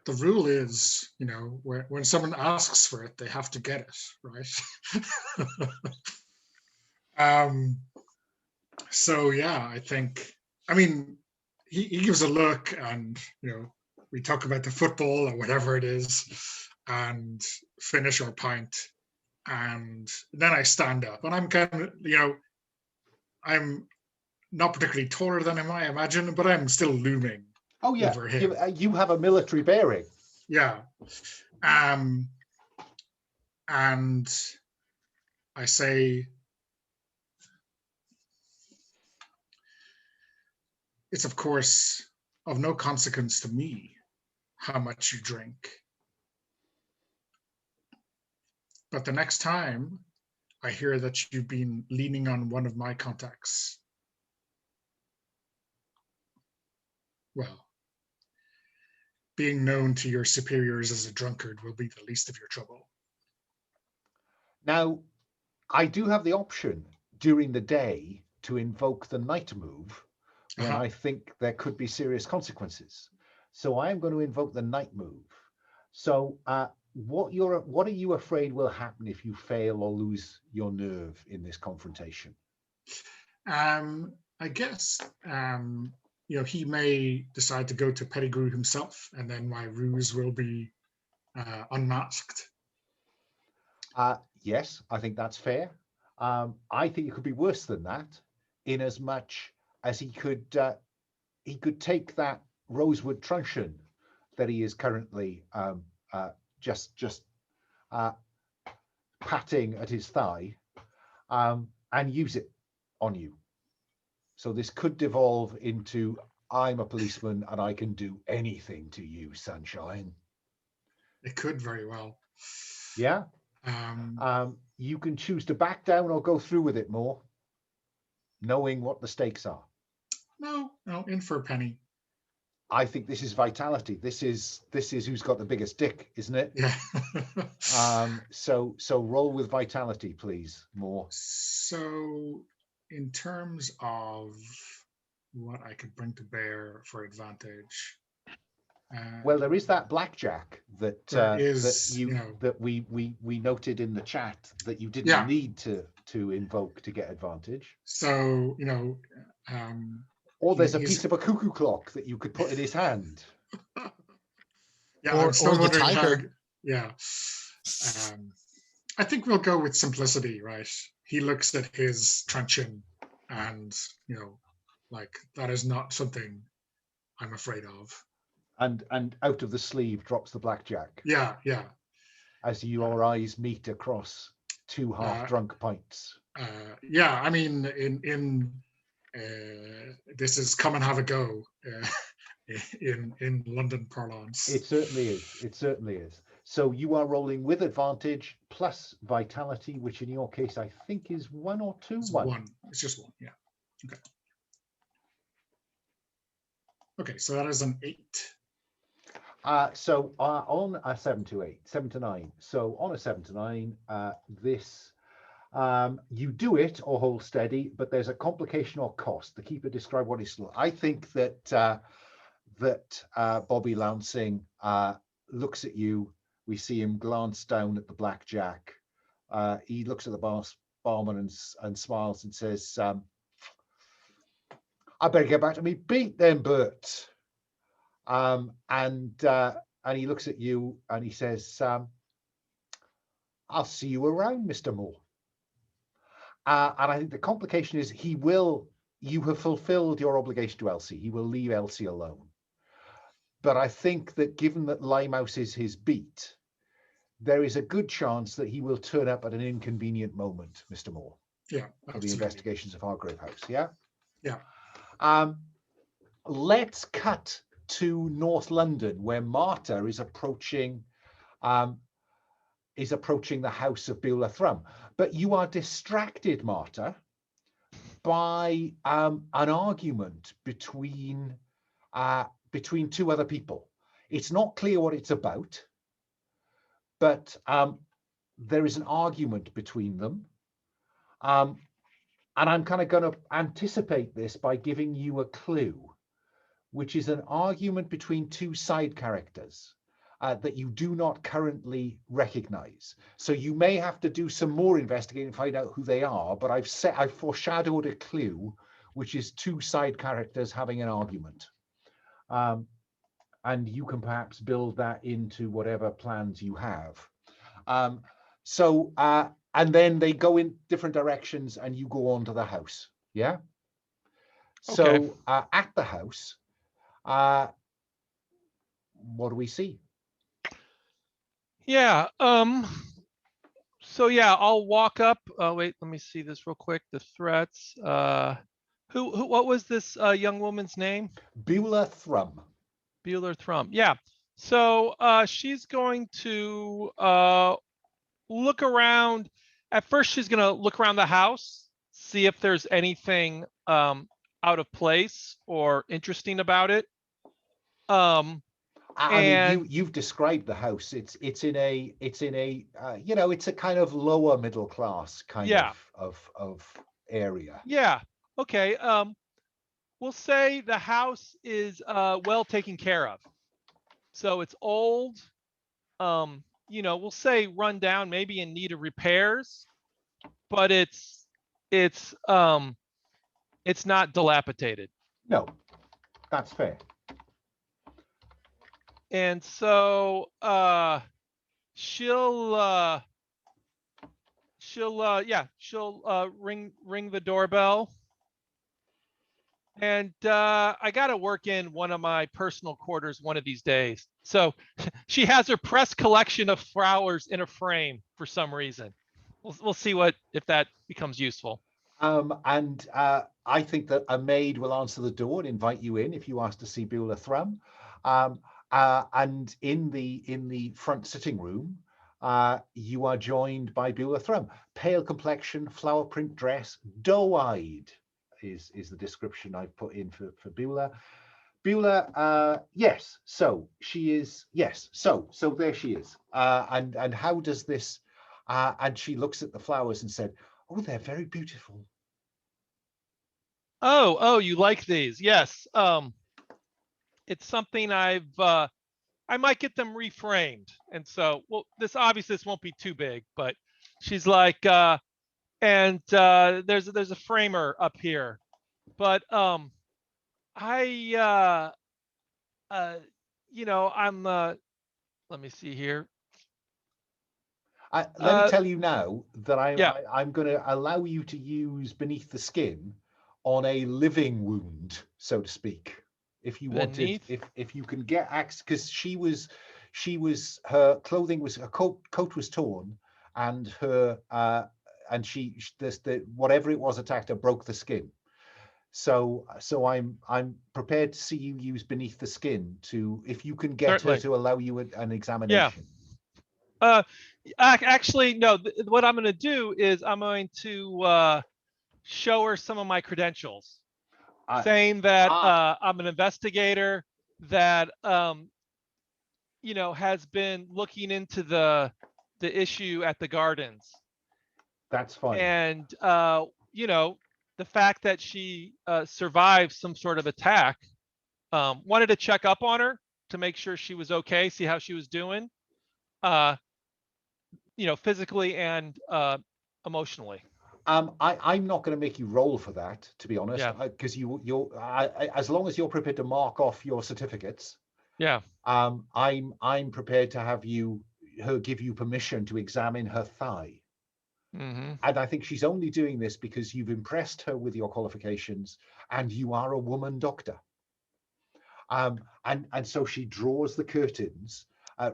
the rule is, when someone asks for it, they have to get it, right? So yeah, I think, he gives a look, and we talk about the football or whatever it is, and finish our pint, and then I stand up, and I'm kind of, I'm not particularly taller than him, I imagine, but I'm still looming. Oh yeah, over him. You have a military bearing. Yeah. And I say, it's of course of no consequence to me how much you drink. But the next time I hear that you've been leaning on one of my contacts, well, being known to your superiors as a drunkard will be the least of your trouble. Now, I do have the option during the day to invoke the night move when I think there could be serious consequences. So I am going to invoke the night move. So what are you afraid will happen if you fail or lose your nerve in this confrontation? I guess he may decide to go to Pettigrew himself, and then my ruse will be unmasked. Yes, I think that's fair. I think it could be worse than that, in as much as he could take that rosewood truncheon that he is currently just patting at his thigh, and use it on you. So this could devolve into, I'm a policeman and I can do anything to you, sunshine. It could very well. Yeah. You can choose to back down or go through with it more, knowing what the stakes are. No, in for a penny. I think this is vitality. This is who's got the biggest dick, isn't it? Yeah. So roll with vitality, please. More. So in terms of what I could bring to bear for advantage. Well, there is that blackjack that that we noted in the chat that you didn't need to invoke to get advantage. So or there's a piece of a cuckoo clock that you could put in his hand. Yeah, or the tiger. tiger. Yeah. I think we'll go with simplicity, right? He looks at his truncheon and, like, that is not something I'm afraid of. And out of the sleeve drops the blackjack. Yeah. As your eyes meet across two half-drunk pints. Yeah, I mean, in this is come and have a go in London parlance. It certainly is. It certainly is. So you are rolling with advantage plus vitality, which in your case I think is 1 or 2. It's one. It's just one. Yeah. Okay. Okay, so that is an 8. So on a 7 to 8, 7 to 9. So on a 7 to 9, this you do it or hold steady, but there's a complication or cost. The keeper describe what is. I think that Bobby Lansing looks at you. We see him glance down at the blackjack. He looks at the barman and smiles and says, "I better get back to me beat then, Bert." And he looks at you and he says, "I'll see you around, Mr. Moore." And I think the complication is you have fulfilled your obligation to Elsie. He will leave Elsie alone. But I think that given that Limehouse is his beat, there is a good chance that he will turn up at an inconvenient moment, Mr. Moore. Yeah. For the investigations of Hargrave House. Yeah. Yeah. Let's cut to North London, where Marta is approaching the house of Beulah Thrum. But you are distracted, Marta, by an argument between two other people. It's not clear what it's about, but there is an argument between them. And I'm kind of going to anticipate this by giving you a clue, which is an argument between two side characters that you do not currently recognize. So you may have to do some more investigating to find out who they are, but I've foreshadowed a clue, which is two side characters having an argument. And you can perhaps build that into whatever plans you have. And then they go in different directions and you go on to the house. Yeah. Okay. So at the house, what do we see? Yeah. So yeah, I'll walk up. Wait, let me see this real quick. The threats. What was this young woman's name? Beulah Thrum. Beulah Thrum. Yeah. So she's going to look around. At first, she's going to look around the house, see if there's anything out of place or interesting about it. I mean, you've described the house. It's in a it's a kind of lower middle class kind of area. Yeah. Okay. We'll say the house is well taken care of. So it's old. We'll say run down, maybe in need of repairs, but it's not dilapidated. No, that's fair. And so she'll she'll ring the doorbell. And I got to work in one of my personal quarters one of these days. So she has her pressed collection of flowers in a frame for some reason. We'll see if that becomes useful. I think that a maid will answer the door and invite you in if you ask to see Beulah Thrum. And in the front sitting room, you are joined by Beulah Thrum. Pale complexion, flower print dress, doe-eyed is the description I've put in for Beulah. Beulah, yes. So she is. Yes. So there she is. And how does this? And she looks at the flowers and said, "Oh, they're very beautiful." Oh, you like these? Yes. It's something I might get them reframed. And so, well, this won't be too big, but she's like, and there's a framer up here, but I'm let me see here. Let me tell you now that Yeah. I'm going to allow you to use beneath the skin on a living wound, so to speak. If you wanted, if you can get access, because she was her clothing was, her coat was torn, and her and whatever it was attacked her, broke the skin. So I'm prepared to see you use beneath the skin to, if you can get Certainly. her to allow you an examination. Yeah. Actually, no. What I'm going to do is I'm going to show her some of my credentials, saying that I'm an investigator that has been looking into the issue at the gardens. That's fine. And the fact that she survived some sort of attack, wanted to check up on her to make sure she was okay, see how she was doing, physically and emotionally. I'm not going to make you roll for that, to be honest, because as long as you're prepared to mark off your certificates. Yeah. I'm prepared to have her give you permission to examine her thigh. Mm-hmm. And I think she's only doing this because you've impressed her with your qualifications and you are a woman doctor. And so she draws the curtains,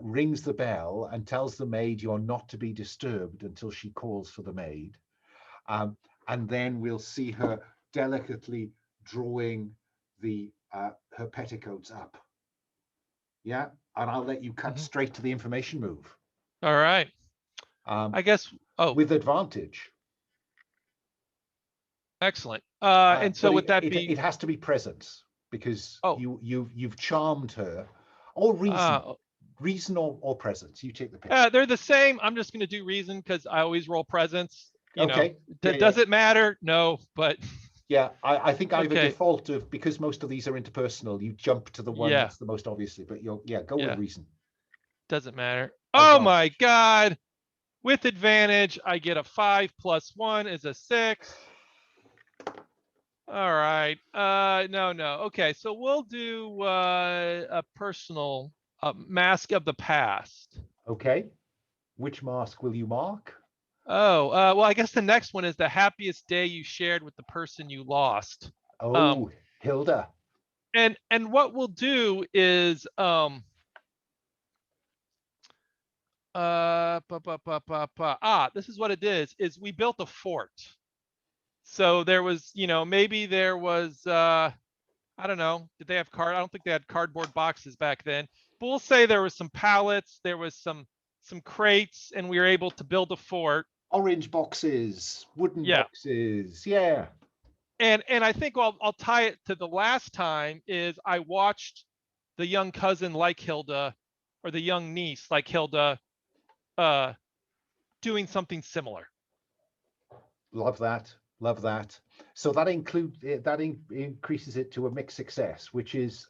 rings the bell, and tells the maid you're not to be disturbed until she calls for the maid. And then we'll see her delicately drawing her petticoats up. Yeah, and I'll let you cut straight to the information move. All right. I guess. Oh, with advantage. Excellent. And so would that be? It has to be presence, because you've charmed her, or reason or presence. You take the pick. They're the same. I'm just going to do reason because I always roll presence. Okay. Does it matter? No, but. Yeah, I think I have a default of, because most of these are interpersonal, you jump to the one that's the most obviously, but go with reason. Doesn't matter. Oh my God. With advantage, I get a 5 + 1 is a 6. All right. No. Okay, so we'll do a personal mask of the past. Okay. Which mask will you mark? Oh, well, I guess the next one is the happiest day you shared with the person you lost. Oh, Hilda. And what we'll do is this is what it is we built a fort. So there was, maybe there was I don't know, did they have I don't think they had cardboard boxes back then, but we'll say there was some pallets, there was some crates, and we were able to build a fort. Orange boxes, wooden boxes, yeah. And I think I'll tie it to the last time is I watched the young cousin like Hilda, or the young niece like Hilda, doing something similar. Love that. So that increases it to a mixed success, which is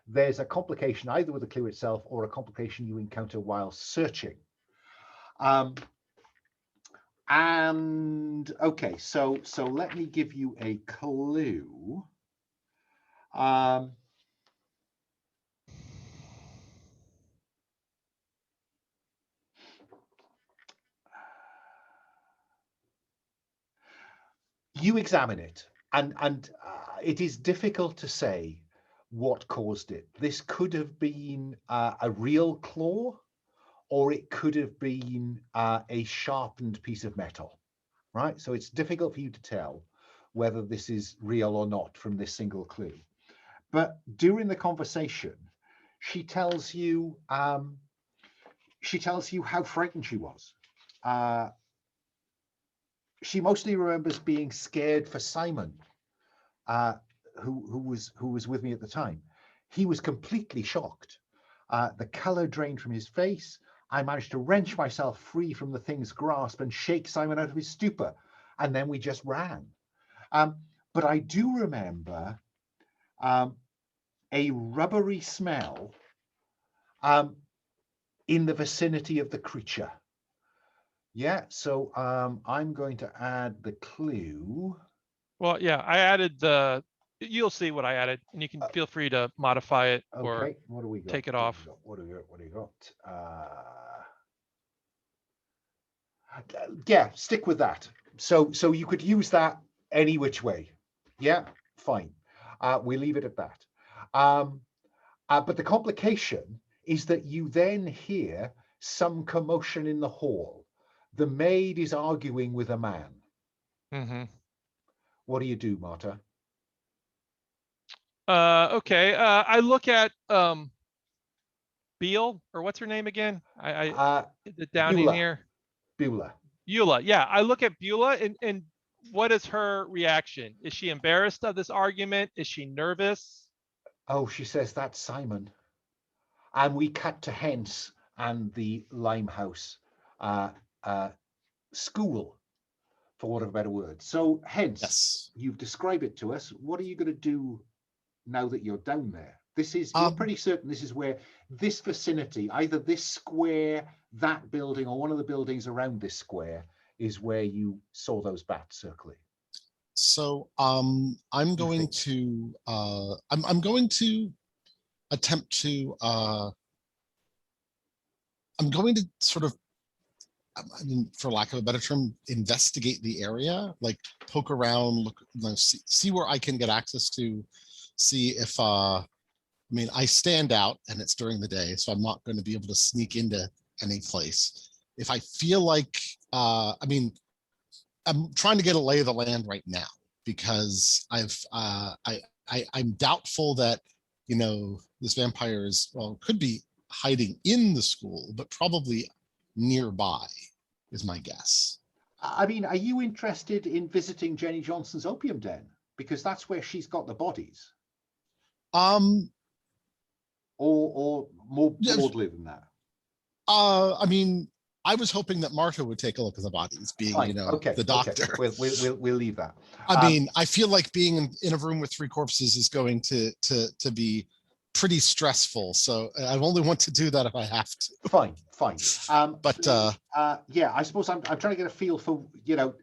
there's a complication either with the clue itself or a complication you encounter while searching. And okay, so let me give you a clue. You examine it, and it is difficult to say what caused it. This could have been a real claw, or it could have been a sharpened piece of metal, right? So it's difficult for you to tell whether this is real or not from this single clue. But during the conversation, she tells you how frightened she was. She mostly remembers being scared for Simon, who was with me at the time. He was completely shocked. The color drained from his face. I managed to wrench myself free from the thing's grasp and shake Simon out of his stupor, and then we just ran. But I do remember a rubbery smell in the vicinity of the creature. Yeah, so I'm going to add the clue. Well, yeah, I added you'll see what I added, and you can feel free to modify it or Okay, what do we got? take it off. What do you got? Yeah, stick with that. So you could use that any which way. Yeah, fine. We leave it at that. But the complication is that you then hear some commotion in the hall. The maid is arguing with a man. Mm-hmm. What do you do, Marta? Okay. I look at Beale, or what's her name again? Down in Beulah. here. Beulah. Beulah. Yeah, I look at Beulah, and what is her reaction? Is she embarrassed of this argument? Is she nervous? Oh, she says that's Simon. And we cut to Hence and the Limehouse school, for want of a better word. So Hence, Yes. You've described it to us. What are you going to do now that you're down there? You're pretty certain this is where this vicinity, either this square, that building, or one of the buildings around this square, is where you saw those bats circling. So I'm going to attempt to I'm going to sort of, I mean, for lack of a better term, investigate the area, like poke around, look, see where I can get access to, see if I mean, I stand out and it's during the day, so I'm not going to be able to sneak into any place. If I feel like, I mean, I'm trying to get a lay of the land right now because I'm doubtful that, you know, this vampire is, well, could be hiding in the school, but probably nearby is my guess. I mean, are you interested in visiting Jenny Johnson's opium den? Because that's where she's got the bodies. Or more broadly than that? I mean, I was hoping that Marta would take a look at the bodies, being, fine. You know, okay. The doctor. Okay. We'll leave that. I mean, I feel like being in a room with 3 corpses is going to be pretty stressful. So I only want to do that if I have to. Fine. But yeah, I suppose I'm trying to get a feel for, you know,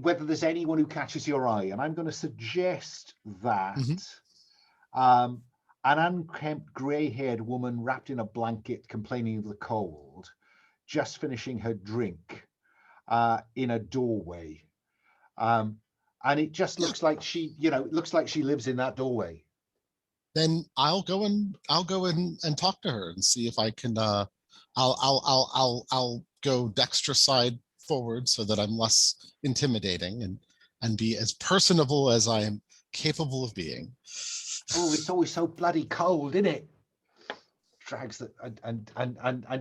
whether there's anyone who catches your eye, and I'm going to suggest that. An unkempt, grey-haired woman wrapped in a blanket, complaining of the cold, just finishing her drink in a doorway, and it just looks like she, you know, it looks like she lives in that doorway. Then I'll go and talk to her and see if I can. I'll go Dexter side forward so that I'm less intimidating and be as personable as I am capable of being. Oh, it's always so bloody cold, isn't it? Drags that, and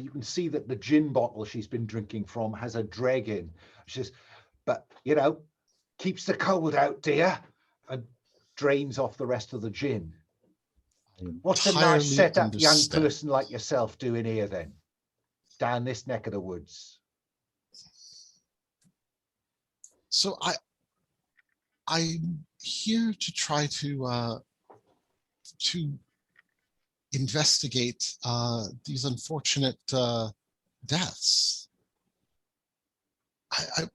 you can see that the gin bottle she's been drinking from has a dreg in. She says, but you know, keeps the cold out, dear, and drains off the rest of the gin. What's a nice setup young person like yourself doing here then, down this neck of the woods? So I'm here to try to investigate these unfortunate deaths. I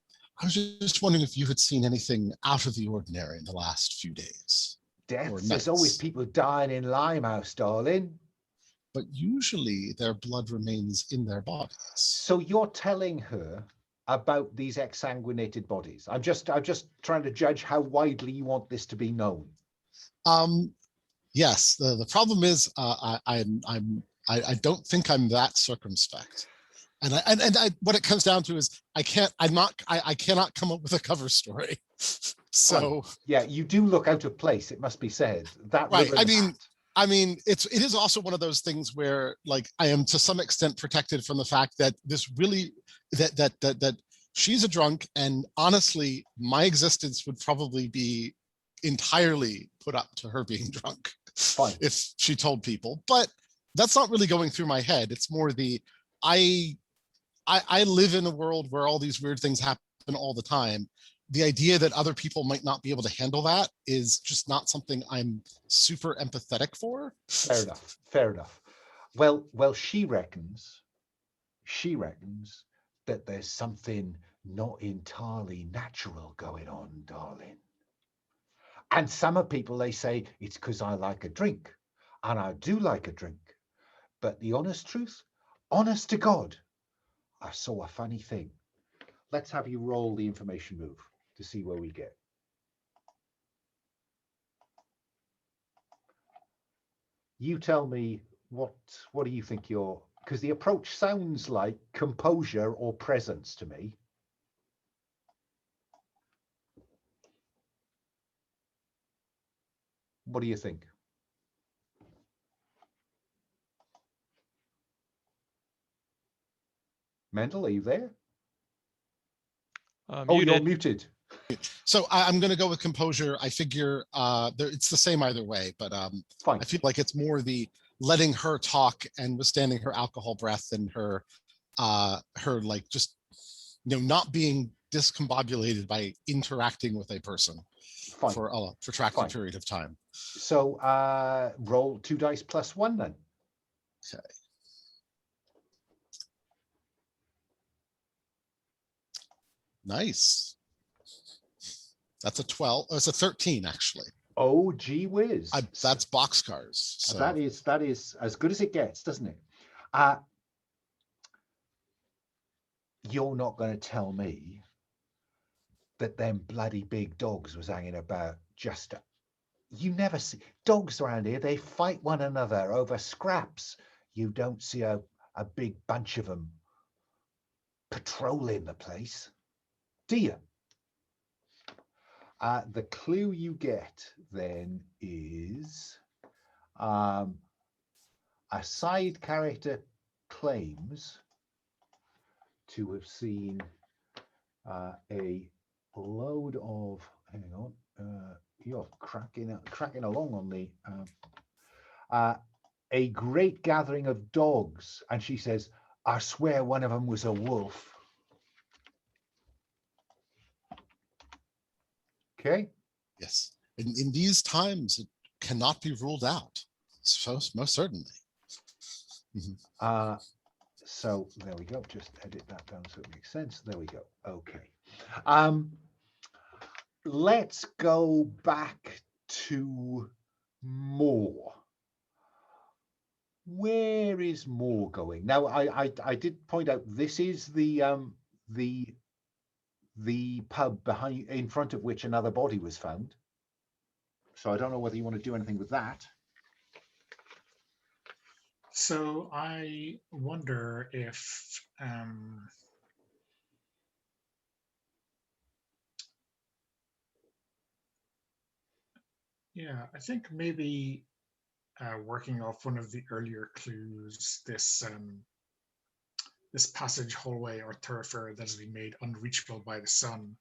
was just wondering if you had seen anything out of the ordinary in the last few days. Deaths? There's always people dying in Limehouse, darling. But usually their blood remains in their bodies. So you're telling her about these exsanguinated bodies? I'm just trying to judge how widely you want this to be known. Yes, the problem is I don't think I'm that circumspect, and what it comes down to is I cannot come up with a cover story. So yeah, you do look out of place, it must be said. That right. I mean, it is also one of those things where, like, I am to some extent protected from the fact that this really that she's a drunk, and honestly, my existence would probably be entirely put up to her being drunk. Fine. If she told people. But that's not really going through my head. It's more the I live in a world where all these weird things happen all the time. The idea that other people might not be able to handle that is just not something I'm super empathetic for. Fair enough. Fair enough. Well, she reckons that there's something not entirely natural going on, darling. And some people, they say it's because I like a drink, and I do like a drink. But the honest truth, honest to God, I saw a funny thing. Let's have you roll the information move to see where we get. You tell me what do you think you're, because the approach sounds like composure or presence to me. What do you think? Mendel, are you there? Oh, you're muted. So I'm going to go with composure. I figure it's the same either way, but Fine. I feel like it's more the letting her talk and withstanding her alcohol breath and her like just, you know, not being discombobulated by interacting with a person. Fine. For a protracted period of time. So roll 2 dice plus 1 then. Okay. Nice. That's a 12. Oh, it's a 13 actually. Oh, gee whiz. That's boxcars. So. That is as good as it gets, doesn't it? You're not going to tell me that them bloody big dogs was hanging about just... You never see dogs around here. They fight one another over scraps. You don't see a big bunch of them patrolling the place, do you? The clue you get then is a side character claims to have seen a load of, hang on, you're cracking along on the a great gathering of dogs, and she says, I swear one of them was a wolf. Okay. Yes. In these times, it cannot be ruled out. So most certainly. Mm-hmm. So there we go. Just edit that down so it makes sense. There we go. Okay. Let's go back to Moore. Where is Moore going? Now, I did point out this is the pub behind, in front of which another body was found. So I don't know whether you want to do anything with that. So I wonder if yeah, I think maybe working off one of the earlier clues, this passage, hallway, or thoroughfare that has been made unreachable by the sun,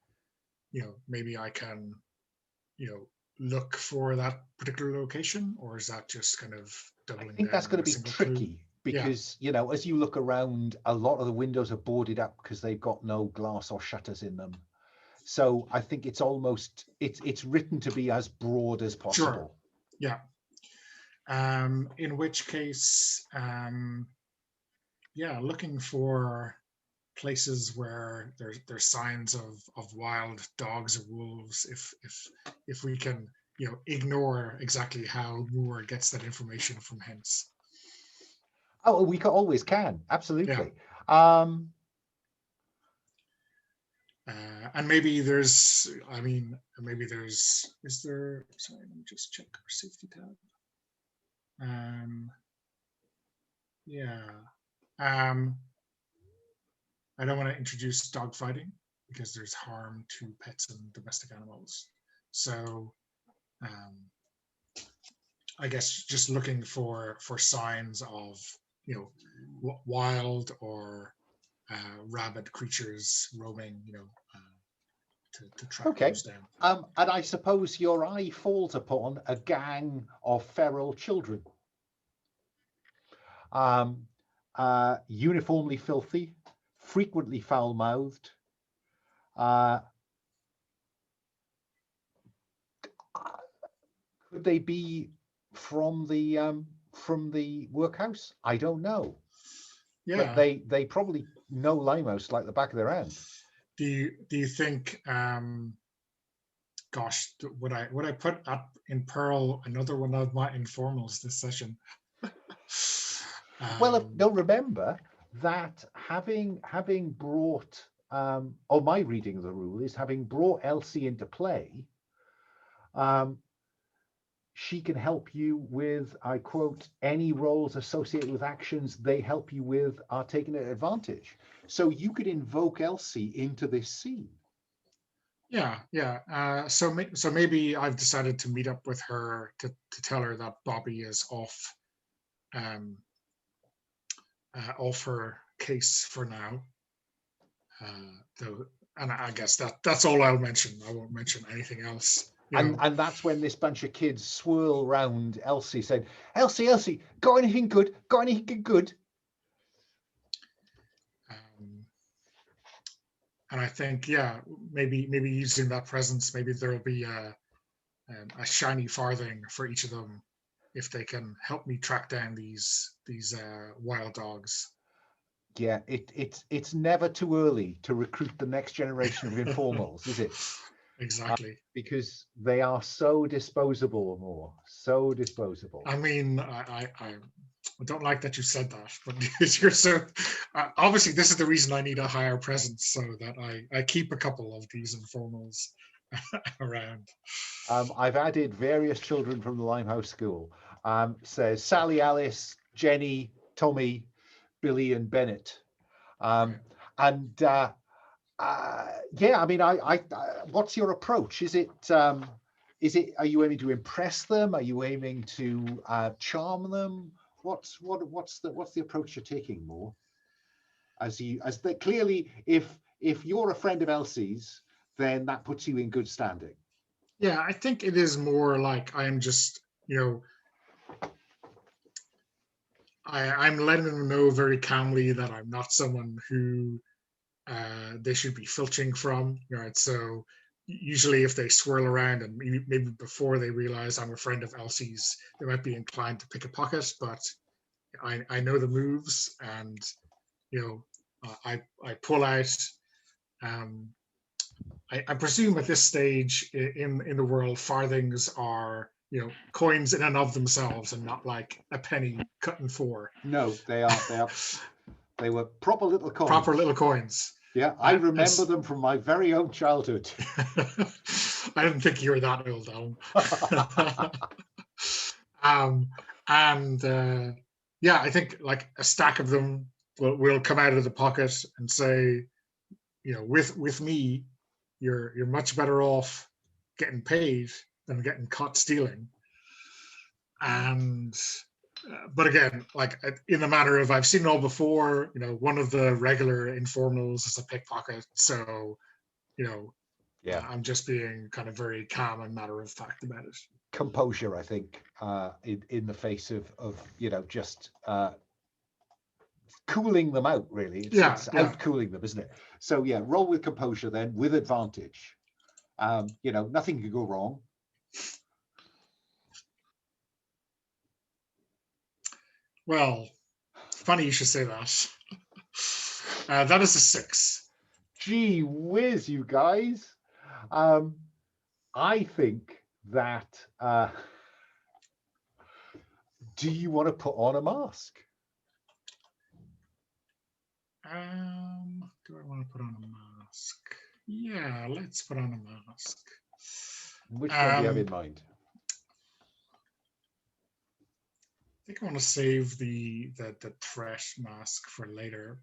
you know, maybe I can, you know, look for that particular location, or is that just kind of doubling down? I think that's going to be tricky because, you know, as you look around, a lot of the windows are boarded up because they've got no glass or shutters in them. So I think it's almost, it's written to be as broad as possible. Sure. Yeah. In which case, yeah, looking for places where there's signs of wild dogs or wolves, if we can, you know, ignore exactly how Moore gets that information from Hence. Oh, we always can, absolutely. Yeah. And maybe there's, I mean, maybe there's, is there, sorry, let me just check our safety tab. Yeah. I don't want to introduce dog fighting because there's harm to pets and domestic animals. So I guess just looking for signs of, you know, wild or rabid creatures roaming, you know, to track those down. And I suppose your eye falls upon a gang of feral children. Uniformly filthy, frequently foul-mouthed. Could they be from the workhouse? I don't know. Yeah. But they probably know Limehouse like the back of their hand. Do you think? Gosh, would I put up in Pearl another one of my informals this session? Well, no, remember that having brought, or my reading of the rule is having brought Elsie into play, she can help you with, I quote, any roles associated with actions they help you with are taken advantage. So you could invoke Elsie into this scene. Yeah. So maybe I've decided to meet up with her to tell her that Bobby is off her case for now. And I guess that's all I'll mention. I won't mention anything else. And that's when this bunch of kids swirl around Elsie, saying, Elsie, got anything good? Got anything good? And I think, yeah, maybe using that presence, maybe there'll be a shiny farthing for each of them if they can help me track down these wild dogs. Yeah, it's never too early to recruit the next generation of informals, is it? Exactly. Because they are so disposable, more so disposable. I mean, I don't like that you said that, but you're so obviously this is the reason I need a higher presence so that I keep a couple of these informals around. I've added various children from the Limehouse School. Says Sally, Alice, Jenny, Tommy, Billy, and Bennett. And yeah, I mean, I what's your approach? Is it? Are you aiming to impress them? Are you aiming to charm them? What's the approach you're taking, more? Clearly, if you're a friend of Elsie's, then that puts you in good standing. Yeah, I think it is more like I'm just, you know, I'm letting them know very calmly that I'm not someone who they should be filching from, right? So usually if they swirl around and maybe before they realize I'm a friend of Elsie's, they might be inclined to pick a pocket, but I know the moves, and you know, I pull out. I presume at this stage in the world, farthings are, you know, coins in and of themselves, and not like a penny cut in four. No, they were proper little coins. Proper little coins. Yeah, I remember them from my very own childhood. I didn't think you were that old, Alan. Yeah, I think like a stack of them will come out of the pocket and say, you know, with me, you're much better off getting paid than getting caught stealing. And but again, like in the matter of, I've seen it all before, you know, one of the regular informals is a pickpocket, so you know, yeah, I'm just being kind of very calm and matter of fact about it. Composure, I think, in the face of you know, just cooling them out, really. It's out cooling them, isn't it? So yeah, roll with composure then, with advantage. You know, nothing could go wrong. Well, funny you should say that. That is a 6. Gee whiz, you guys. I think that do you want to put on a mask? Do I want to put on a mask? Yeah, let's put on a mask. Which one do you have in I mind? think I want to save the threat mask for later.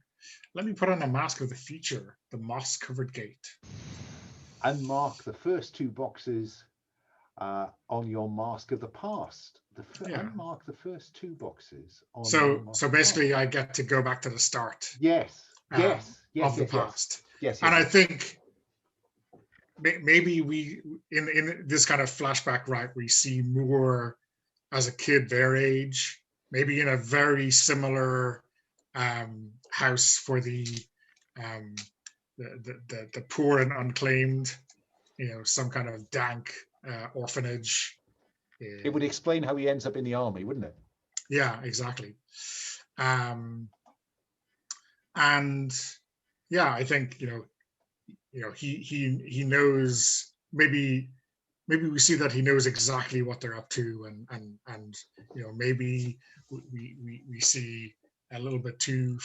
Let me put on a mask of the future, the moss-covered gate. Unmark the first two boxes on your mask of the past. Yeah. Unmark the first two boxes on your So mask so of the basically, past. I get to go back to the start Yes, yes, yes, of the yes, yes, past. yes, And yes, I yes. think maybe we in this kind of flashback, right, we see more as a kid their age, maybe in a very similar house for um, the poor and unclaimed, some kind of dank orphanage. It would explain how he ends up in the army, wouldn't it? Yeah, exactly. And yeah, I think he knows, maybe we see that he knows exactly what they're up to, and maybe we see a little bit too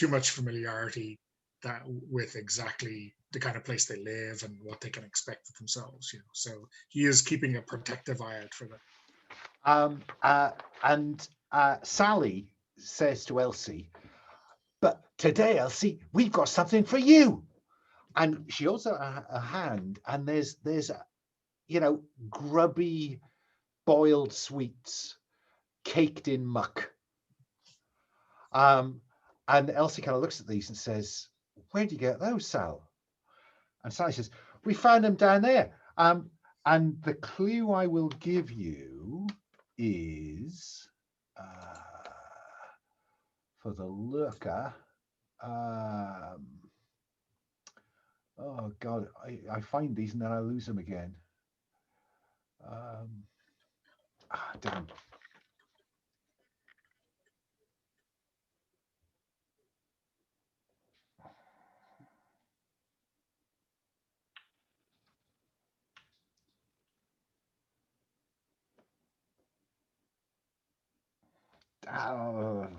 much familiarity that with exactly the kind of place they live and what they can expect of themselves. So he is keeping a protective eye out for them. And Sally says to Elsie, "But today, Elsie, we've got something for you." And she holds out a hand, and there's grubby boiled sweets caked in muck. And Elsie kind of looks at these and says, "Where do you get those, Sal?" And Sally says, "We found them down there." And the clue I will give you is, for the lurker, oh God, I find these and then I lose them again. Damn. Where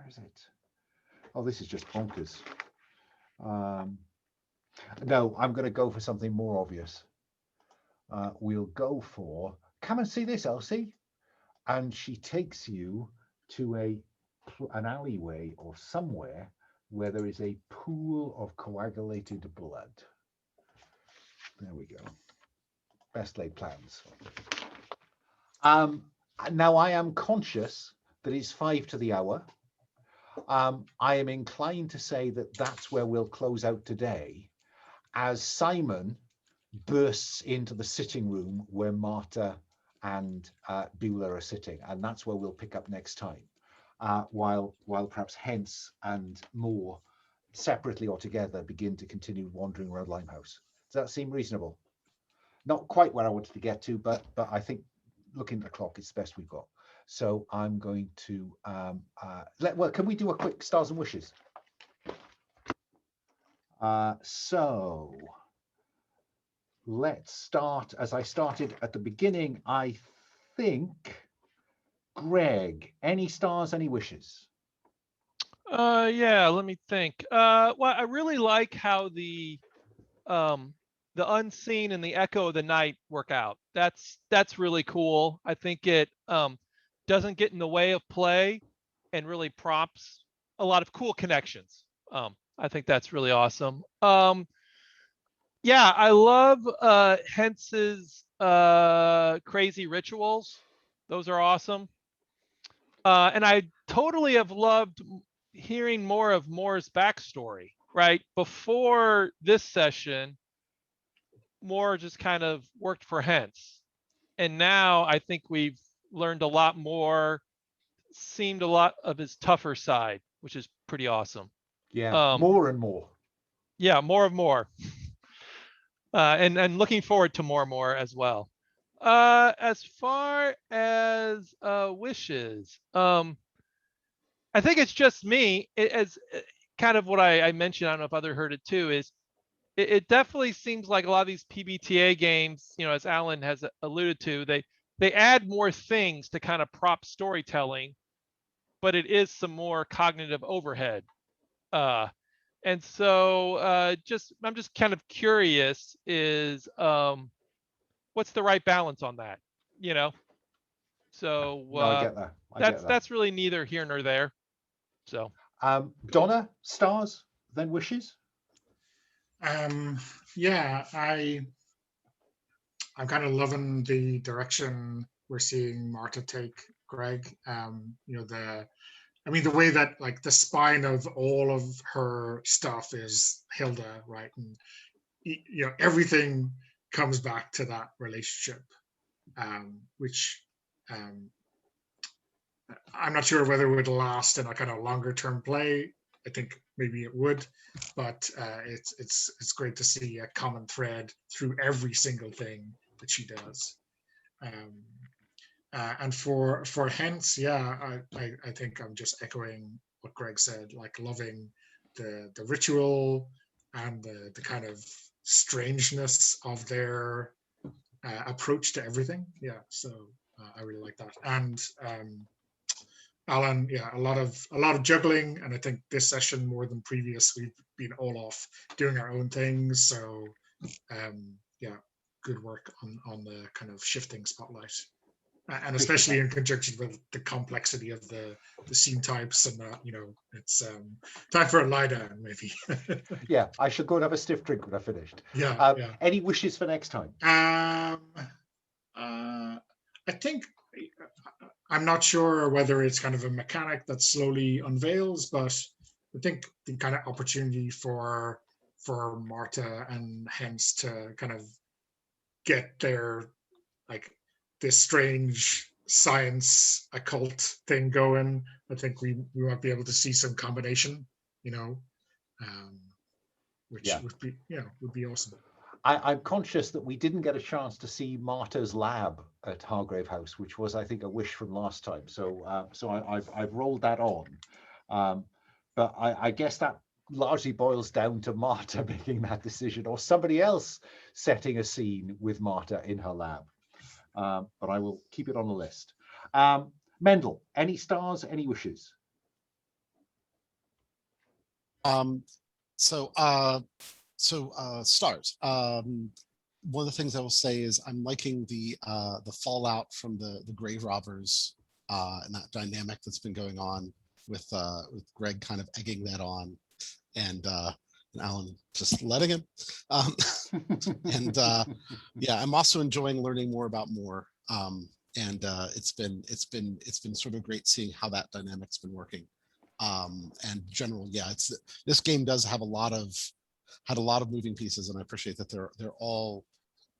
is it? Oh, this is just bonkers. No, I'm going to go for something more obvious. We'll go for, come and see this, Elsie. And she takes you to an alleyway or somewhere where there is a pool of coagulated blood. There we go. Best laid plans. Now I am conscious that it's 5 to the hour. I am inclined to say that that's where we'll close out today, as Simon bursts into the sitting room where Marta and Beulah are sitting, and that's where we'll pick up next time. While perhaps Hence and Moore, separately or together, begin to continue wandering around Limehouse. Does that seem reasonable? Not quite where I wanted to get to, but I think looking at the clock, it's the best we've got. So I'm going to well, can we do a quick stars and wishes? So let's start as I started at the beginning. I think, Greg, any stars, any wishes? Yeah, let me think. Well, I really like how the unseen and the echo of the night work out. That's really cool. I think it doesn't get in the way of play and really prompts a lot of cool connections. I think that's really awesome. Yeah, I love Hence's crazy rituals. Those are awesome. And I totally have loved hearing more of Moore's backstory, right? Before this session, Moore just kind of worked for Hence. And now I think we've learned a lot more, seemed a lot of his tougher side, which is pretty awesome. Yeah, more and more. Yeah, more and more. And looking forward to more as well. As far as wishes, I think it's just me. As kind of what I mentioned, I don't know if other heard it too, is it definitely seems like a lot of these PBTA games, as Alan has alluded to, they add more things to kind of prop storytelling, but it is some more cognitive overhead. And so I'm just kind of curious is what's the right balance on that, you know? So No, I get that. I get that. that's really neither here nor there. So Donna, stars, then wishes. Yeah, I'm kind of loving the direction we're seeing Marta take, Greg. You know, the way that like the spine of all of her stuff is Hilda, right? And you know, everything comes back to that relationship, which I'm not sure whether it would last in a kind of longer term play. I think maybe it would, but it's great to see a common thread through every single thing that she does. Um, and for Hence, yeah, I think I'm just echoing what Greg said, like loving the ritual and the kind of strangeness of their approach to everything. Yeah, so I really like that. And Alan, yeah, a lot of juggling, and I think this session more than previous, we've been all off doing our own things. So yeah, good work on the kind of shifting spotlight, and especially in conjunction with the complexity of the scene types, and you know, it's time for a lie down maybe. Yeah, I should go and have a stiff drink when I finished. Yeah, Any wishes for next time? I think I'm not sure whether it's kind of a mechanic that slowly unveils, but I think the kind of opportunity for Marta and Hence to kind of get their like this strange science occult thing going. I think we might be able to see some combination, you know, which would be awesome. I'm conscious that we didn't get a chance to see Marta's lab at Hargrave House, which was, I think, a wish from last time. So, I've rolled that on, but I guess that largely boils down to Marta making that decision, or somebody else setting a scene with Marta in her lab. But I will keep it on the list. Mendel, any stars, any wishes? Stars. One of the things I will say is I'm liking the fallout from the grave robbers and that dynamic that's been going on with Greg kind of egging that on, and Alan just letting him. And yeah, I'm also enjoying learning more about Moore. And it's been sort of great seeing how that dynamic's been working. And general, yeah, this game does have had a lot of moving pieces, and I appreciate that they're all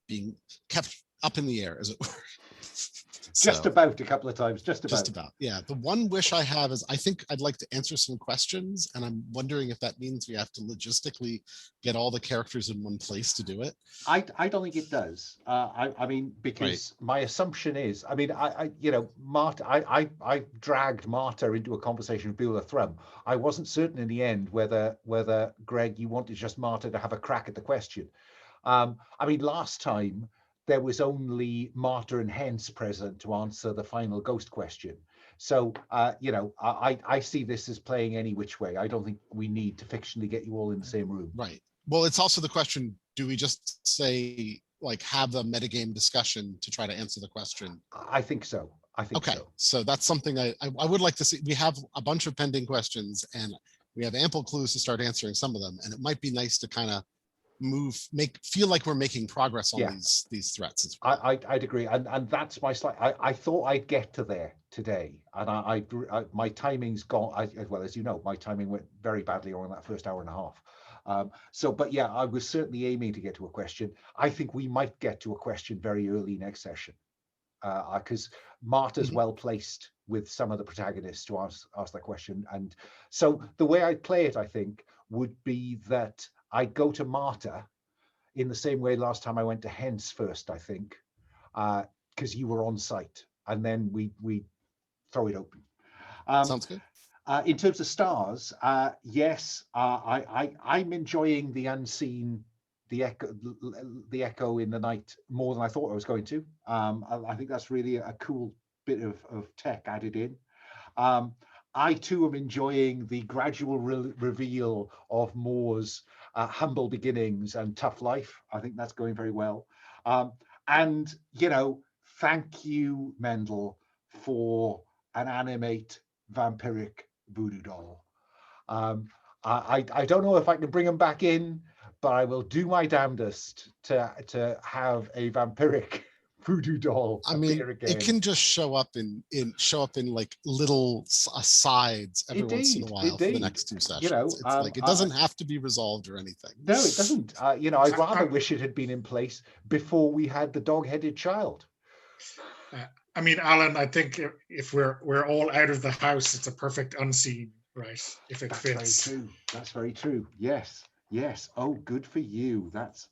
being kept up in the air, as it were. Just about a couple of times, just about. Yeah. The one wish I have is I think I'd like to answer some questions, and I'm wondering if that means we have to logistically get all the characters in one place to do it. I don't think it does. I mean, because my assumption is, I mean, Marta, I dragged Marta into a conversation with Beulah Thrum. I wasn't certain in the end whether Greg, you wanted just Marta to have a crack at the question. I mean, last time there was only Marta and Hence present to answer the final ghost question. So, I see this as playing any which way. I don't think we need to fictionally get you all in the same room. Right. Well, it's also the question, do we just say, like, have a metagame discussion to try to answer the question? I think so. Okay, so that's something I would like to see. We have a bunch of pending questions, and we have ample clues to start answering some of them. And it might be nice to kind of feel like we're making progress on these threats. I'd agree, and that's my slight. I thought I'd get to there today, and I my timing's gone. Well, as you know, my timing went very badly on that first hour and a half. But yeah, I was certainly aiming to get to a question. I think we might get to a question very early next session, because Marta's well placed with some of the protagonists to ask that question. And so the way I'd play it, I think, would be that I'd go to Marta in the same way last time I went to Hence first, I think, because you were on site, and then we throw it open. Sounds good. In terms of stars, yes, I'm enjoying the unseen, the echo in the night more than I thought I was going to. I think that's really a cool bit of tech added in. I too am enjoying the gradual reveal of Moore's humble beginnings and tough life. I think that's going very well. And, you know, thank you, Mendel, for an animate vampiric voodoo doll. I don't know if I can bring him back in, but I will do my damnedest to have a vampiric voodoo doll I mean, appear again. it can just show up in like little asides every once in a Indeed, while for the indeed. next 2 sessions. You know, it's like it doesn't have to be resolved or anything. No, it doesn't. You know, I'd rather wish it had been in place before we had the dog-headed child. I mean, Alan, I think if we're all out of the house, it's a perfect unseen, right? If it That's fits. very true. That's very true. Yes, yes. Oh, good for you. That's,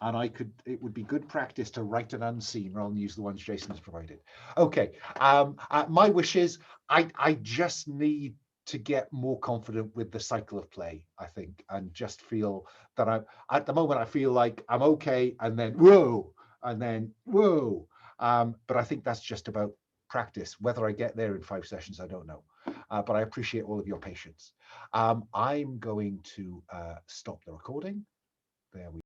and it would be good practice to write an unseen rather than use the ones Jason has provided. Okay. My wish is I just need to get more confident with the cycle of play, I think, and just feel that at the moment I feel like I'm okay, and then whoa, and then whoa. But I think that's just about practice. Whether I get there in 5 sessions, I don't know. But I appreciate all of your patience. I'm going to stop the recording. There we